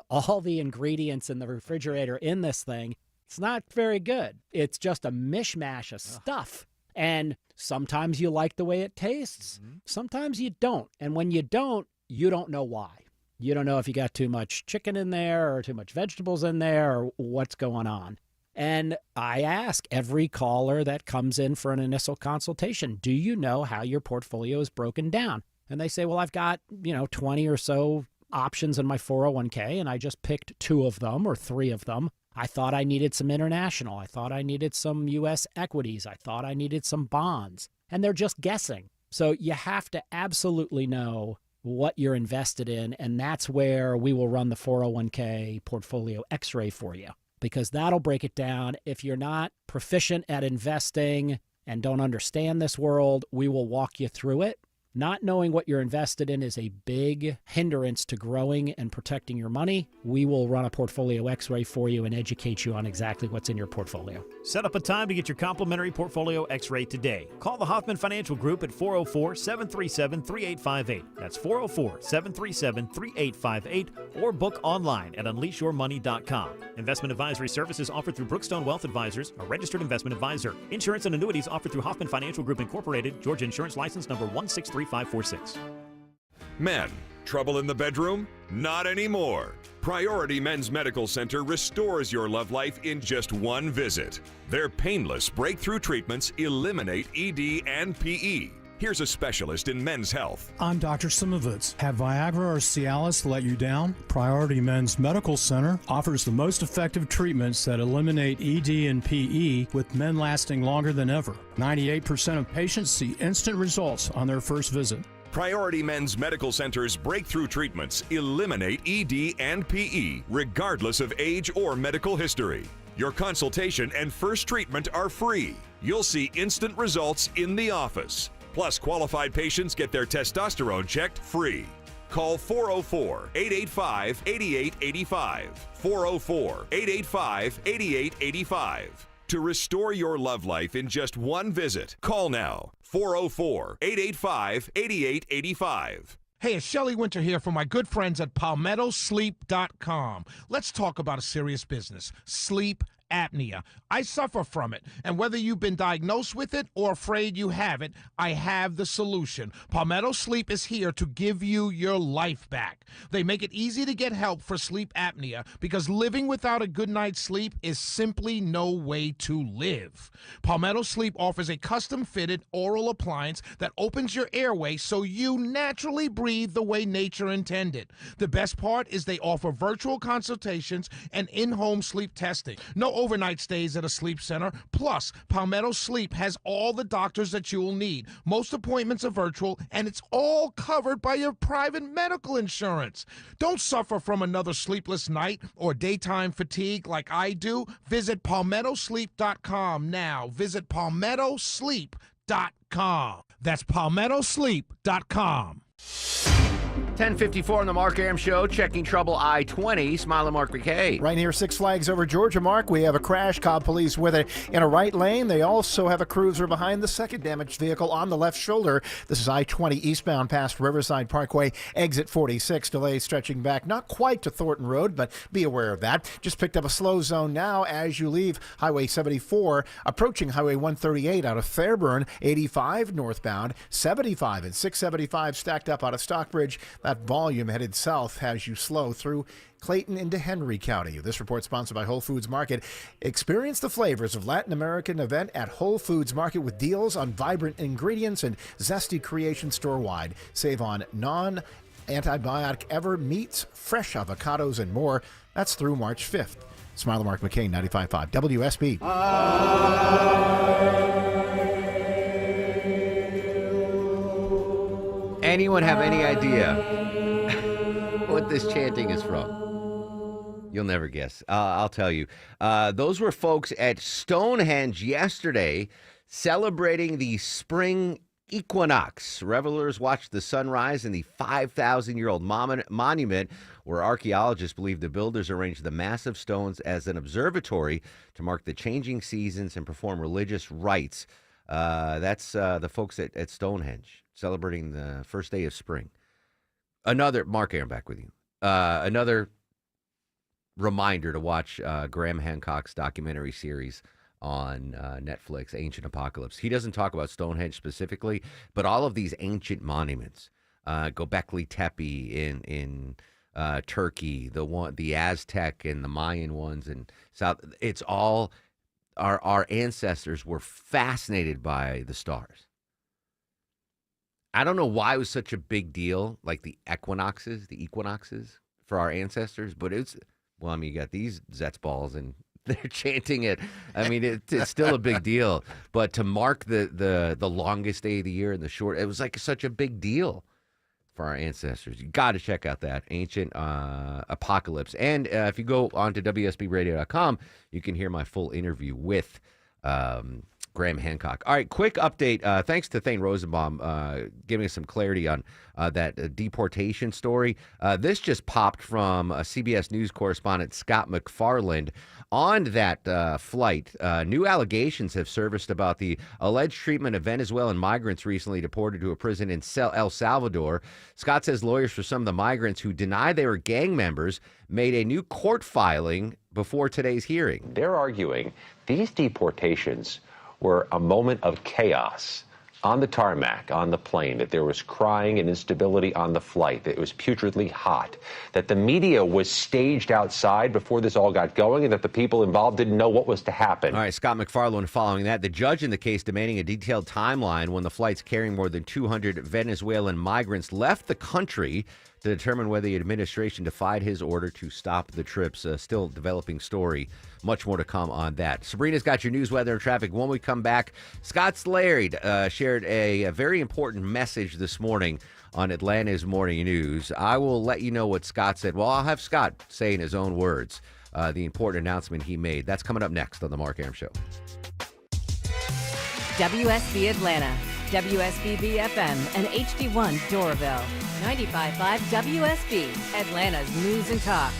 all the ingredients in the refrigerator in this thing. It's not very good. It's just a mishmash of stuff. And sometimes you like the way it tastes. Sometimes you don't. And when you don't know why. You don't know if you got too much chicken in there or too much vegetables in there or what's going on. And I ask every caller that comes in for an initial consultation, do you know how your portfolio is broken down? And they say, well, I've got, 20 or so options in my 401k, and I just picked 2 of them or 3 of them. I thought I needed some international. I thought I needed some U.S. equities. I thought I needed some bonds. And they're just guessing. So you have to absolutely know what you're invested in, and that's where we will run the 401k portfolio x-ray for you, because that'll break it down. If you're not proficient at investing and don't understand this world, we will walk you through it. Not knowing what you're invested in is a big hindrance to growing and protecting your money. We will run a portfolio x-ray for you and educate you on exactly what's in your portfolio. Set up a time to get your complimentary portfolio x-ray today. Call the Hoffman Financial Group at 404-737-3858. That's 404-737-3858, or book online at unleashyourmoney.com. Investment advisory services offered through Brookstone Wealth Advisors, a registered investment advisor. Insurance and annuities offered through Hoffman Financial Group Incorporated, Georgia Insurance License number 163546. Men, trouble in the bedroom? Not anymore. Priority Men's Medical Center restores your love life in just one visit. Their painless breakthrough treatments eliminate ED and PE. Here's a specialist in men's health. I'm Dr. Simovitz. Have Viagra or Cialis let you down? Priority Men's Medical Center offers the most effective treatments that eliminate ED and PE, with men lasting longer than ever. 98% of patients see instant results on their first visit. Priority Men's Medical Center's breakthrough treatments eliminate ED and PE, regardless of age or medical history. Your consultation and first treatment are free. You'll see instant results in the office. Plus, qualified patients get their testosterone checked free. Call 404-885-8885. 404-885-8885. To restore your love life in just one visit, call now. 404-885-8885. Hey, it's Shelley Winter here from my good friends at PalmettoSleep.com. Let's talk about a serious business, sleep apnea. I suffer from it, and whether you've been diagnosed with it or afraid you have it, I have the solution. Palmetto Sleep is here to give you your life back. They make it easy to get help for sleep apnea because living without a good night's sleep is simply no way to live. Palmetto Sleep offers a custom-fitted oral appliance that opens your airway so you naturally breathe the way nature intended. The best part is they offer virtual consultations and in-home sleep testing. No overnight stays at a sleep center. Plus, Palmetto Sleep has all the doctors that you will need. Most appointments are virtual, and it's all covered by your private medical insurance. Don't suffer from another sleepless night or daytime fatigue like I do. Visit PalmettoSleep.com now. Visit PalmettoSleep.com. That's PalmettoSleep.com. 10:54 on the Mark Arum Show, checking trouble I-20. Smiling Mark McKay. Right near Six Flags over Georgia, Mark, we have a crash. Cobb police with it in a right lane. They also have a cruiser behind the second damaged vehicle on the left shoulder. This is I-20 eastbound past Riverside Parkway, exit 46. Delays stretching back not quite to Thornton Road, but be aware of that. Just picked up a slow zone now as you leave Highway 74, approaching Highway 138 out of Fairburn, 85 northbound, 75 and 675 stacked up out of Stockbridge. That volume headed south as you slow through Clayton into Henry County. This report sponsored by Whole Foods Market. Experience the flavors of Latin American event at Whole Foods Market with deals on vibrant ingredients and zesty creation store-wide. Save on non-antibiotic ever meats, fresh avocados, and more. That's through March 5th. Smiler Mark McCain, 95.5 WSB. Anyone have any idea what this chanting is from? You'll never guess. I'll tell you. Those were folks at Stonehenge yesterday celebrating the spring equinox. Revelers watched the sunrise in the 5,000-year-old monument where archaeologists believe the builders arranged the massive stones as an observatory to mark the changing seasons and perform religious rites. That's the folks at Stonehenge celebrating the first day of spring. Another, Mark Arum back with you. Another reminder to watch Graham Hancock's documentary series on Netflix, Ancient Apocalypse. He doesn't talk about Stonehenge specifically, but all of these ancient monuments, Göbekli Tepe in Turkey, the Aztec and the Mayan ones in South. It's all our ancestors were fascinated by the stars. I don't know why it was such a big deal, like the equinoxes for our ancestors, but you got these Zetz balls and they're chanting it. I mean, it's still a big deal, but to mark the longest day of the year and it was like such a big deal for our ancestors. You got to check out that Ancient Apocalypse. And if you go on to WSBradio.com, you can hear my full interview with Graham Hancock. All right, quick update. Thanks to Thane Rosenbaum giving us some clarity on that deportation story. This just popped from CBS News correspondent Scott McFarland. On that flight, new allegations have surfaced about the alleged treatment of Venezuelan migrants recently deported to a prison in El Salvador. Scott says lawyers for some of the migrants who deny they were gang members made a new court filing before today's hearing. They're arguing these deportations were a moment of chaos on the tarmac, on the plane, that there was crying and instability on the flight, that it was putridly hot, that the media was staged outside before this all got going, and that the people involved didn't know what was to happen. All right, Scott McFarland following that. The judge in the case demanding a detailed timeline when the flights carrying more than 200 Venezuelan migrants left the country to determine whether the administration defied his order to stop the trips. Still developing story. Much more to come on that. Sabrina's got your news, weather, and traffic. When we come back, Scott Slade shared a very important message this morning on Atlanta's Morning News. I will let you know what Scott said. Well, I'll have Scott say in his own words the important announcement he made. That's coming up next on The Mark Arum Show. WSB Atlanta, WSBB FM, and HD1 Doraville. 95.5 WSB, Atlanta's News and Talk.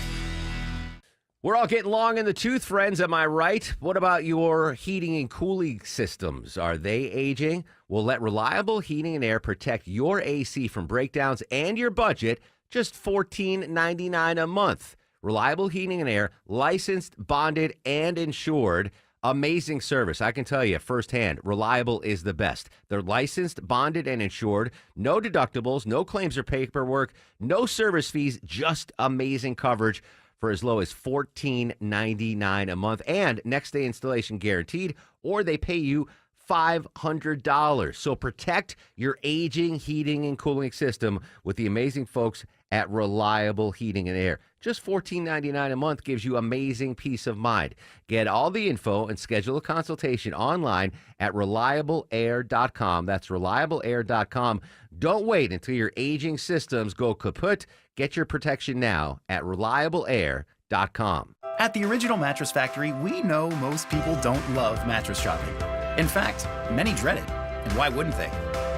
We're all getting long in the tooth, friends. Am I right? What about your heating and cooling systems? Are they aging? Well, let Reliable Heating and Air protect your AC from breakdowns and your budget. Just $14.99 a month. Reliable Heating and Air, licensed, bonded, and insured. Amazing service. I can tell you firsthand, Reliable is the best. They're licensed, bonded, and insured. No deductibles, no claims or paperwork, no service fees, just amazing coverage for as low as $14.99 a month. And next day installation guaranteed, or they pay you $500. So protect your aging heating and cooling system with the amazing folks at Reliable Heating and Air. Just $14.99 a month gives you amazing peace of mind. Get all the info and schedule a consultation online at reliableair.com. That's reliableair.com. Don't wait until your aging systems go kaput. Get your protection now at reliableair.com. At the Original Mattress Factory, we know most people don't love mattress shopping. In fact, many dread it. And why wouldn't they?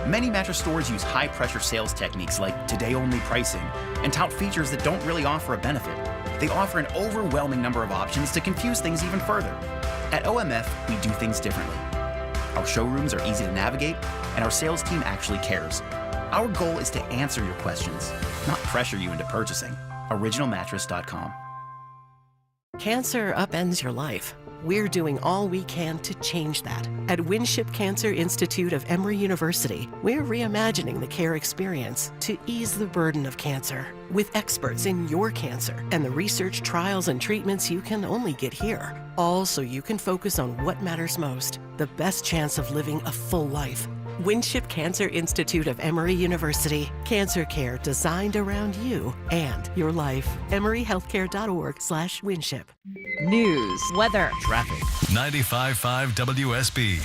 Many mattress stores use high-pressure sales techniques like today-only pricing and tout features that don't really offer a benefit. They offer an overwhelming number of options to confuse things even further. At OMF, we do things differently. Our showrooms are easy to navigate, and our sales team actually cares. Our goal is to answer your questions, not pressure you into purchasing. OriginalMattress.com. Cancer upends your life. We're doing all we can to change that. At Winship Cancer Institute of Emory University, we're reimagining the care experience to ease the burden of cancer with experts in your cancer and the research, trials, and treatments you can only get here. All so you can focus on what matters most, the best chance of living a full life. Winship Cancer Institute of Emory University. Cancer care designed around you and your life. EmoryHealthcare.org/Winship. News, weather, traffic. 95.5 WSB,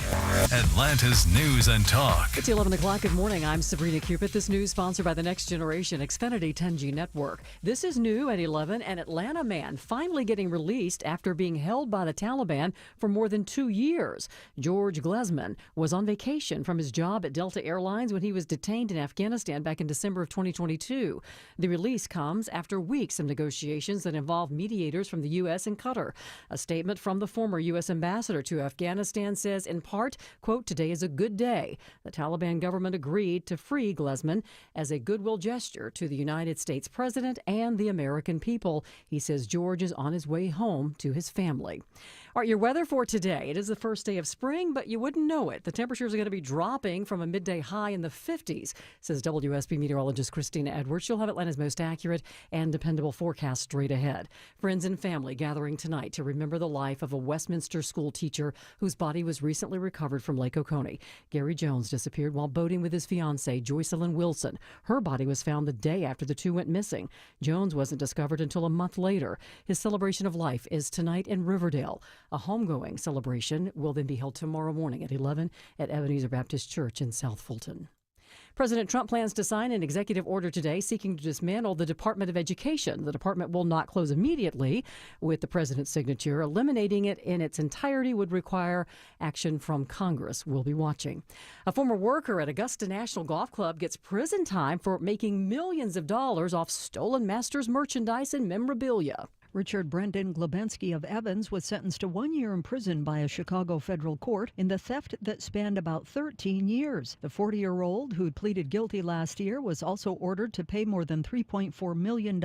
Atlanta's News and Talk. It's 11 o'clock. Good morning. I'm Sabrina Cupid. This news sponsored by the Next Generation Xfinity 10G network. This is new at 11. An Atlanta man finally getting released after being held by the Taliban for more than 2 years. George Glesman was on vacation from his job at Delta Airlines when he was detained in Afghanistan back in December of 2022. The release comes after weeks of negotiations that involve mediators from the U.S. and Qatar. A statement from the former U.S. ambassador to Afghanistan says, in part, quote, "Today is a good day." The Taliban government agreed to free Glesman as a goodwill gesture to the United States president and the American people. He says George is on his way home to his family. All right, your weather for today. It is the first day of spring, but you wouldn't know it. The temperatures are going to be dropping from a midday high in the 50s, says WSB meteorologist Christina Edwards. She'll have Atlanta's most accurate and dependable forecast straight ahead. Friends and family gathering tonight to remember the life of a Westminster school teacher whose body was recently recovered from Lake Oconee. Gary Jones disappeared while boating with his fiancée, Joycelyn Wilson. Her body was found the day after the two went missing. Jones wasn't discovered until a month later. His celebration of life is tonight in Riverdale. A homegoing celebration will then be held tomorrow morning at 11 at Ebenezer Baptist Church in South Fulton. President Trump plans to sign an executive order today seeking to dismantle the Department of Education. The department will not close immediately with the president's signature. Eliminating it in its entirety would require action from Congress. We'll be watching. A former worker at Augusta National Golf Club gets prison time for making millions of dollars off stolen Masters merchandise and memorabilia. Richard Brendan Glebensky of Evans was sentenced to 1 year in prison by a Chicago federal court in the theft that spanned about 13 years. The 40-year-old, who'd pleaded guilty last year, was also ordered to pay more than $3.4 million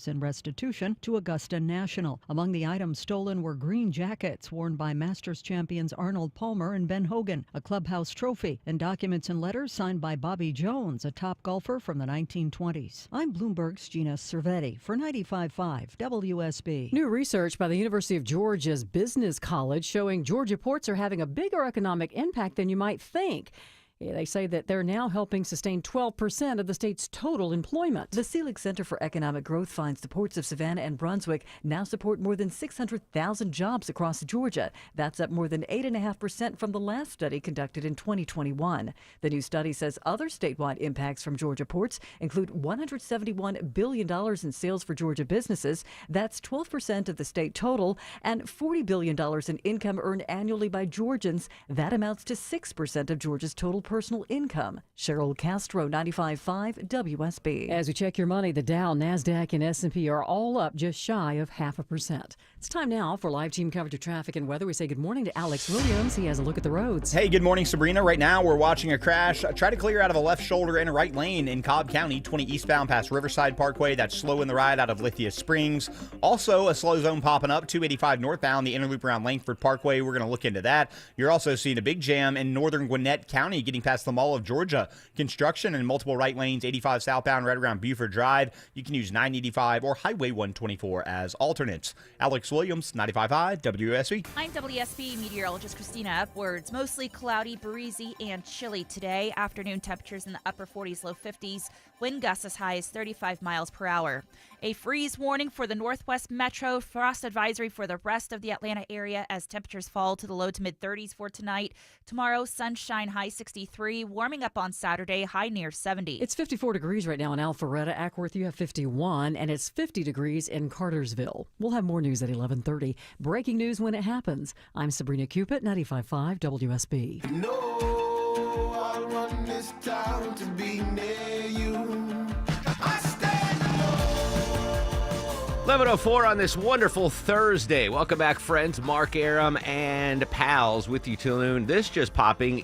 in restitution to Augusta National. Among the items stolen were green jackets worn by Masters champions Arnold Palmer and Ben Hogan, a clubhouse trophy, and documents and letters signed by Bobby Jones, a top golfer from the 1920s. I'm Bloomberg's Gina Cervetti for 95.5 WSB. New research by the University of Georgia's Business College showing Georgia ports are having a bigger economic impact than you might think. They say that they're now helping sustain 12% of the state's total employment. The Selig Center for Economic Growth finds the ports of Savannah and Brunswick now support more than 600,000 jobs across Georgia. That's up more than 8.5% from the last study conducted in 2021. The new study says other statewide impacts from Georgia ports include $171 billion in sales for Georgia businesses. That's 12% of the state total, and $40 billion in income earned annually by Georgians. That amounts to 6% of Georgia's total personal income. Cheryl Castro, 95.5 WSB. As we check your money, the Dow, NASDAQ, and S&P are all up just shy of 0.5%. It's time now for live team coverage of traffic and weather. We say good morning to Alex Williams. He has a look at the roads. Hey, good morning, Sabrina. Right now, we're watching a crash. Try to clear out of a left shoulder and a right lane in Cobb County, 20 eastbound past Riverside Parkway. That's slow in the ride out of Lithia Springs. Also, a slow zone popping up, 285 northbound, the inner loop around Langford Parkway. We're going to look into that. You're also seeing a big jam in northern Gwinnett County, getting past the Mall of Georgia. Construction in multiple right lanes, 85 southbound, right around Buford Drive. You can use 985 or Highway 124 as alternates. Alex Williams, 95.5 WSB. I'm WSB meteorologist Christina Upwards. Mostly cloudy, breezy, and chilly today. Afternoon temperatures in the upper 40s, low 50s. Wind gusts as high as 35 miles per hour. A freeze warning for the Northwest Metro. Frost advisory for the rest of the Atlanta area as temperatures fall to the low to mid 30s for tonight. Tomorrow, sunshine, high 63. Warming up on Saturday, high near 70. It's 54 degrees right now in Alpharetta. Ackworth, you have 51, and it's 50 degrees in Cartersville. We'll have more news at 11:30. Breaking news when it happens. I'm Sabrina Cupid, 95.5 WSB. I want this town to be near you. 11:04 on this wonderful Thursday. Welcome back, friends. Mark Aram and pals with you till noon. This just popping.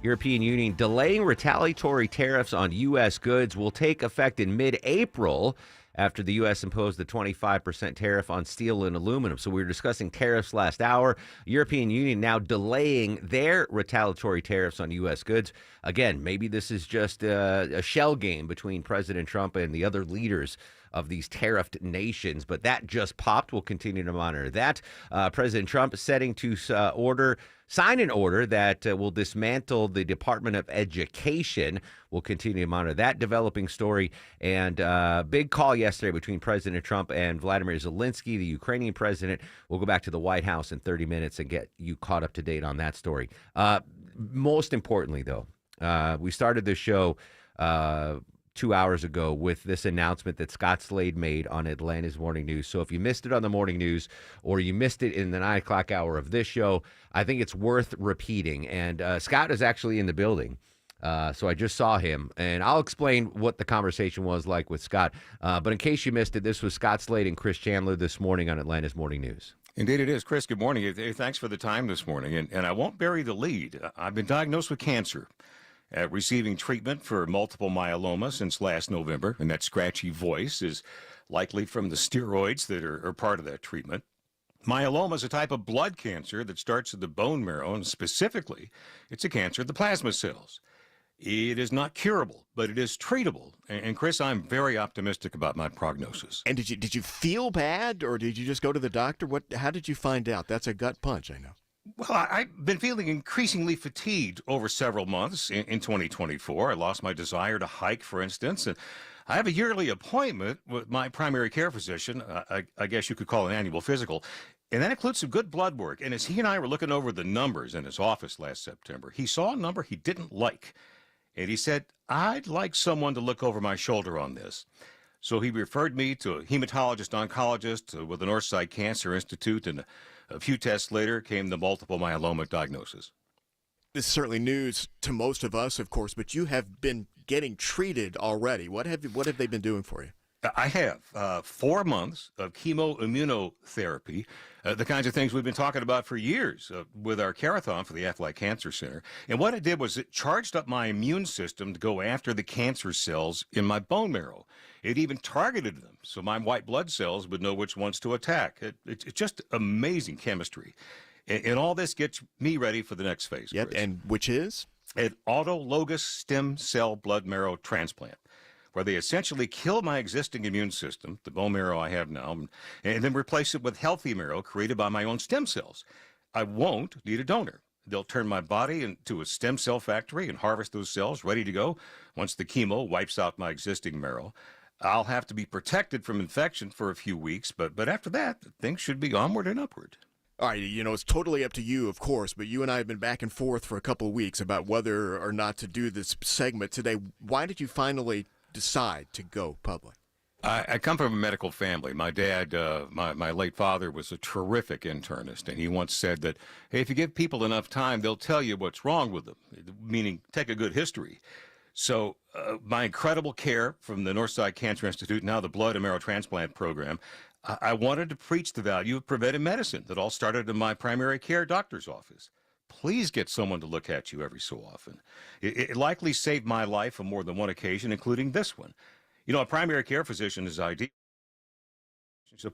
European Union, delaying retaliatory tariffs on U.S. goods will take effect in mid-April after the U.S. imposed the 25% tariff on steel and aluminum. So we were discussing tariffs last hour. European Union now delaying their retaliatory tariffs on U.S. goods. Again, maybe this is just a shell game between President Trump and the other leaders of these tariffed nations, but that just popped. We'll continue to monitor that. President Trump setting to sign an order that will dismantle the Department of Education. We'll continue to monitor that developing story. And big call yesterday between President Trump and Vladimir Zelensky, the Ukrainian president. We'll go back to the White House in 30 minutes and get you caught up to date on that story. Most importantly, though, we started this show 2 hours ago with this announcement that Scott Slade made on Atlanta's Morning News. So if you missed it on the morning news or you missed it in the 9 o'clock hour of this show, I think it's worth repeating. And Scott is actually in the building. So I just saw him, and I'll explain what the conversation was like with Scott. But in case you missed it, this was Scott Slade and Chris Chandler this morning on Atlanta's Morning News. Indeed it is. Chris, good morning. Thanks for the time this morning. And I won't bury the lead. I've been diagnosed with cancer. Receiving treatment for multiple myeloma since last November, and that scratchy voice is likely from the steroids that are part of that treatment. Myeloma is a type of blood cancer that starts in the bone marrow, and specifically, it's a cancer of the plasma cells. It is not curable, but it is treatable. And Chris, I'm very optimistic about my prognosis. And did you feel bad, or did you just go to the doctor? How did you find out? That's a gut punch, I know. Well, I've been feeling increasingly fatigued over several months in 2024. I lost my desire to hike, for instance, and I have a yearly appointment with my primary care physician. I guess you could call it an annual physical, and that includes some good blood work. And as he and I were looking over the numbers in his office last September, he saw a number he didn't like, and he said, I'd like someone to look over my shoulder on this. So he referred me to a hematologist-oncologist with the Northside Cancer Institute, and a few tests later came the multiple myeloma diagnosis. This is certainly news to most of us, of course, but you have been getting treated already. What have they been doing for you? I have 4 months of chemoimmunotherapy, the kinds of things we've been talking about for years with our Carathon for the Aflac Cancer Center. And what it did was it charged up my immune system to go after the cancer cells in my bone marrow. It even targeted them, so my white blood cells would know which ones to attack. It's just amazing chemistry. And all this gets me ready for the next phase. Yep, Chris. and which is? An autologous stem cell blood marrow transplant, where they essentially kill my existing immune system, the bone marrow I have now, and then replace it with healthy marrow created by my own stem cells. I won't need a donor. They'll turn my body into a stem cell factory and harvest those cells ready to go once the chemo wipes out my existing marrow. I'll have to be protected from infection for a few weeks, but after that, things should be onward and upward. All right, it's totally up to you, of course, but you and I have been back and forth for a couple of weeks about whether or not to do this segment today. Why did you finally decide to go public? I come from a medical family. My dad, my late father, was a terrific internist, and he once said that, hey, if you give people enough time, they'll tell you what's wrong with them, meaning take a good history. So my incredible care from the Northside Cancer Institute, now the Blood and Marrow Transplant Program, I wanted to preach the value of preventive medicine that all started in my primary care doctor's office. Please get someone to look at you every so often. It likely saved my life on more than one occasion, including this one. You know, a primary care physician is ideal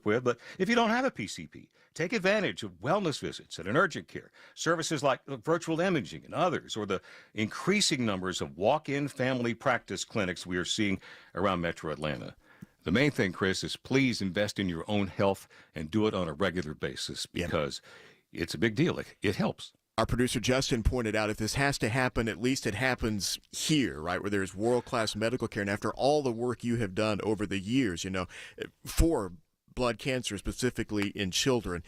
with, but if you don't have a PCP, take advantage of wellness visits and urgent care, services like virtual imaging and others, or the increasing numbers of walk-in family practice clinics we are seeing around Metro Atlanta. The main thing, Chris, is please invest in your own health and do it on a regular basis because it's a big deal. It helps. Our producer Justin pointed out if this has to happen, at least it happens here, right, where there's world-class medical care. And after all the work you have done over the years, you know, for blood cancer, specifically in children,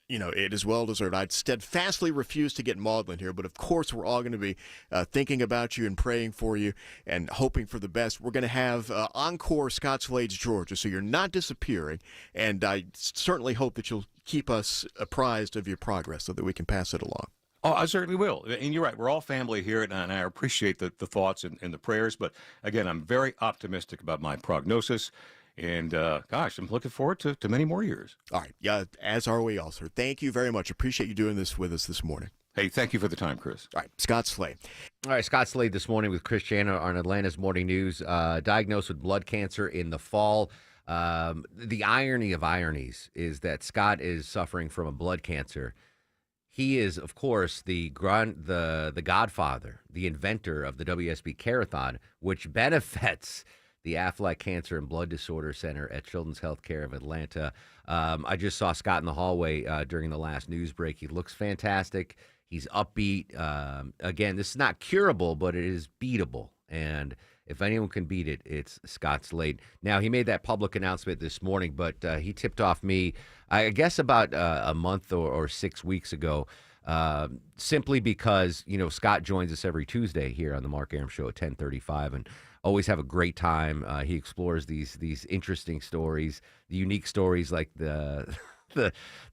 you know, it is well-deserved. I'd steadfastly refuse to get maudlin here, but of course we're all going to be thinking about you and praying for you and hoping for the best. We're going to have Encore Scott Slade's Georgia, so you're not disappearing, and I certainly hope that you'll keep us apprised of your progress so that we can pass it along. Oh, I certainly will. And you're right. We're all family here, and I appreciate the thoughts and the prayers. But, again, I'm very optimistic about my prognosis. And, gosh, I'm looking forward to many more years. All right. Yeah, as are we all, sir. Thank you very much. Appreciate you doing this with us this morning. Hey, thank you for the time, Chris. All right. Scott Slade. All right, Scott Slade this morning with Chris Chandler on Atlanta's Morning News. Diagnosed with blood cancer in the fall. The irony of ironies is that Scott is suffering from a blood cancer. He is, of course, the godfather, the inventor of the WSB Care-a-thon, which benefits the Aflac Cancer and Blood Disorder Center at Children's Healthcare of Atlanta. I just saw Scott in the hallway during the last news break. He looks fantastic. He's upbeat. Again, this is not curable, but it is beatable. And if anyone can beat it, it's Scott Slade. Now, he made that public announcement this morning, but he tipped off me, I guess, about a month or 6 weeks ago, simply because, you know, Scott joins us every Tuesday here on the Mark Arum Show at 10:35, and always have a great time. He explores these interesting stories, the unique stories like the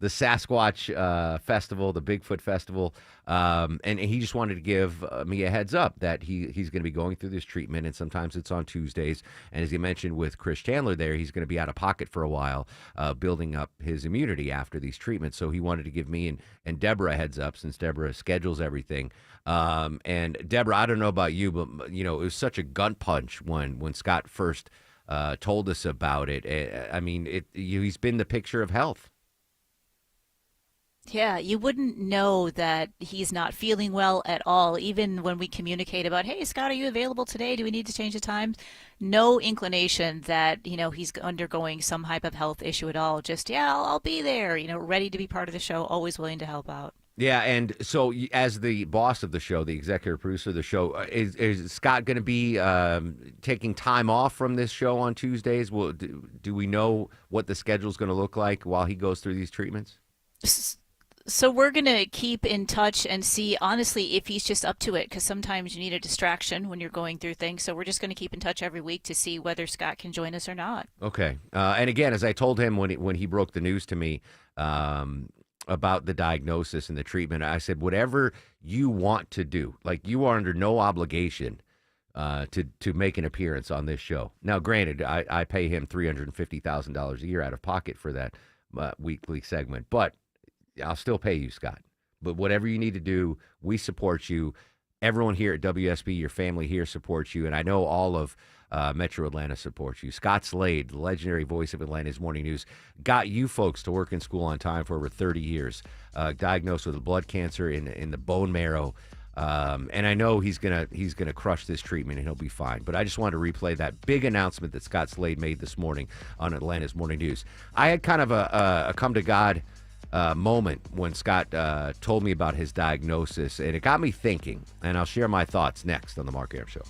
Sasquatch Festival, the Bigfoot Festival, and he just wanted to give me a heads up that he's going to be going through this treatment, and sometimes it's on Tuesdays. And as he mentioned with Chris Chandler there, he's going to be out of pocket for a while, building up his immunity after these treatments. So he wanted to give me and Deborah a heads up, since Deborah schedules everything. And Deborah, I don't know about you, but you know, it was such a gut punch when Scott first told us about it. I mean, he's been the picture of health. Yeah, you wouldn't know that he's not feeling well at all, even when we communicate about, hey, Scott, are you available today? Do we need to change the time? No inclination that, you know, he's undergoing some type of health issue at all. Just, yeah, I'll be there, you know, ready to be part of the show, always willing to help out. Yeah, and so as the boss of the show, the executive producer of the show, is Scott going to be taking time off from this show on Tuesdays? Well, do we know what the schedule is going to look like while he goes through these treatments? So we're going to keep in touch and see, honestly, if he's just up to it, because sometimes you need a distraction when you're going through things. So we're just going to keep in touch every week to see whether Scott can join us or not. Okay. And again, as I told him when he broke the news to me about the diagnosis and the treatment, I said, whatever you want to do, like, you are under no obligation to make an appearance on this show. Now, granted, I pay him $350,000 a year out of pocket for that weekly segment, but I'll still pay you, Scott. But whatever you need to do, we support you. Everyone here at WSB, your family here supports you, and I know all of Metro Atlanta supports you. Scott Slade, the legendary voice of Atlanta's Morning News, got you folks to work in school on time for over 30 years, diagnosed with blood cancer in the bone marrow. And I know he's gonna crush this treatment and he'll be fine. But I just wanted to replay that big announcement that Scott Slade made this morning on Atlanta's Morning News. I had kind of a come to God moment when Scott told me about his diagnosis, and it got me thinking, and I'll share my thoughts next on the Mark Arum Show.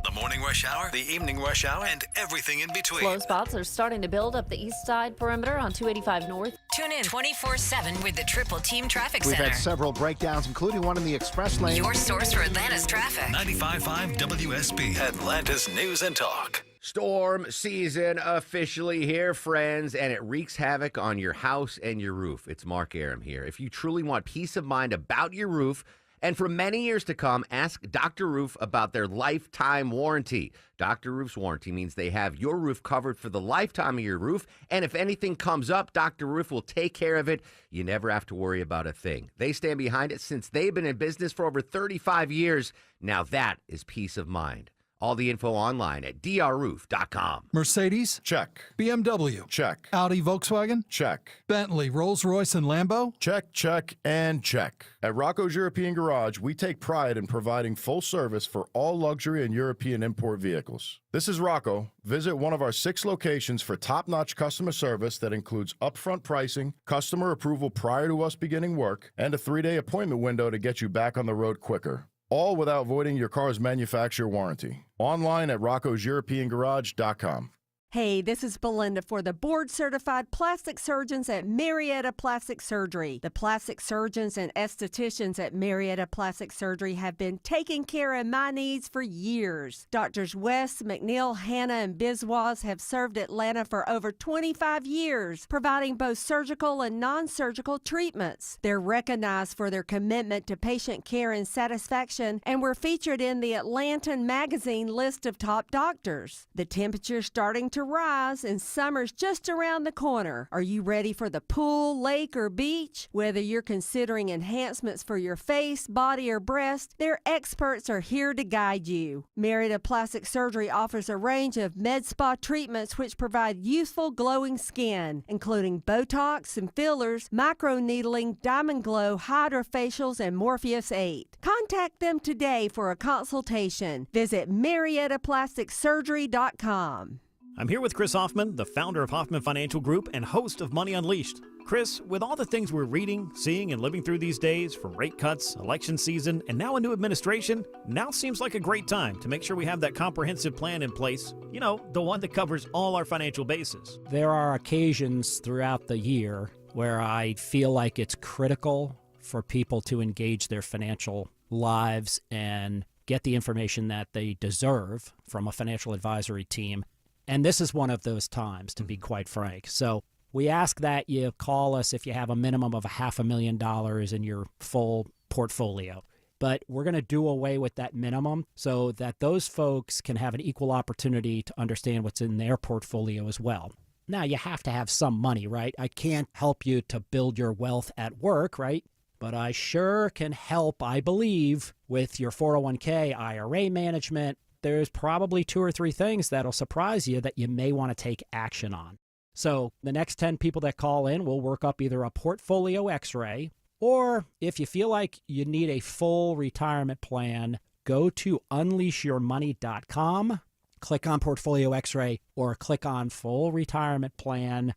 The morning rush hour, the evening rush hour, and everything in between. Slow spots are starting to build up the east side perimeter on 285 North. Tune in 24/7 with the Triple Team Traffic We've Center. had several breakdowns, including one in the express lane. Your source for Atlanta's traffic. 95.5 WSB, Atlanta's News and Talk. Storm season officially here, friends, and it wreaks havoc on your house and your roof. It's Mark Aram here. If you truly want peace of mind about your roof, and for many years to come, ask Dr. Roof about their lifetime warranty. Dr. Roof's warranty means they have your roof covered for the lifetime of your roof, and if anything comes up, Dr. Roof will take care of it. You never have to worry about a thing. They stand behind it since they've been in business for over 35 years. Now that is peace of mind. All the info online at drroof.com. Mercedes? Check. BMW? Check. Audi, Volkswagen? Check. Bentley, Rolls-Royce, and Lambo? Check, check, and check. At Rocco's European Garage, we take pride in providing full service for all luxury and European import vehicles. This is Rocco. Visit one of our 6 locations for top-notch customer service that includes upfront pricing, customer approval prior to us beginning work, and a 3-day appointment window to get you back on the road quicker. All without voiding your car's manufacturer warranty. Online at roccoseuropeangarage.com. Hey, this is Belinda for the board-certified plastic surgeons at Marietta Plastic Surgery. The plastic surgeons and estheticians at Marietta Plastic Surgery have been taking care of my needs for years. Doctors West, McNeil, Hanna, and Biswas have served Atlanta for over 25 years, providing both surgical and non-surgical treatments. They're recognized for their commitment to patient care and satisfaction, and were featured in the Atlantan Magazine list of top doctors. The temperature's starting to rise and summer's just around the corner. Are you ready for the pool, lake, or beach? Whether you're considering enhancements for your face, body, or breast, their experts are here to guide you. Marietta Plastic Surgery offers a range of med spa treatments which provide youthful, glowing skin, including Botox and fillers, microneedling, Diamond Glow, hydrofacials, and Morpheus 8. Contact them today for a consultation. Visit MariettaPlasticSurgery.com. I'm here with Chris Hoffman, the founder of Hoffman Financial Group and host of Money Unleashed. Chris, with all the things we're reading, seeing, and living through these days, from rate cuts, election season, and now a new administration, now seems like a great time to make sure we have that comprehensive plan in place, you know, the one that covers all our financial bases. There are occasions throughout the year where I feel like it's critical for people to engage their financial lives and get the information that they deserve from a financial advisory team. And this is one of those times, to be quite frank. So we ask that you call us if you have a minimum of $500,000 in your full portfolio. But we're going to do away with that minimum so that those folks can have an equal opportunity to understand what's in their portfolio as well. Now, you have to have some money, right? I can't help you to build your wealth at work, right? But I sure can help, I believe, with your 401k, IRA management. There's probably 2 or 3 things that'll surprise you that you may want to take action on. So the next 10 people that call in will work up either a portfolio x-ray, or if you feel like you need a full retirement plan, go to unleashyourmoney.com, click on portfolio x-ray, or click on full retirement plan.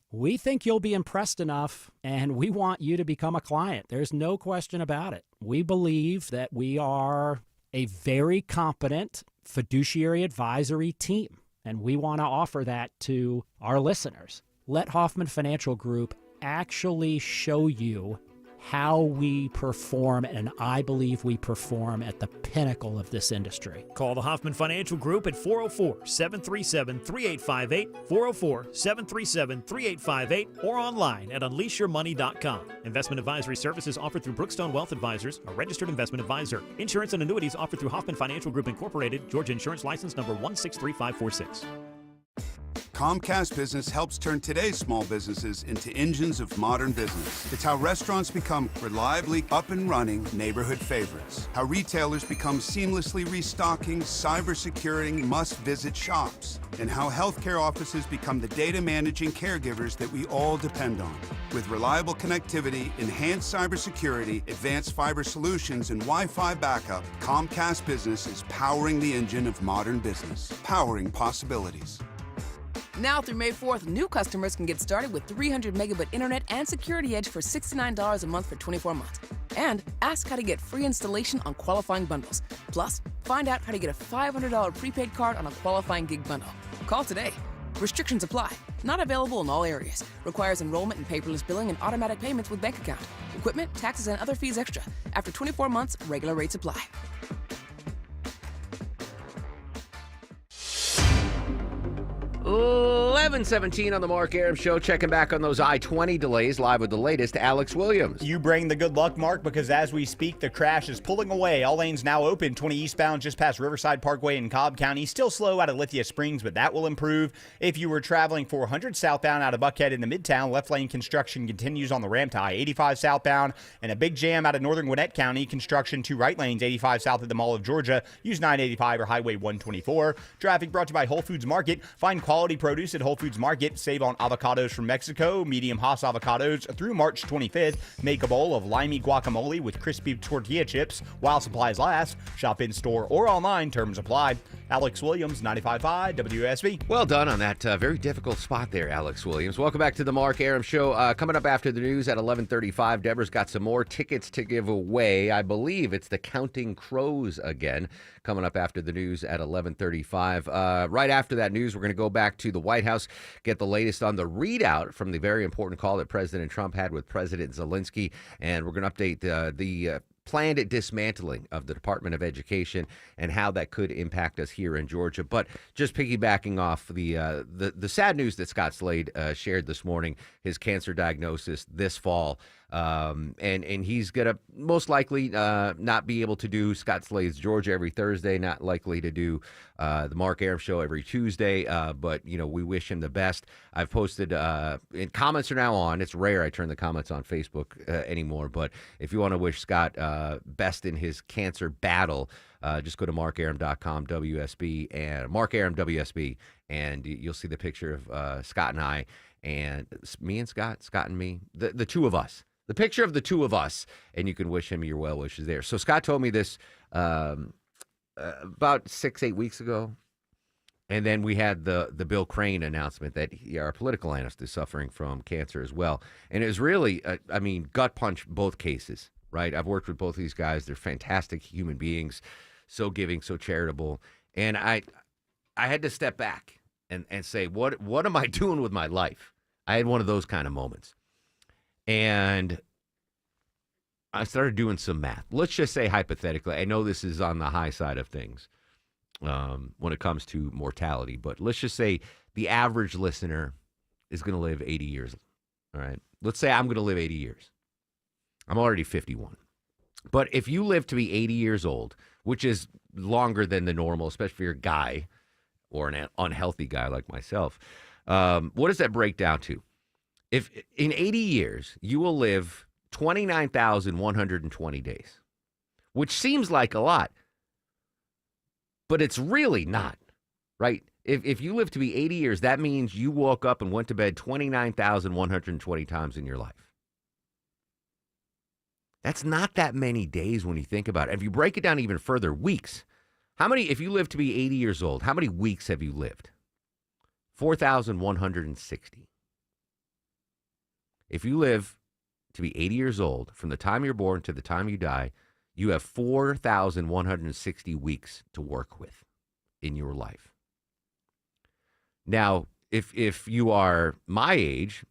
We think you'll be impressed enough, and we want you to become a client. There's no question about it. We believe that we are a very competent fiduciary advisory team, and we want to offer that to our listeners. Let Hoffman Financial Group actually show you how we perform, and I believe we perform at the pinnacle of this industry. Call the Hoffman Financial Group at 404-737-3858, 404-737-3858, or online at unleashyourmoney.com. Investment advisory services offered through Brookstone Wealth Advisors, a registered investment advisor. Insurance and annuities offered through Hoffman Financial Group Incorporated, Georgia Insurance License number 163546. Comcast Business helps turn today's small businesses into engines of modern business. It's how restaurants become reliably up and running neighborhood favorites. How retailers become seamlessly restocking, cyber-securing, must-visit shops. And how healthcare offices become the data managing caregivers that we all depend on. With reliable connectivity, enhanced cybersecurity, advanced fiber solutions, and Wi-Fi backup, Comcast Business is powering the engine of modern business, powering possibilities. Now through May 4th, new customers can get started with 300 megabit internet and Security Edge for $69 a month for 24 months. And ask how to get free installation on qualifying bundles. Plus, find out how to get a $500 prepaid card on a qualifying gig bundle. Call today. Restrictions apply. Not available in all areas. Requires enrollment in paperless billing and automatic payments with bank account. Equipment, taxes, and other fees extra. After 24 months, regular rates apply. 11:17 on the Mark Arum Show. Checking back on those I-20 delays, live with the latest. Alex Williams. You bring the good luck, Mark, because as we speak, the crash is pulling away. All lanes now open. 20 eastbound just past Riverside Parkway in Cobb County. Still slow out of Lithia Springs, but that will improve. If you were traveling 400 southbound out of Buckhead in the Midtown, left lane construction continues on the ramp to I-85 southbound, and a big jam out of northern Gwinnett County. Construction 2 right lanes, 85 south of the Mall of Georgia. Use 985 or Highway 124. Traffic brought to you by Whole Foods Market. Find quality produce at Whole Foods Market. Save on avocados from Mexico, medium Hass avocados through March 25th. Make a bowl of limey guacamole with crispy tortilla chips while supplies last. Shop in store or online. Terms apply. Alex Williams, 95.5 WSB. Well done on that very difficult spot there, Alex Williams. Welcome back to the Mark Arum Show. Coming up after the news at 11:35, Deborah's got some more tickets to give away. I believe it's the Counting Crows again. Coming up after the news at 11:35. Right after that news, we're going to go back to the White House, get the latest on the readout from the very important call that President Trump had with President Zelensky, and we're going to update the planned dismantling of the Department of Education and how that could impact us here in Georgia. But just piggybacking off the sad news that Scott Slade shared this morning, his cancer diagnosis this fall. And he's going to most likely not be able to do Scott Slade's Georgia every Thursday, not likely to do the Mark Arum Show every Tuesday. But, you know, we wish him the best. I've posted, and comments are now on. It's rare I turn the comments on Facebook anymore. But if you want to wish Scott best in his cancer battle, just go to markarum.com, WSB, and Mark Arum, WSB, and you'll see the picture of Scott and I, and me and Scott and me, the two of us. The picture of the two of us, and you can wish him your well wishes there. So Scott told me this about 6-8 weeks ago, and then we had the Bill Crane announcement that our political analyst is suffering from cancer as well. And it was really, gut punch both cases, right? I've worked with both of these guys. They're fantastic human beings, so giving, so charitable. And I had to step back and say, what am I doing with my life? I had one of those kind of moments. And I started doing some math. Let's just say hypothetically, I know this is on the high side of things when it comes to mortality, but let's just say the average listener is going to live 80 years. All right. Let's say I'm going to live 80 years. I'm already 51. But if you live to be 80 years old, which is longer than the normal, especially for your guy or an unhealthy guy like myself, what does that break down to? If in 80 years, you will live 29,120 days, which seems like a lot, but it's really not, right? If you live to be 80 years, that means you woke up and went to bed 29,120 times in your life. That's not that many days when you think about it. If you break it down even further, weeks. If you live to be 80 years old, how many weeks have you lived? 4,160. If you live to be 80 years old, from the time you're born to the time you die, you have 4,160 weeks to work with in your life. Now, if you are my age,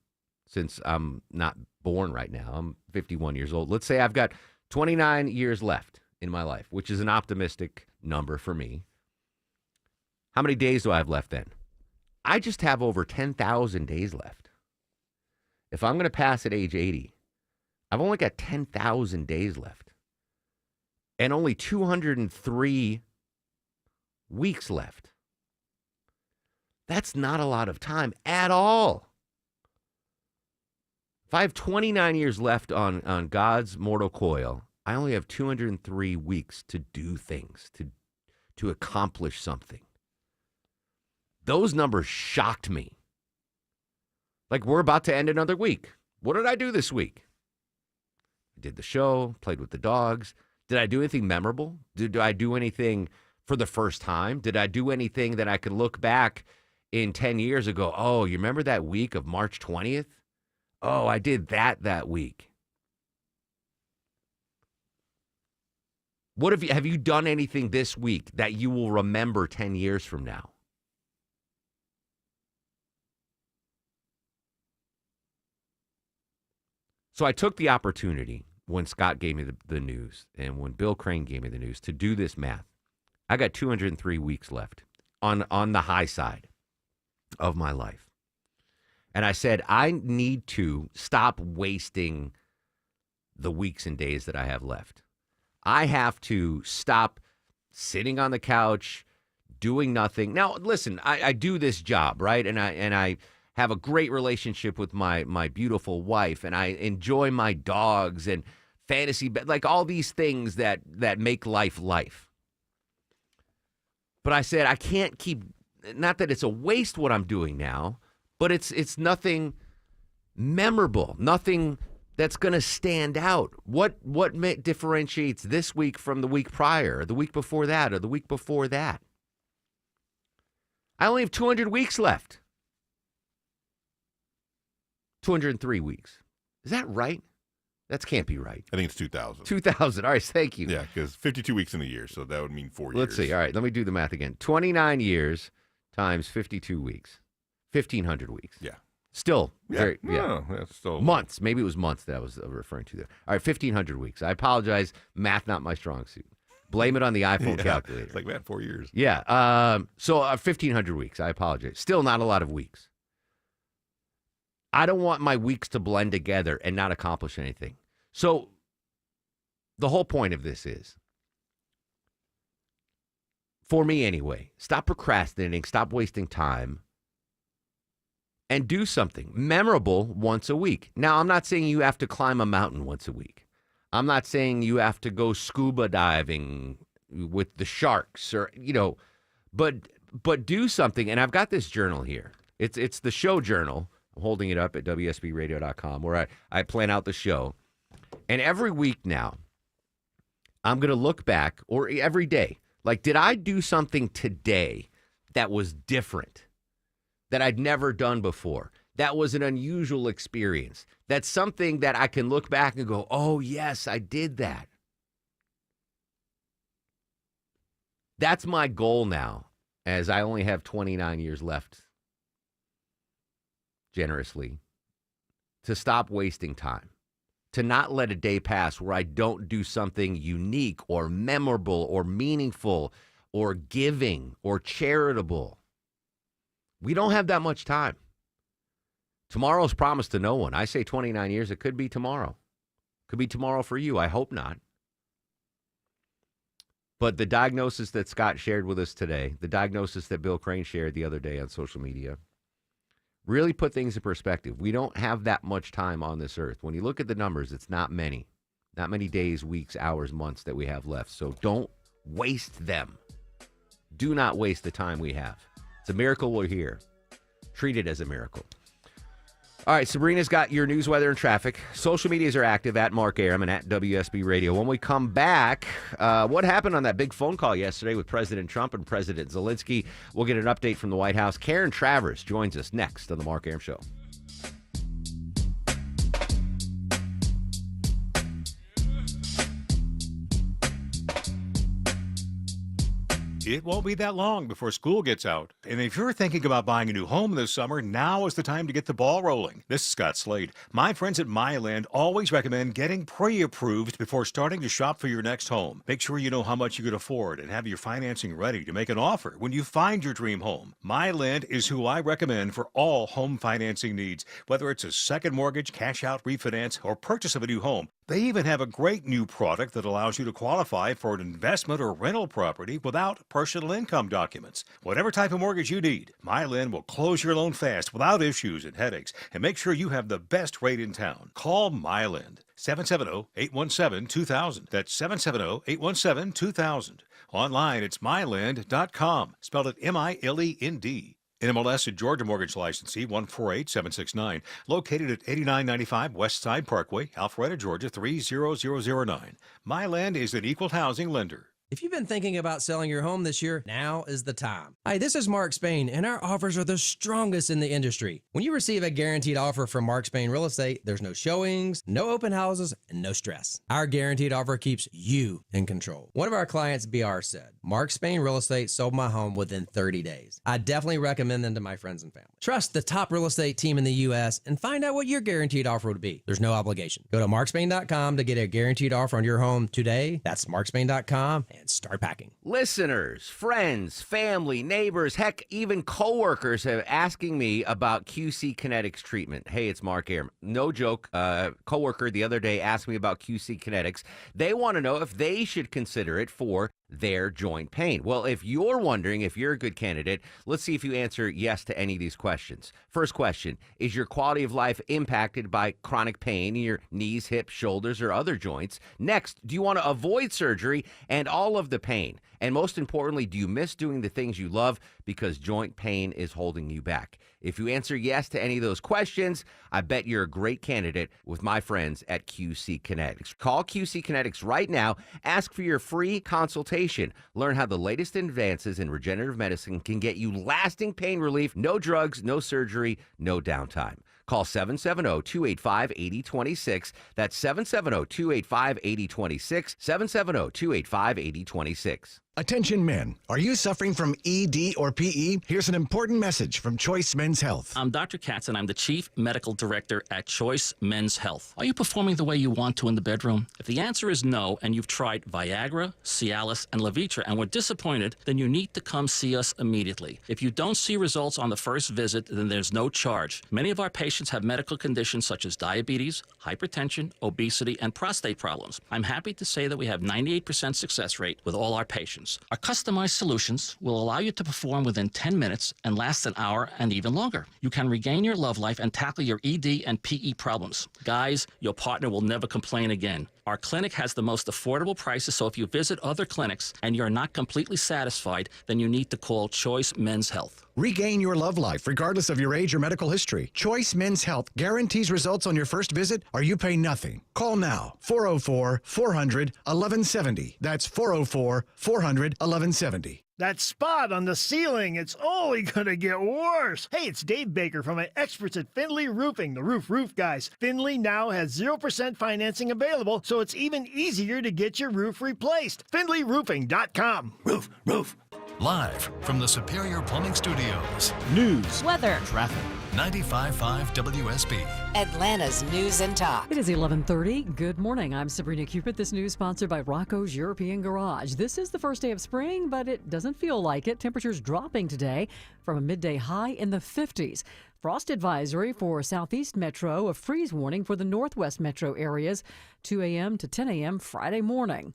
since I'm not born right now, I'm 51 years old, let's say I've got 29 years left in my life, which is an optimistic number for me. How many days do I have left then? I just have over 10,000 days left. If I'm going to pass at age 80, I've only got 10,000 days left and only 203 weeks left. That's not a lot of time at all. If I have 29 years left on God's mortal coil, I only have 203 weeks to do things, to accomplish something. Those numbers shocked me. Like, we're about to end another week. What did I do this week? I did the show, played with the dogs. Did I do anything memorable? Did I do anything for the first time? Did I do anything that I could look back in 10 years ago, oh, you remember that week of March 20th? Oh, I did that week. What have you done anything this week that you will remember 10 years from now? So I took the opportunity when Scott gave me the news and when Bill Crane gave me the news to do this math. I got 203 weeks left on the high side of my life. And I said, I need to stop wasting the weeks and days that I have left. I have to stop sitting on the couch, doing nothing. Now, listen, I do this job, right? And I have a great relationship with my beautiful wife, and I enjoy my dogs and fantasy, like all these things that make life. But I said, I can't keep, not that it's a waste what I'm doing now, but it's nothing memorable, nothing that's going to stand out. What differentiates this week from the week prior, or the week before that, or the week before that? I only have 200 weeks left. 203 weeks. Is that right? That can't be right. I think it's 2,000. 2,000. All right, thank you. Yeah, because 52 weeks in a year, so that would mean 4 years. Let's see. All right, let me do the math again. 29 years times 52 weeks. 1,500 weeks. Yeah. Still. Yeah. No, that's still. Months. Maybe it was months that I was referring to there. All right, 1,500 weeks. I apologize. Math not my strong suit. Blame it on the iPhone calculator. It's like, man, 4 years. Yeah. So 1,500 weeks. I apologize. Still not a lot of weeks. I don't want my weeks to blend together and not accomplish anything. So the whole point of this is, for me anyway, stop procrastinating, stop wasting time, and do something memorable once a week. Now, I'm not saying you have to climb a mountain once a week. I'm not saying you have to go scuba diving with the sharks or, but do something. And I've got this journal here. It's the show journal. I'm holding it up at WSBradio.com where I plan out the show. And every week now, I'm going to look back, or every day, like, did I do something today that was different, that I'd never done before, that was an unusual experience, that's something that I can look back and go, oh, yes, I did that. That's my goal now, as I only have 29 years left, generously, to stop wasting time, to not let a day pass where I don't do something unique or memorable or meaningful or giving or charitable. We don't have that much time. Tomorrow's promised to no one. I say 29 years. It could be tomorrow. Could be tomorrow for you. I hope not. But the diagnosis that Scott shared with us today, the diagnosis that Bill Crane shared the other day on social media, really put things in perspective. We don't have that much time on this earth. When you look at the numbers, it's not many. Not many days, weeks, hours, months that we have left. So don't waste them. Do not waste the time we have. It's a miracle we're here. Treat it as a miracle. All right, Sabrina's got your news, weather, and traffic. Social medias are active at Mark Arum and at WSB Radio. When we come back, what happened on that big phone call yesterday with President Trump and President Zelensky? We'll get an update from the White House. Karen Travers joins us next on the Mark Arum Show. It won't be that long before school gets out. And if you're thinking about buying a new home this summer, now is the time to get the ball rolling. This is Scott Slade. My friends at MyLand always recommend getting pre-approved before starting to shop for your next home. Make sure you know how much you could afford and have your financing ready to make an offer when you find your dream home. MyLand is who I recommend for all home financing needs, whether it's a second mortgage, cash out refinance, or purchase of a new home. They even have a great new product that allows you to qualify for an investment or rental property without personal income documents. Whatever type of mortgage you need, MyLand will close your loan fast without issues and headaches and make sure you have the best rate in town. Call MyLand, 770-817-2000. That's 770-817-2000. Online, it's myland.com. Spelled it MILEND. NMLS and Georgia Mortgage Licensee 148769, located at 8995 West Side Parkway, Alpharetta, Georgia 30009. MyLand is an equal housing lender. If you've been thinking about selling your home this year, now is the time. Hi, this is Mark Spain, and our offers are the strongest in the industry. When you receive a guaranteed offer from Mark Spain Real Estate, there's no showings, no open houses, and no stress. Our guaranteed offer keeps you in control. One of our clients, BR, said, Mark Spain Real Estate sold my home within 30 days. I definitely recommend them to my friends and family. Trust the top real estate team in the U.S. and find out what your guaranteed offer would be. There's no obligation. Go to markspain.com to get a guaranteed offer on your home today. That's markspain.com and start packing. Listeners, friends, family, neighbors, heck, even coworkers have asking me about QC Kinetics treatment. Hey, it's Mark here. No joke. Coworker the other day asked me about QC Kinetics. They want to know if they should consider it for their joint pain. Well, if you're wondering if you're a good candidate, let's see if you answer yes to any of these questions. First question, is your quality of life impacted by chronic pain in your knees, hips, shoulders, or other joints? Next, do you want to avoid surgery and all of the pain? And most importantly, do you miss doing the things you love because joint pain is holding you back? If you answer yes to any of those questions, I bet you're a great candidate with my friends at QC Kinetics. Call QC Kinetics right now. Ask for your free consultation. Learn how the latest advances in regenerative medicine can get you lasting pain relief. No drugs, no surgery, no downtime. Call 770-285-8026. That's 770-285-8026. 770-285-8026. Attention men, are you suffering from ED or PE? Here's an important message from Choice Men's Health. I'm Dr. Katz, and I'm the Chief Medical Director at Choice Men's Health. Are you performing the way you want to in the bedroom? If the answer is no, and you've tried Viagra, Cialis, and Levitra and were disappointed, then you need to come see us immediately. If you don't see results on the first visit, then there's no charge. Many of our patients have medical conditions such as diabetes, hypertension, obesity, and prostate problems. I'm happy to say that we have 98% success rate with all our patients. Our customized solutions will allow you to perform within 10 minutes and last an hour and even longer. You can regain your love life and tackle your ED and PE problems. Guys, your partner will never complain again. Our clinic has the most affordable prices, so if you visit other clinics and you're not completely satisfied, then you need to call Choice Men's Health. Regain your love life regardless of your age or medical history. Choice Men's Health guarantees results on your first visit or you pay nothing. Call now, 404-400-1170. That's 404-400-1170. That spot on the ceiling, it's only gonna get worse. Hey, it's Dave Baker from my experts at Findlay Roofing, the roof guys. Findlay now has 0% financing available, so it's even easier to get your roof replaced. FindlayRoofing.com. Roof. Live from the Superior Plumbing Studios. News, weather, Traffic. 95.5 WSB. Atlanta's News and Talk. It is 11:30. Good morning. I'm Sabrina Cupid. This news sponsored by Rocco's European Garage. This is the first day of spring, but it doesn't feel like it. Temperatures dropping today from a midday high in the 50s. Frost advisory for Southeast Metro, a freeze warning for the Northwest Metro areas, 2 a.m. to 10 a.m. Friday morning.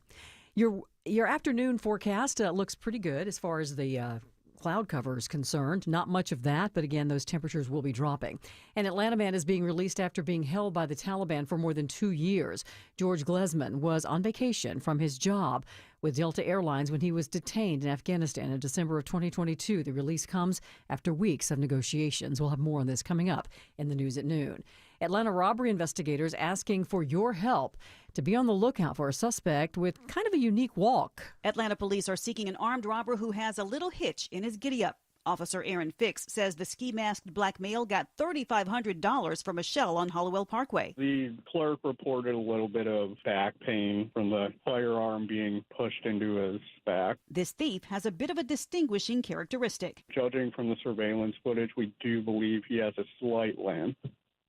Your afternoon forecast looks pretty good as far as the cloud cover is concerned. Not much of that, but again, those temperatures will be dropping. An Atlanta man is being released after being held by the Taliban for more than 2 years. George Glesman was on vacation from his job with Delta Airlines when he was detained in Afghanistan in December of 2022. The release comes after weeks of negotiations. We'll have more on this coming up in the news at noon. Atlanta robbery investigators asking for your help to be on the lookout for a suspect with kind of a unique walk. Atlanta police are seeking an armed robber who has a little hitch in his giddy-up. Officer Aaron Fix says the ski-masked black male got $3,500 from a shell on Hollowell Parkway. The clerk reported a little bit of back pain from the firearm being pushed into his back. This thief has a bit of a distinguishing characteristic. Judging from the surveillance footage, we do believe he has a slight limp.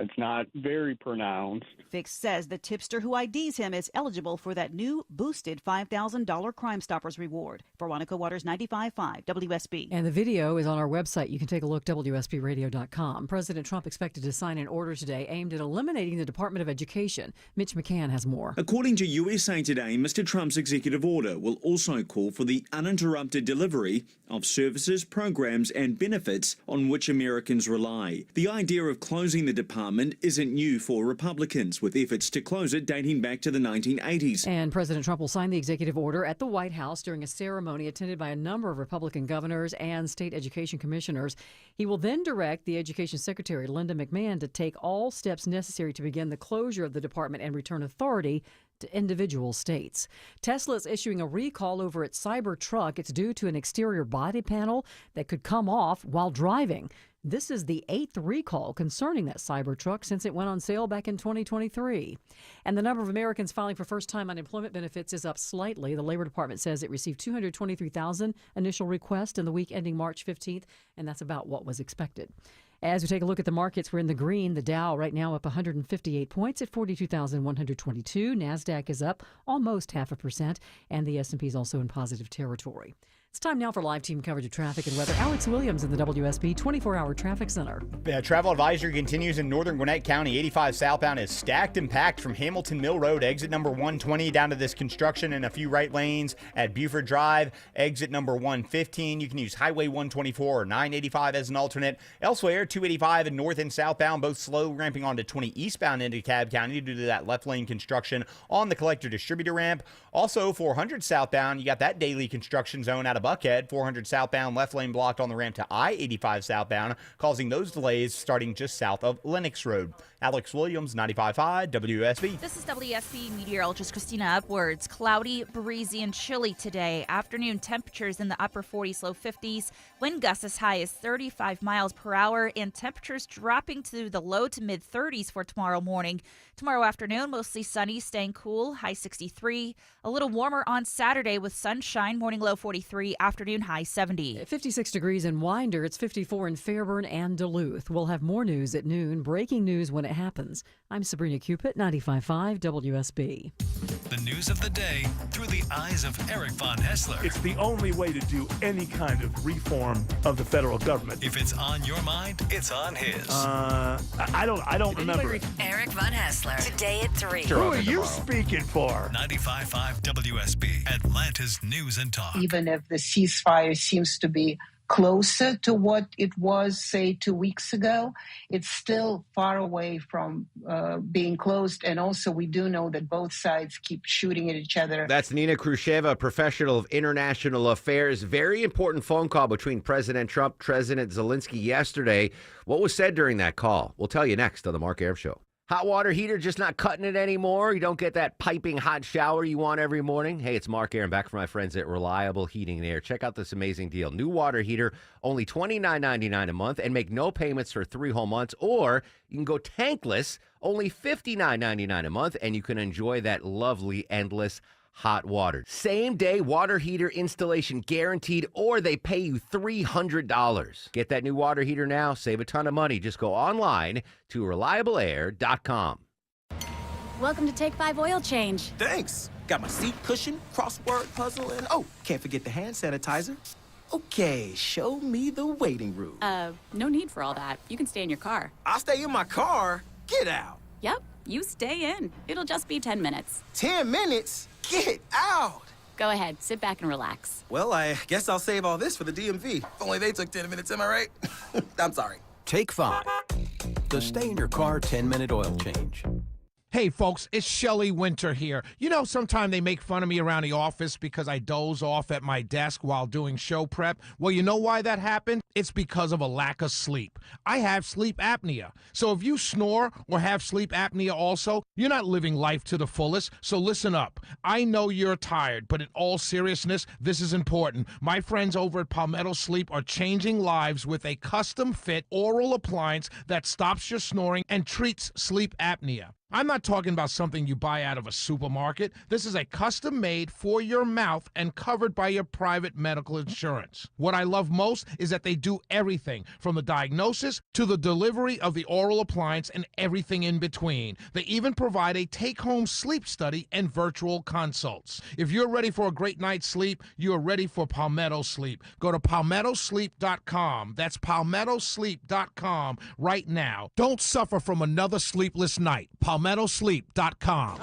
It's not very pronounced. Fix says the tipster who IDs him is eligible for that new boosted $5,000 Crime Stoppers reward. Veronica Waters, 95.5 WSB. And the video is on our website. You can take a look, WSBradio.com. President Trump expected to sign an order today aimed at eliminating the Department of Education. Mitch McCann has more. According to USA Today, Mr. Trump's executive order will also call for the uninterrupted delivery of services, programs, and benefits on which Americans rely. The idea of closing the department isn't new for Republicans, with efforts to close it dating back to the 1980s. And President Trump will sign the executive order at the White House during a ceremony attended by a number of Republican governors and state education commissioners. He will then direct the Education Secretary, Linda McMahon, to take all steps necessary to begin the closure of the department and return authority to individual states. Tesla is issuing a recall over its Cybertruck. It's due to an exterior body panel that could come off while driving. This is the 8th recall concerning that Cybertruck since it went on sale back in 2023. And the number of Americans filing for first-time unemployment benefits is up slightly. The Labor Department says it received 223,000 initial requests in the week ending March 15th, and that's about what was expected. As we take a look at the markets, we're in the green. The Dow right now up 158 points at 42,122. NASDAQ is up almost 0.5%, and the S&P is also in positive territory. It's time now for live team coverage of traffic and weather. Alex Williams in the WSB 24-hour traffic center. Travel advisory continues in northern Gwinnett County. 85 southbound is stacked and packed from Hamilton Mill Road, exit number 120, down to this construction and a few right lanes at Buford Drive, exit number 115. You can use Highway 124 or 985 as an alternate. Elsewhere, 285 and north and southbound, both slow, ramping onto 20 eastbound into DeKalb County due to that left lane construction on the collector distributor ramp. Also, 400 southbound, you got that daily construction zone out of Buckhead. 400 southbound, left lane blocked on the ramp to I-85 southbound, causing those delays starting just south of Lennox Road. Alex Williams, 95.5 WSB. This is WSB meteorologist Christina Upwards. Cloudy, breezy, and chilly today. Afternoon temperatures in the upper 40s, low 50s. Wind gusts as high as 35 miles per hour, and temperatures dropping to the low to mid 30s for tomorrow morning. Tomorrow afternoon, mostly sunny, staying cool, high 63. A little warmer on Saturday with sunshine, morning low 43, afternoon high 70. 56 degrees in Winder. It's 54 in Fairburn and Duluth. We'll have more news at noon. Breaking news when it happens. I'm Sabrina Cupid, 95.5 WSB. The news of the day through the eyes of Eric Von Hessler. It's the only way to do any kind of reform of the federal government. If it's on your mind, it's on his. I don't remember it. Eric Von Hessler. Today at 3. Who are you speaking for? 95.5 WSB, Atlanta's News and Talk. Even if the ceasefire seems to be closer to what it was, say, 2 weeks ago, it's still far away from being closed. And also, we do know that both sides keep shooting at each other. That's Nina Khrushcheva, professional of international affairs. Very important phone call between President Trump, President Zelensky yesterday. What was said during that call? We'll tell you next on the Mark Arum Show. Hot water heater just not cutting it anymore? You don't get that piping hot shower you want every morning? Hey, it's Mark Arum back from my friends at Reliable Heating and Air. Check out this amazing deal. New water heater, only $29.99 a month, and make no payments for 3 whole months. Or you can go tankless, only $59.99 a month, and you can enjoy that lovely, endless hot water. Same day water heater installation guaranteed, or they pay you $300. Get that new water heater now. Save a ton of money. Just go online to reliableair.com. Welcome to Take 5 Oil Change. Thanks. Got my seat cushion, crossword puzzle, and oh, can't forget the hand sanitizer. Okay, show me the waiting room. No need for all that. You can stay in your car. I'll stay in my car. Get out. Yep, you stay in. It'll just be 10 minutes. 10 minutes? Get out! Go ahead, sit back and relax. Well, I guess I'll save all this for the DMV. If only they took 10 minutes, am I right? I'm sorry. Take 5. The stay in your car 10-minute oil change. Hey, folks, it's Shelley Winter here. You know, sometimes they make fun of me around the office because I doze off at my desk while doing show prep. Well, you know why that happened? It's because of a lack of sleep. I have sleep apnea. So if you snore or have sleep apnea also, you're not living life to the fullest. So listen up. I know you're tired, but in all seriousness, this is important. My friends over at Palmetto Sleep are changing lives with a custom-fit oral appliance that stops your snoring and treats sleep apnea. I'm not talking about something you buy out of a supermarket. This is a custom-made for your mouth and covered by your private medical insurance. What I love most is that they do everything from the diagnosis to the delivery of the oral appliance and everything in between. They even provide a take-home sleep study and virtual consults. If you're ready for a great night's sleep, you are ready for Palmetto Sleep. Go to palmettosleep.com. That's palmettosleep.com right now. Don't suffer from another sleepless night. PalmettoSleep.com.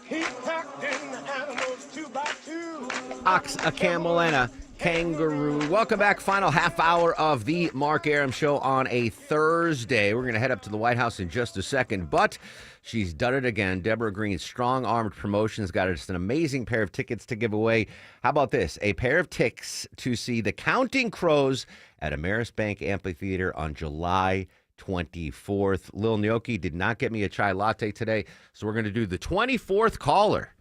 He packed in the animals 2 by 2. Ox, a camel, and a kangaroo. Welcome back. Final half hour of the Mark Arum Show on a Thursday. We're going to head up to the White House in just a second, but she's done it again. Deborah Green's Strong Armed Promotions got us an amazing pair of tickets to give away. How about this? A pair of tickets to see the Counting Crows at Ameris Bank Amphitheater on July 24th. Lil Gnocchi did not get me a chai latte today, so we're going to do the 24th caller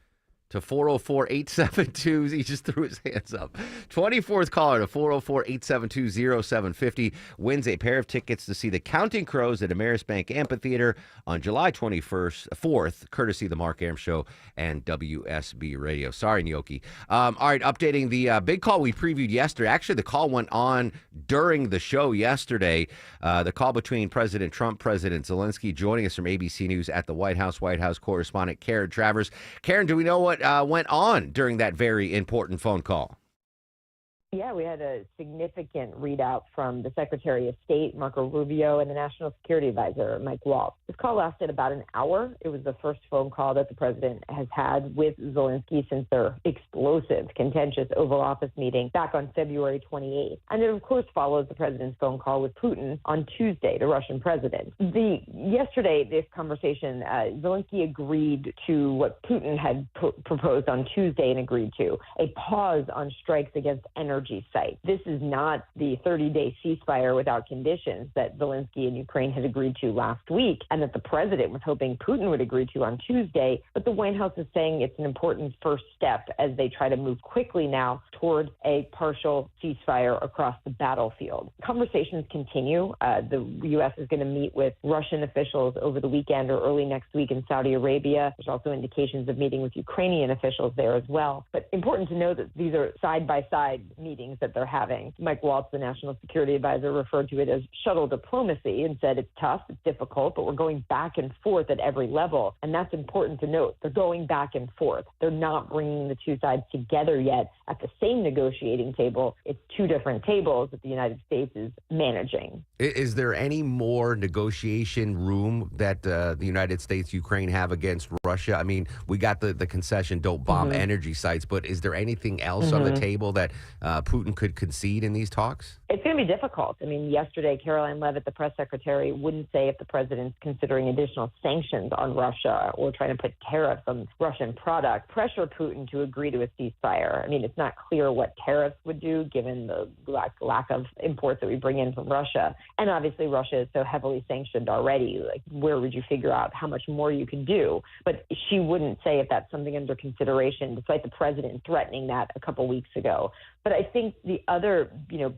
to 404-872. He just threw his hands up. 24th caller to 404-872-0750 wins a pair of tickets to see the Counting Crows at Ameris Bank Amphitheater on July 4th, courtesy of the Mark Arum Show and WSB Radio. Sorry, Gnocchi. All right, updating the big call we previewed yesterday. Actually, the call went on during the show yesterday. The call between President Trump, President Zelensky. Joining us from ABC News at the White House correspondent Karen Travers. Karen, do we know what went on during that very important phone call? Yeah, we had a significant readout from the Secretary of State, Marco Rubio, and the National Security Advisor, Mike Waltz. This call lasted about an hour. It was the first phone call that the president has had with Zelensky since their explosive, contentious Oval Office meeting back on February 28th. And it, of course, follows the president's phone call with Putin on Tuesday, the Russian president. Yesterday, this conversation, Zelensky agreed to what Putin had proposed on Tuesday and agreed to, a pause on strikes against energy sites. This is not the 30-day ceasefire without conditions that Zelensky and Ukraine had agreed to last week and that the president was hoping Putin would agree to on Tuesday. But the White House is saying it's an important first step as they try to move quickly now toward a partial ceasefire across the battlefield. Conversations continue. The U.S. is going to meet with Russian officials over the weekend or early next week in Saudi Arabia. There's also indications of meeting with Ukrainian officials there as well. But important to know that these are side-by-side meetings that they're having. Mike Waltz, the National Security Advisor, referred to it as shuttle diplomacy and said it's tough, it's difficult, but we're going back and forth at every level. And that's important to note. They're going back and forth. They're not bringing the two sides together yet at the same negotiating table. It's two different tables that the United States is managing. Is there any more negotiation room that the United States, Ukraine have against Russia? I mean, we got the concession, don't bomb energy sites, but is there anything else on the table that Putin could concede in these talks? It's going to be difficult. I mean, yesterday, Caroline Leavitt, the press secretary, wouldn't say if the president's considering additional sanctions on Russia or trying to put tariffs on Russian product, pressure Putin to agree to a ceasefire. I mean, it's not clear what tariffs would do given the lack of imports that we bring in from Russia. And obviously, Russia is so heavily sanctioned already. Like, where would you figure out how much more you can do? But she wouldn't say if that's something under consideration, despite the president threatening that a couple weeks ago. But I think the other,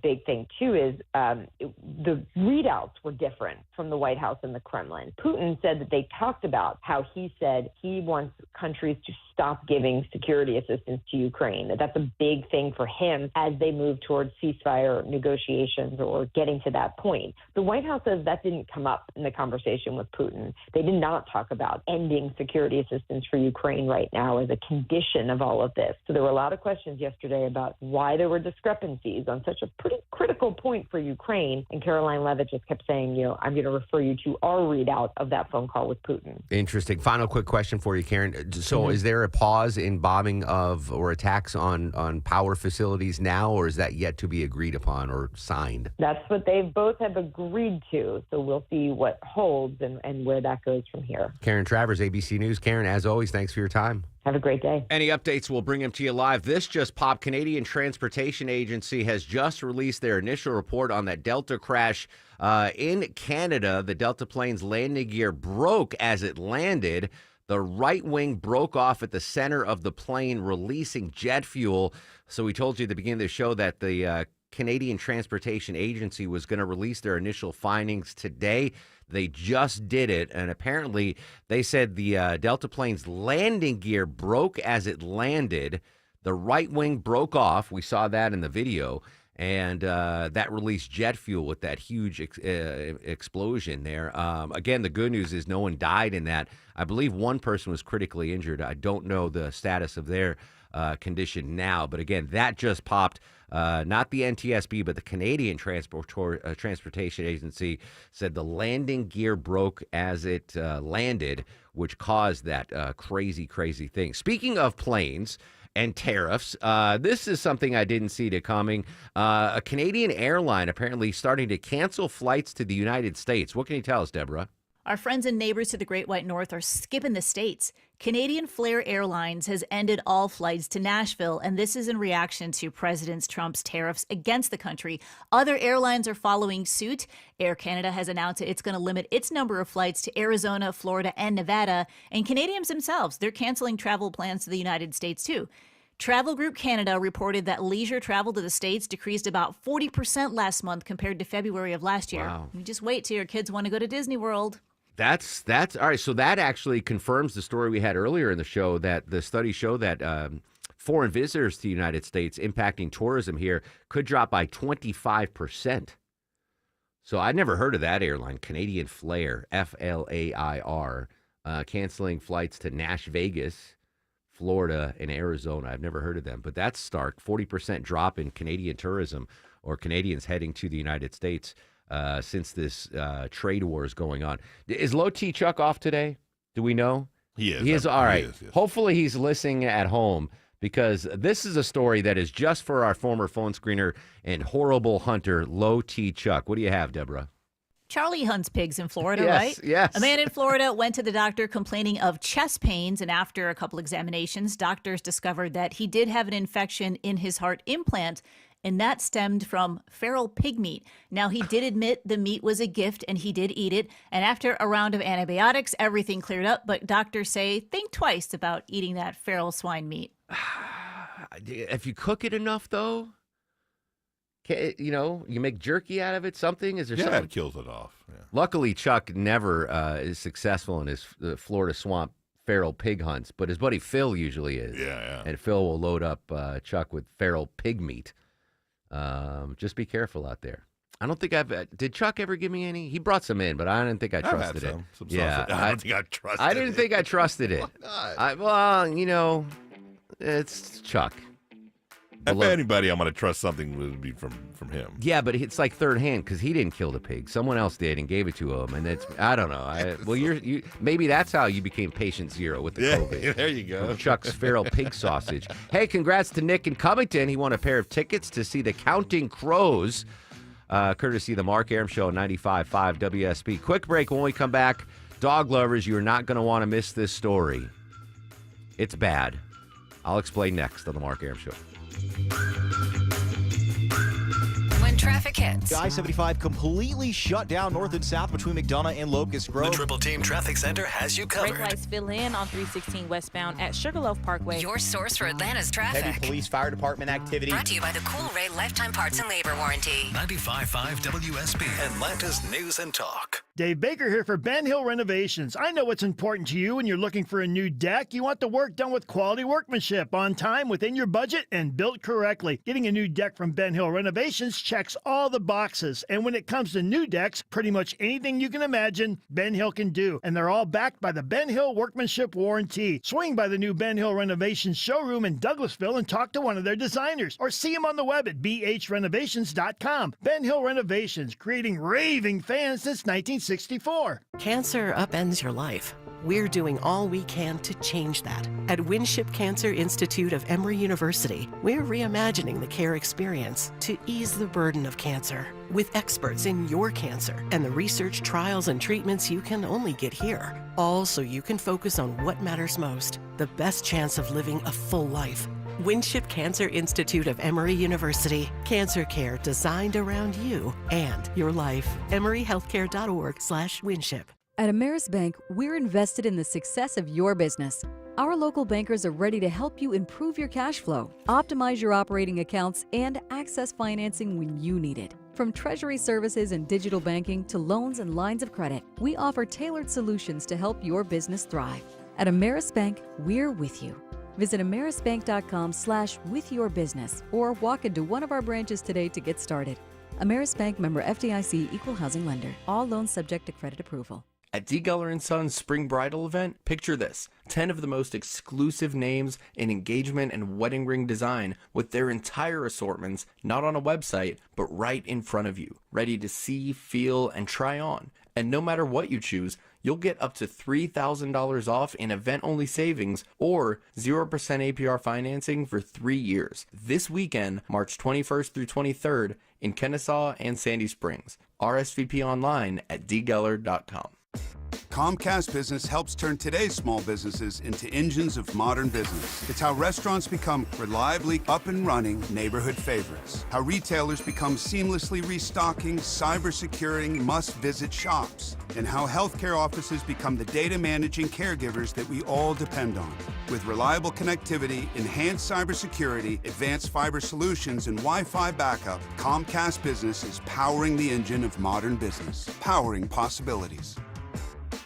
big thing, too, is the readouts were different from the White House and the Kremlin. Putin said that they talked about how he said he wants countries to stop giving security assistance to Ukraine. That's a big thing for him as they move towards ceasefire negotiations or getting to that point. The White House says that didn't come up in the conversation with Putin. They did not talk about ending security assistance for Ukraine right now as a condition of all of this. So there were a lot of questions yesterday about why there were discrepancies on such a pretty critical point for Ukraine. And Caroline Leavitt just kept saying, I'm going to refer you to our readout of that phone call with Putin. Interesting. Final quick question for you, Karen. So is there a pause in bombing of or attacks on power facilities now, or is that yet to be agreed upon or signed? That's what they both have agreed to. So we'll see what holds and where that goes from here. Karen Travers, ABC News. Karen, as always, thanks for your time. Have a great day. Any updates, we'll bring them to you live. This just popped. Canadian Transportation Agency has just released their initial report on that Delta crash in Canada. The Delta plane's landing gear broke as it landed. The right wing broke off at the center of the plane, releasing jet fuel. So we told you at the beginning of the show that the Canadian Transportation Agency was going to release their initial findings today. They just did it, and apparently they said the Delta plane's landing gear broke as it landed. The right wing broke off. We saw that in the video, and that released jet fuel with that huge explosion there. Again, the good news is no one died in that. I believe one person was critically injured. I don't know the status of their condition now, but again, that just popped. Not the NTSB, but the Canadian Transportation Agency said the landing gear broke as it landed, which caused that crazy thing. Speaking of planes and tariffs, this is something I didn't see coming. A Canadian airline apparently starting to cancel flights to the United States. What can you tell us, Deborah? Our friends and neighbors to the Great White North are skipping the States. Canadian Flair Airlines has ended all flights to Nashville, and this is in reaction to President Trump's tariffs against the country. Other airlines are following suit. Air Canada has announced that it's going to limit its number of flights to Arizona, Florida, and Nevada. And Canadians themselves, they're canceling travel plans to the United States, too. Travel Group Canada reported that leisure travel to the States decreased about 40% last month compared to February of last year. Wow. You just wait till your kids want to go to Disney World. That's all right. So that actually confirms the story we had earlier in the show, that the studies show that foreign visitors to the United States impacting tourism here could drop by 25%. So I'd never heard of that airline, Canadian Flair, F-L-A-I-R, canceling flights to Nash Vegas, Florida, and Arizona. I've never heard of them, but that's stark. 40% drop in Canadian tourism or Canadians heading to the United States since this trade war is going on. Is Low T Chuck off today? Do we know? He is. He is. All right. He is, yes. Hopefully he's listening at home, because this is a story that is just for our former phone screener and horrible hunter, Low T Chuck. What do you have, Deborah? Charlie hunts pigs in Florida, Yes, right? yes. A man in Florida went to the doctor complaining of chest pains, and after a couple examinations, doctors discovered that he did have an infection in his heart implant, and that stemmed from feral pig meat. Now, he did admit the meat was a gift, and he did eat it, and after a round of antibiotics, everything cleared up, but doctors say think twice about eating that feral swine meat. If you cook it enough, though, you make jerky out of it, something? Is there something? It kills it off. Yeah. Luckily, Chuck never is successful in his Florida swamp feral pig hunts, but his buddy Phil usually is. Yeah. And Phil will load up Chuck with feral pig meat. Just be careful out there. I don't think did Chuck ever give me any? He brought some in, but I didn't think I trusted it. Some yeah, sausage. I don't think I trusted it. I didn't think I trusted it. Why not? It's Chuck. If anybody, I'm going to trust something would be from him. Yeah, but it's like third hand because he didn't kill the pig. Someone else did and gave it to him, and I don't know. Maybe that's how you became patient zero with the COVID. There you go. From Chuck's feral pig sausage. Hey, congrats to Nick in Covington. He won a pair of tickets to see the Counting Crows, courtesy of the Mark Arum Show, 95.5 WSB. Quick break. When we come back, dog lovers, you are not going to want to miss this story. It's bad. I'll explain next on the Mark Arum Show. When traffic hits. I-75 completely shut down north and south between McDonough and Locust Grove. The Triple Team Traffic Center has you covered. Brake lights fill in on 316 westbound at Sugarloaf Parkway. Your source for Atlanta's traffic. Heavy police fire department activity. Brought to you by the Cool Ray Lifetime Parts and Labor Warranty. 95.5 WSB, Atlanta's News and Talk. Dave Baker here for Ben Hill Renovations. I know what's important to you when you're looking for a new deck. You want the work done with quality workmanship, on time, within your budget, and built correctly. Getting a new deck from Ben Hill Renovations checks all the boxes. And when it comes to new decks, pretty much anything you can imagine, Ben Hill can do. And they're all backed by the Ben Hill Workmanship Warranty. Swing by the new Ben Hill Renovations showroom in Douglasville and talk to one of their designers. Or see them on the web at bhrenovations.com. Ben Hill Renovations, creating raving fans since 1964. Cancer upends your life. We're doing all we can to change that. At Winship Cancer Institute of Emory University, we're reimagining the care experience to ease the burden of cancer. With experts in your cancer and the research, trials, and treatments you can only get here. All so you can focus on what matters most, the best chance of living a full life. Winship Cancer Institute of Emory University. Cancer care designed around you and your life. emoryhealthcare.org/Winship. At Ameris Bank, we're invested in the success of your business. Our local bankers are ready to help you improve your cash flow, optimize your operating accounts, and access financing when you need it. From treasury services and digital banking to loans and lines of credit, we offer tailored solutions to help your business thrive. At Ameris Bank, we're with you. Visit amerisbank.com/withyourbusiness or walk into one of our branches today to get started. Ameris Bank, member FDIC, equal housing lender. All loans subject to credit approval. At D. Geller & Sons Spring Bridal event, picture this. 10 of the most exclusive names in engagement and wedding ring design with their entire assortments, not on a website, but right in front of you, ready to see, feel, and try on. And no matter what you choose, you'll get up to $3,000 off in event-only savings or 0% APR financing for 3 years. This weekend, March 21st through 23rd, in Kennesaw and Sandy Springs. RSVP online at dgeller.com. Comcast Business helps turn today's small businesses into engines of modern business. It's how restaurants become reliably up and running neighborhood favorites. How retailers become seamlessly restocking, cyber-securing, must-visit shops. And how healthcare offices become the data managing caregivers that we all depend on. With reliable connectivity, enhanced cybersecurity, advanced fiber solutions, and Wi-Fi backup, Comcast Business is powering the engine of modern business, powering possibilities.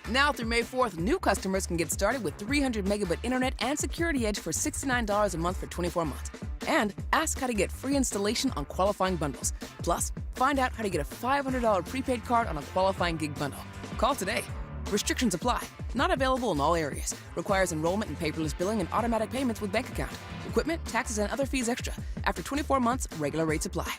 Now through May 4th, new customers can get started with 300 megabit internet and Security Edge for $69 a month for 24 months. And ask how to get free installation on qualifying bundles. Plus, find out how to get a $500 prepaid card on a qualifying gig bundle. Call today. Restrictions apply. Not available in all areas. Requires enrollment in paperless billing and automatic payments with bank account. Equipment, taxes, and other fees extra. After 24 months, regular rates apply.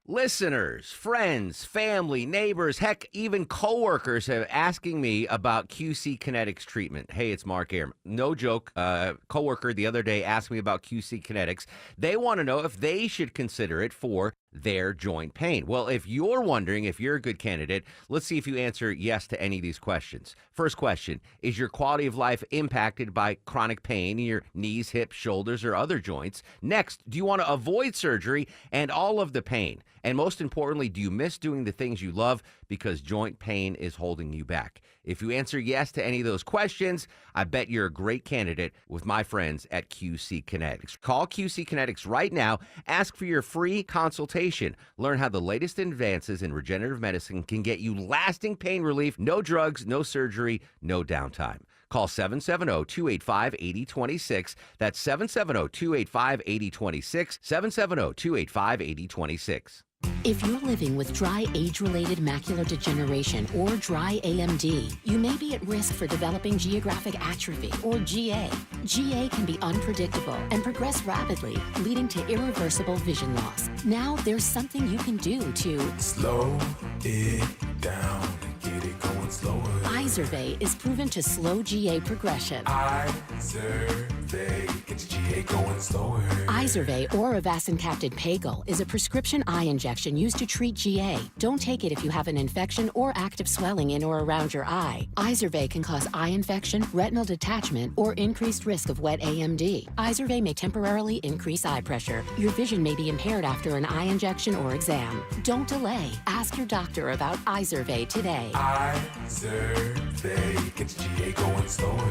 Listeners, friends, family, neighbors, heck, even coworkers have asking me about QC Kinetics treatment. Hey, it's Mark Arum. No joke. Coworker the other day asked me about QC Kinetics. They want to know if they should consider it for their joint pain. Well, if you're wondering if you're a good candidate, let's see if you answer yes to any of these questions. First question, is your quality of life impacted by chronic pain in your knees, hips, shoulders, or other joints? Next, do you want to avoid surgery and all of the pain? And most importantly, do you miss doing the things you love because joint pain is holding you back? If you answer yes to any of those questions, I bet you're a great candidate with my friends at QC Kinetics. Call QC Kinetics right now. Ask for your free consultation. Learn how the latest advances in regenerative medicine can get you lasting pain relief. No drugs, no surgery, no downtime. Call 770-285-8026. That's 770-285-8026. 770-285-8026. If you're living with dry age-related macular degeneration or dry AMD, you may be at risk for developing geographic atrophy or GA. GA can be unpredictable and progress rapidly, leading to irreversible vision loss. Now there's something you can do to slow it down and get it going slower. Izervay is proven to slow GA progression. Izervay gets GA going slower. Izervay or avacincaptad pegol is a prescription eye injection used to treat GA. Don't take it if you have an infection or active swelling in or around your eye. Izervay can cause eye infection, retinal detachment, or increased risk of wet AMD. Izervay may temporarily increase eye pressure. Your vision may be impaired after an eye injection or exam. Don't delay. Ask your doctor about Izervay today. Izervay gets GA going slower.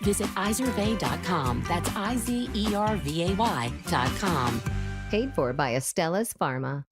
Visit Izervay.com. That's IZERVAY.com. Paid for by Astellas Pharma.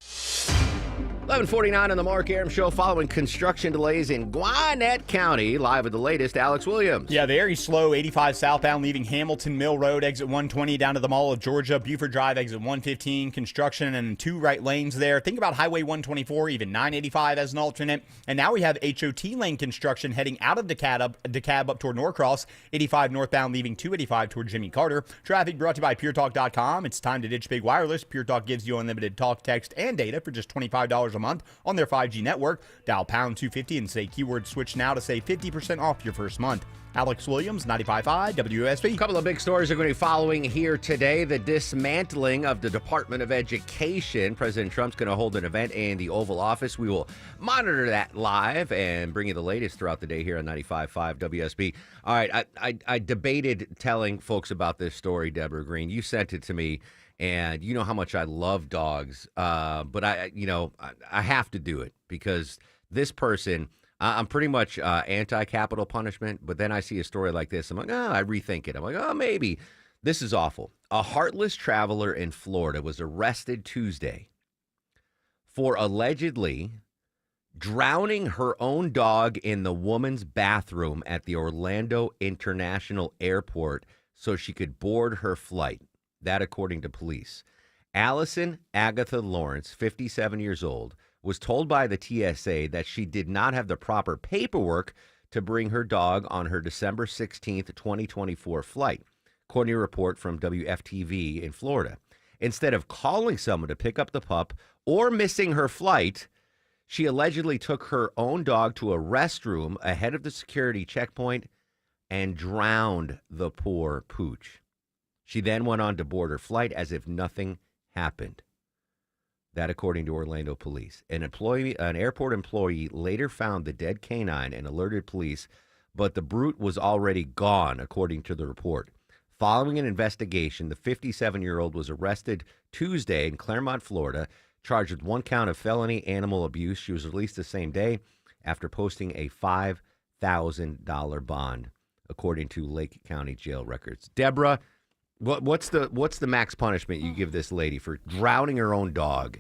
11:49 on the Mark Arum Show. Following construction delays in Gwinnett County. Live with the latest, Alex Williams. Yeah, very slow. 85 southbound leaving Hamilton Mill Road, exit 120 down to the Mall of Georgia. Buford Drive, exit 115. Construction and 2 right lanes there. Think about Highway 124, even 985 as an alternate. And now we have HOT lane construction heading out of DeKalb up toward Norcross. 85 northbound leaving 285 toward Jimmy Carter. Traffic brought to you by PureTalk.com. It's time to ditch big wireless. Pure Talk gives you unlimited talk, text, and data for just $25 a month on their 5G network. Dial pound 250 and say keyword switch now to save 50% off your first month. Alex Williams, 95.5 WSB. A couple of big stories are going to be following here today. The dismantling of the Department of Education. President Trump's going to hold an event in the Oval Office. We will monitor that live and bring you the latest throughout the day here on 95.5 WSB. All right, I debated telling folks about this story, Deborah Green. You sent it to me. And you know how much I love dogs, but I have to do it because this person, I'm pretty much anti-capital punishment, but then I see a story like this. I'm like, I rethink it. I'm like, maybe. This is awful. A heartless traveler in Florida was arrested Tuesday for allegedly drowning her own dog in the woman's bathroom at the Orlando International Airport so she could board her flight. That according to police. Allison Agatha Lawrence, 57 years old, was told by the TSA that she did not have the proper paperwork to bring her dog on her December 16th, 2024 flight, according to a report from WFTV in Florida. Instead of calling someone to pick up the pup or missing her flight, she allegedly took her own dog to a restroom ahead of the security checkpoint and drowned the poor pooch. She then went on to board her flight as if nothing happened. That according to Orlando police. An airport employee later found the dead canine and alerted police, but the brute was already gone, according to the report. Following an investigation, the 57-year-old was arrested Tuesday in Claremont, Florida, charged with 1 count of felony animal abuse. She was released the same day after posting a $5,000 bond, according to Lake County jail records. Deborah, what's the max punishment you give this lady for drowning her own dog?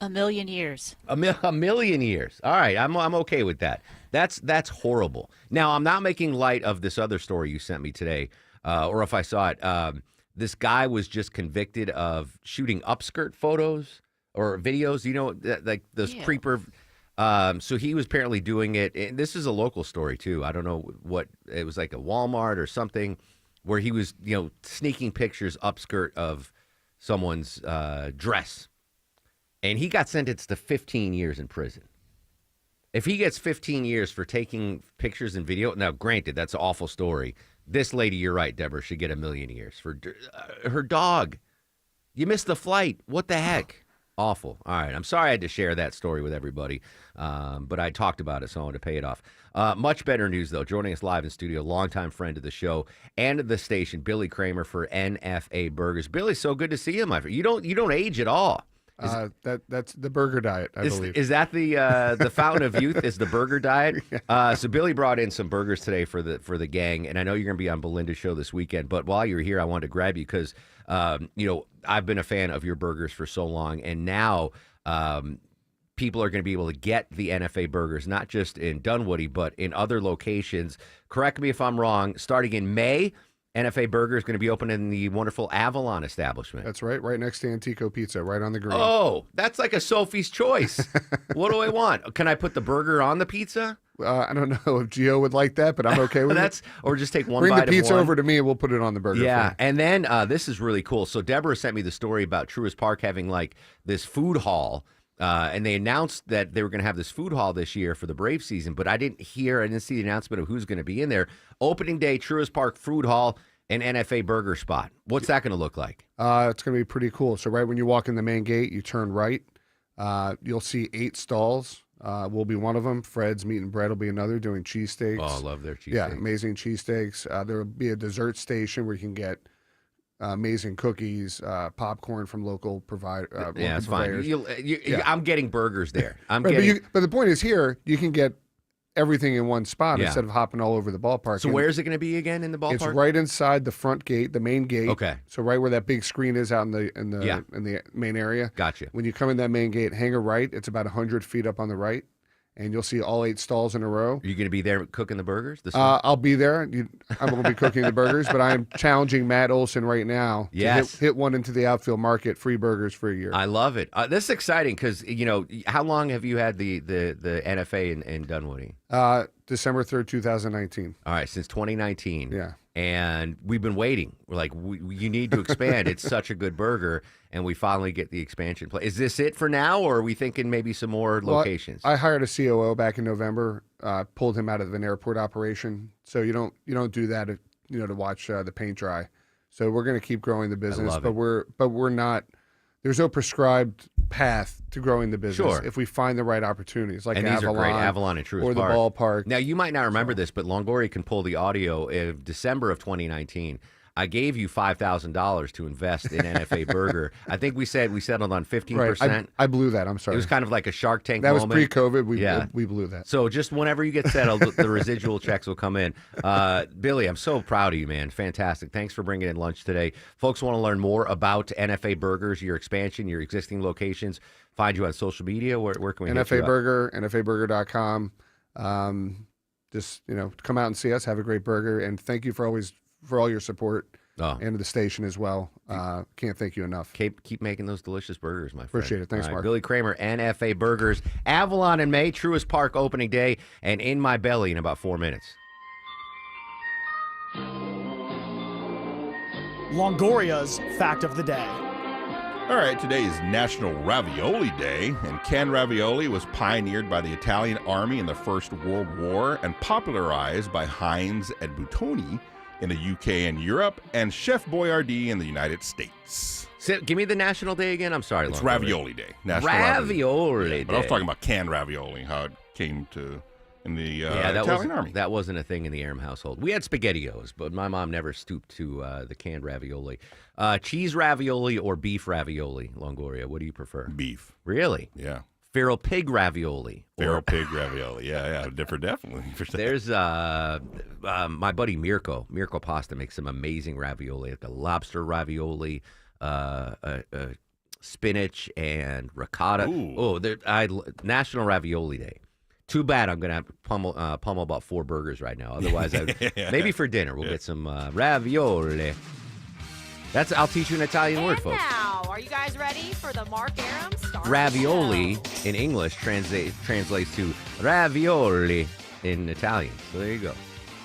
1 million years. A million years. All right, I'm okay with that. That's horrible. Now, I'm not making light of this other story you sent me today, or if I saw it. This guy was just convicted of shooting upskirt photos or videos. You know, like those creeper. So he was apparently doing it. And this is a local story too. I don't know what it was, like a Walmart or something, where he was, sneaking pictures upskirt of someone's dress. And he got sentenced to 15 years in prison. If he gets 15 years for taking pictures and video, now granted, that's an awful story. This lady, you're right, Deborah, should get 1 million years for her dog. You missed the flight. What the heck? Awful. All right. I'm sorry I had to share that story with everybody, but I talked about it, so I wanted to pay it off. Much better news, though. Joining us live in studio, longtime friend of the show and of the station, Billy Kramer for NFA Burgers. Billy, so good to see you, my friend. You don't age at all. That's the burger diet, I believe. Is that the fountain of youth? Is the burger diet? So Billy brought in some burgers today for the gang, and I know you're going to be on Belinda's show this weekend. But while you're here, I wanted to grab you because I've been a fan of your burgers for so long, and now people are going to be able to get the NFA burgers not just in Dunwoody but in other locations. Correct me if I'm wrong. Starting in May, NFA Burger is going to be open in the wonderful Avalon establishment. That's right next to Antico Pizza, right on the green. Oh, that's like a Sophie's Choice. What do I want? Can I put the burger on the pizza? I don't know if Gio would like that, but I'm okay with it. Or just take one bite bite of one. Bring the pizza over to me and we'll put it on the burger. Yeah, and then this is really cool. So Deborah sent me the story about Truist Park having like this food hall. And they announced that they were going to have this food hall this year for the Brave season, but I didn't see the announcement of who's going to be in there. Opening day, Truist Park Food Hall and NFA Burger Spot. What's that going to look like? It's going to be pretty cool. So right when you walk in the main gate, you turn right. You'll see 8 stalls. Will be one of them. Fred's Meat and Bread will be another, doing cheesesteaks. Oh, I love their cheesesteaks. Yeah, amazing cheesesteaks. There will be a dessert station where you can get amazing cookies, popcorn from local providers. Yeah, it's fine. I'm getting burgers there. But the point is here, you can get everything in one spot instead of hopping all over the ballpark. So where is it going to be again in the ballpark? It's right inside the front gate, the main gate. Okay. So right where that big screen is out in the main area. Gotcha. When you come in that main gate, hang a right. It's about 100 feet up on the right. And you'll see all 8 stalls in a row. Are you going to be there cooking the burgers? I'll be there. I won't be cooking the burgers, but I am challenging Matt Olson right now to hit one into the outfield market, free burgers for a year. I love it. This is exciting because, how long have you had the NFA in Dunwoody? December 3rd, 2019. All right, since 2019. Yeah. And we've been waiting. We're like, you need to expand. It's such a good burger. And we finally get the expansion play. Is this it for now, or are we thinking maybe some more locations? I hired a COO back in November, pulled him out of an airport operation. So you don't do that, to watch the paint dry. So we're going to keep growing the business, but we're not. There's no prescribed path to growing the business. Sure. If we find the right opportunities, like and these are great, Avalon and Truist or Park. The ballpark. Now you might not remember this, but Longoria can pull the audio of December of 2019. I gave you $5,000 to invest in NFA Burger. I think we settled on 15%. Right. I blew that. I'm sorry. It was kind of like a Shark Tank that moment. That was pre-COVID. We blew that. So just whenever you get settled, the residual checks will come in. Billy, I'm so proud of you, man. Fantastic. Thanks for bringing in lunch today. Folks want to learn more about NFA Burgers, your expansion, your existing locations. Find you on social media. Where can we NFA hit you Burger, NFAburger.com. Just come out and see us. Have a great burger, and thank you for all your support. And the station as well. Can't thank you enough. Keep making those delicious burgers, my friend. Appreciate it. Thanks, right, Mark. Billy Kramer, NFA Burgers, Avalon in May, Truist Park opening day, and in my belly in about 4 minutes. Longoria's Fact of the Day. All right, today is National Ravioli Day, and canned ravioli was pioneered by the Italian Army in the First World War and popularized by Heinz and Buitoni in the UK and Europe, and Chef Boyardee in the United States. Give me the national day again. I'm sorry. It's Longoria. Ravioli Day. National Ravioli Day. But I was talking about canned ravioli, how it came to in the that Italian Army. That wasn't a thing in the Aram household. We had SpaghettiOs, but my mom never stooped to the canned ravioli. Cheese ravioli or beef ravioli, Longoria? What do you prefer? Beef. Really? Yeah. Feral pig ravioli. Feral pig ravioli. Yeah. Definitely. There's my buddy Mirko. Mirko Pasta makes some amazing ravioli, like a lobster ravioli, spinach and ricotta. Ooh. National Ravioli Day. Too bad I'm gonna have to pummel about 4 burgers right now. Otherwise, maybe for dinner we'll get some ravioli. I'll teach you an Italian word, folks. Now, are you guys ready for the Mark Aram Star Ravioli Show? in English translates to ravioli in Italian. So there you go.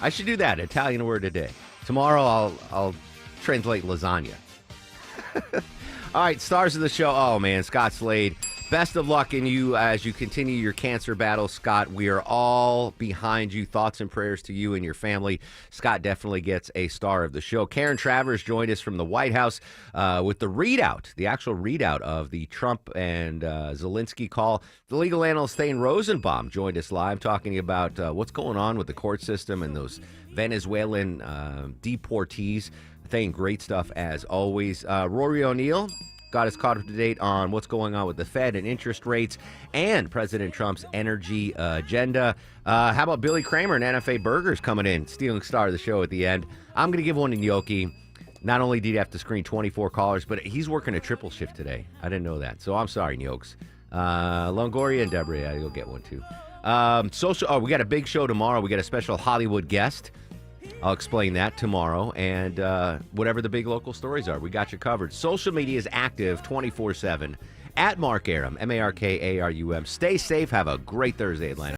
I should do that, Italian word a day. Tomorrow I'll translate lasagna. All right, stars of the show. Oh, man, Scott Slade. Best of luck in you as you continue your cancer battle, Scott. We are all behind you. Thoughts and prayers to you and your family. Scott definitely gets a star of the show. Karen Travers joined us from the White House with the actual readout of the Trump and Zelensky call. The legal analyst Thane Rosenbaum joined us live talking about what's going on with the court system and those Venezuelan deportees. Thane, great stuff as always. Rory O'Neill got us caught up to date on what's going on with the Fed and interest rates and President Trump's energy agenda. How about Billy Kramer and NFA Burgers coming in, stealing star of the show at the end? I'm going to give one to Gnocchi. Not only did he have to screen 24 callers, but he's working a triple shift today. I didn't know that, so I'm sorry, Gnocchs. Longoria and Deborah, you'll get one too. We got a big show tomorrow. We got a special Hollywood guest. I'll explain that tomorrow, and whatever the big local stories are, we got you covered. Social media is active 24/7 at Mark Arum, MarkArum. Stay safe. Have a great Thursday, Atlanta.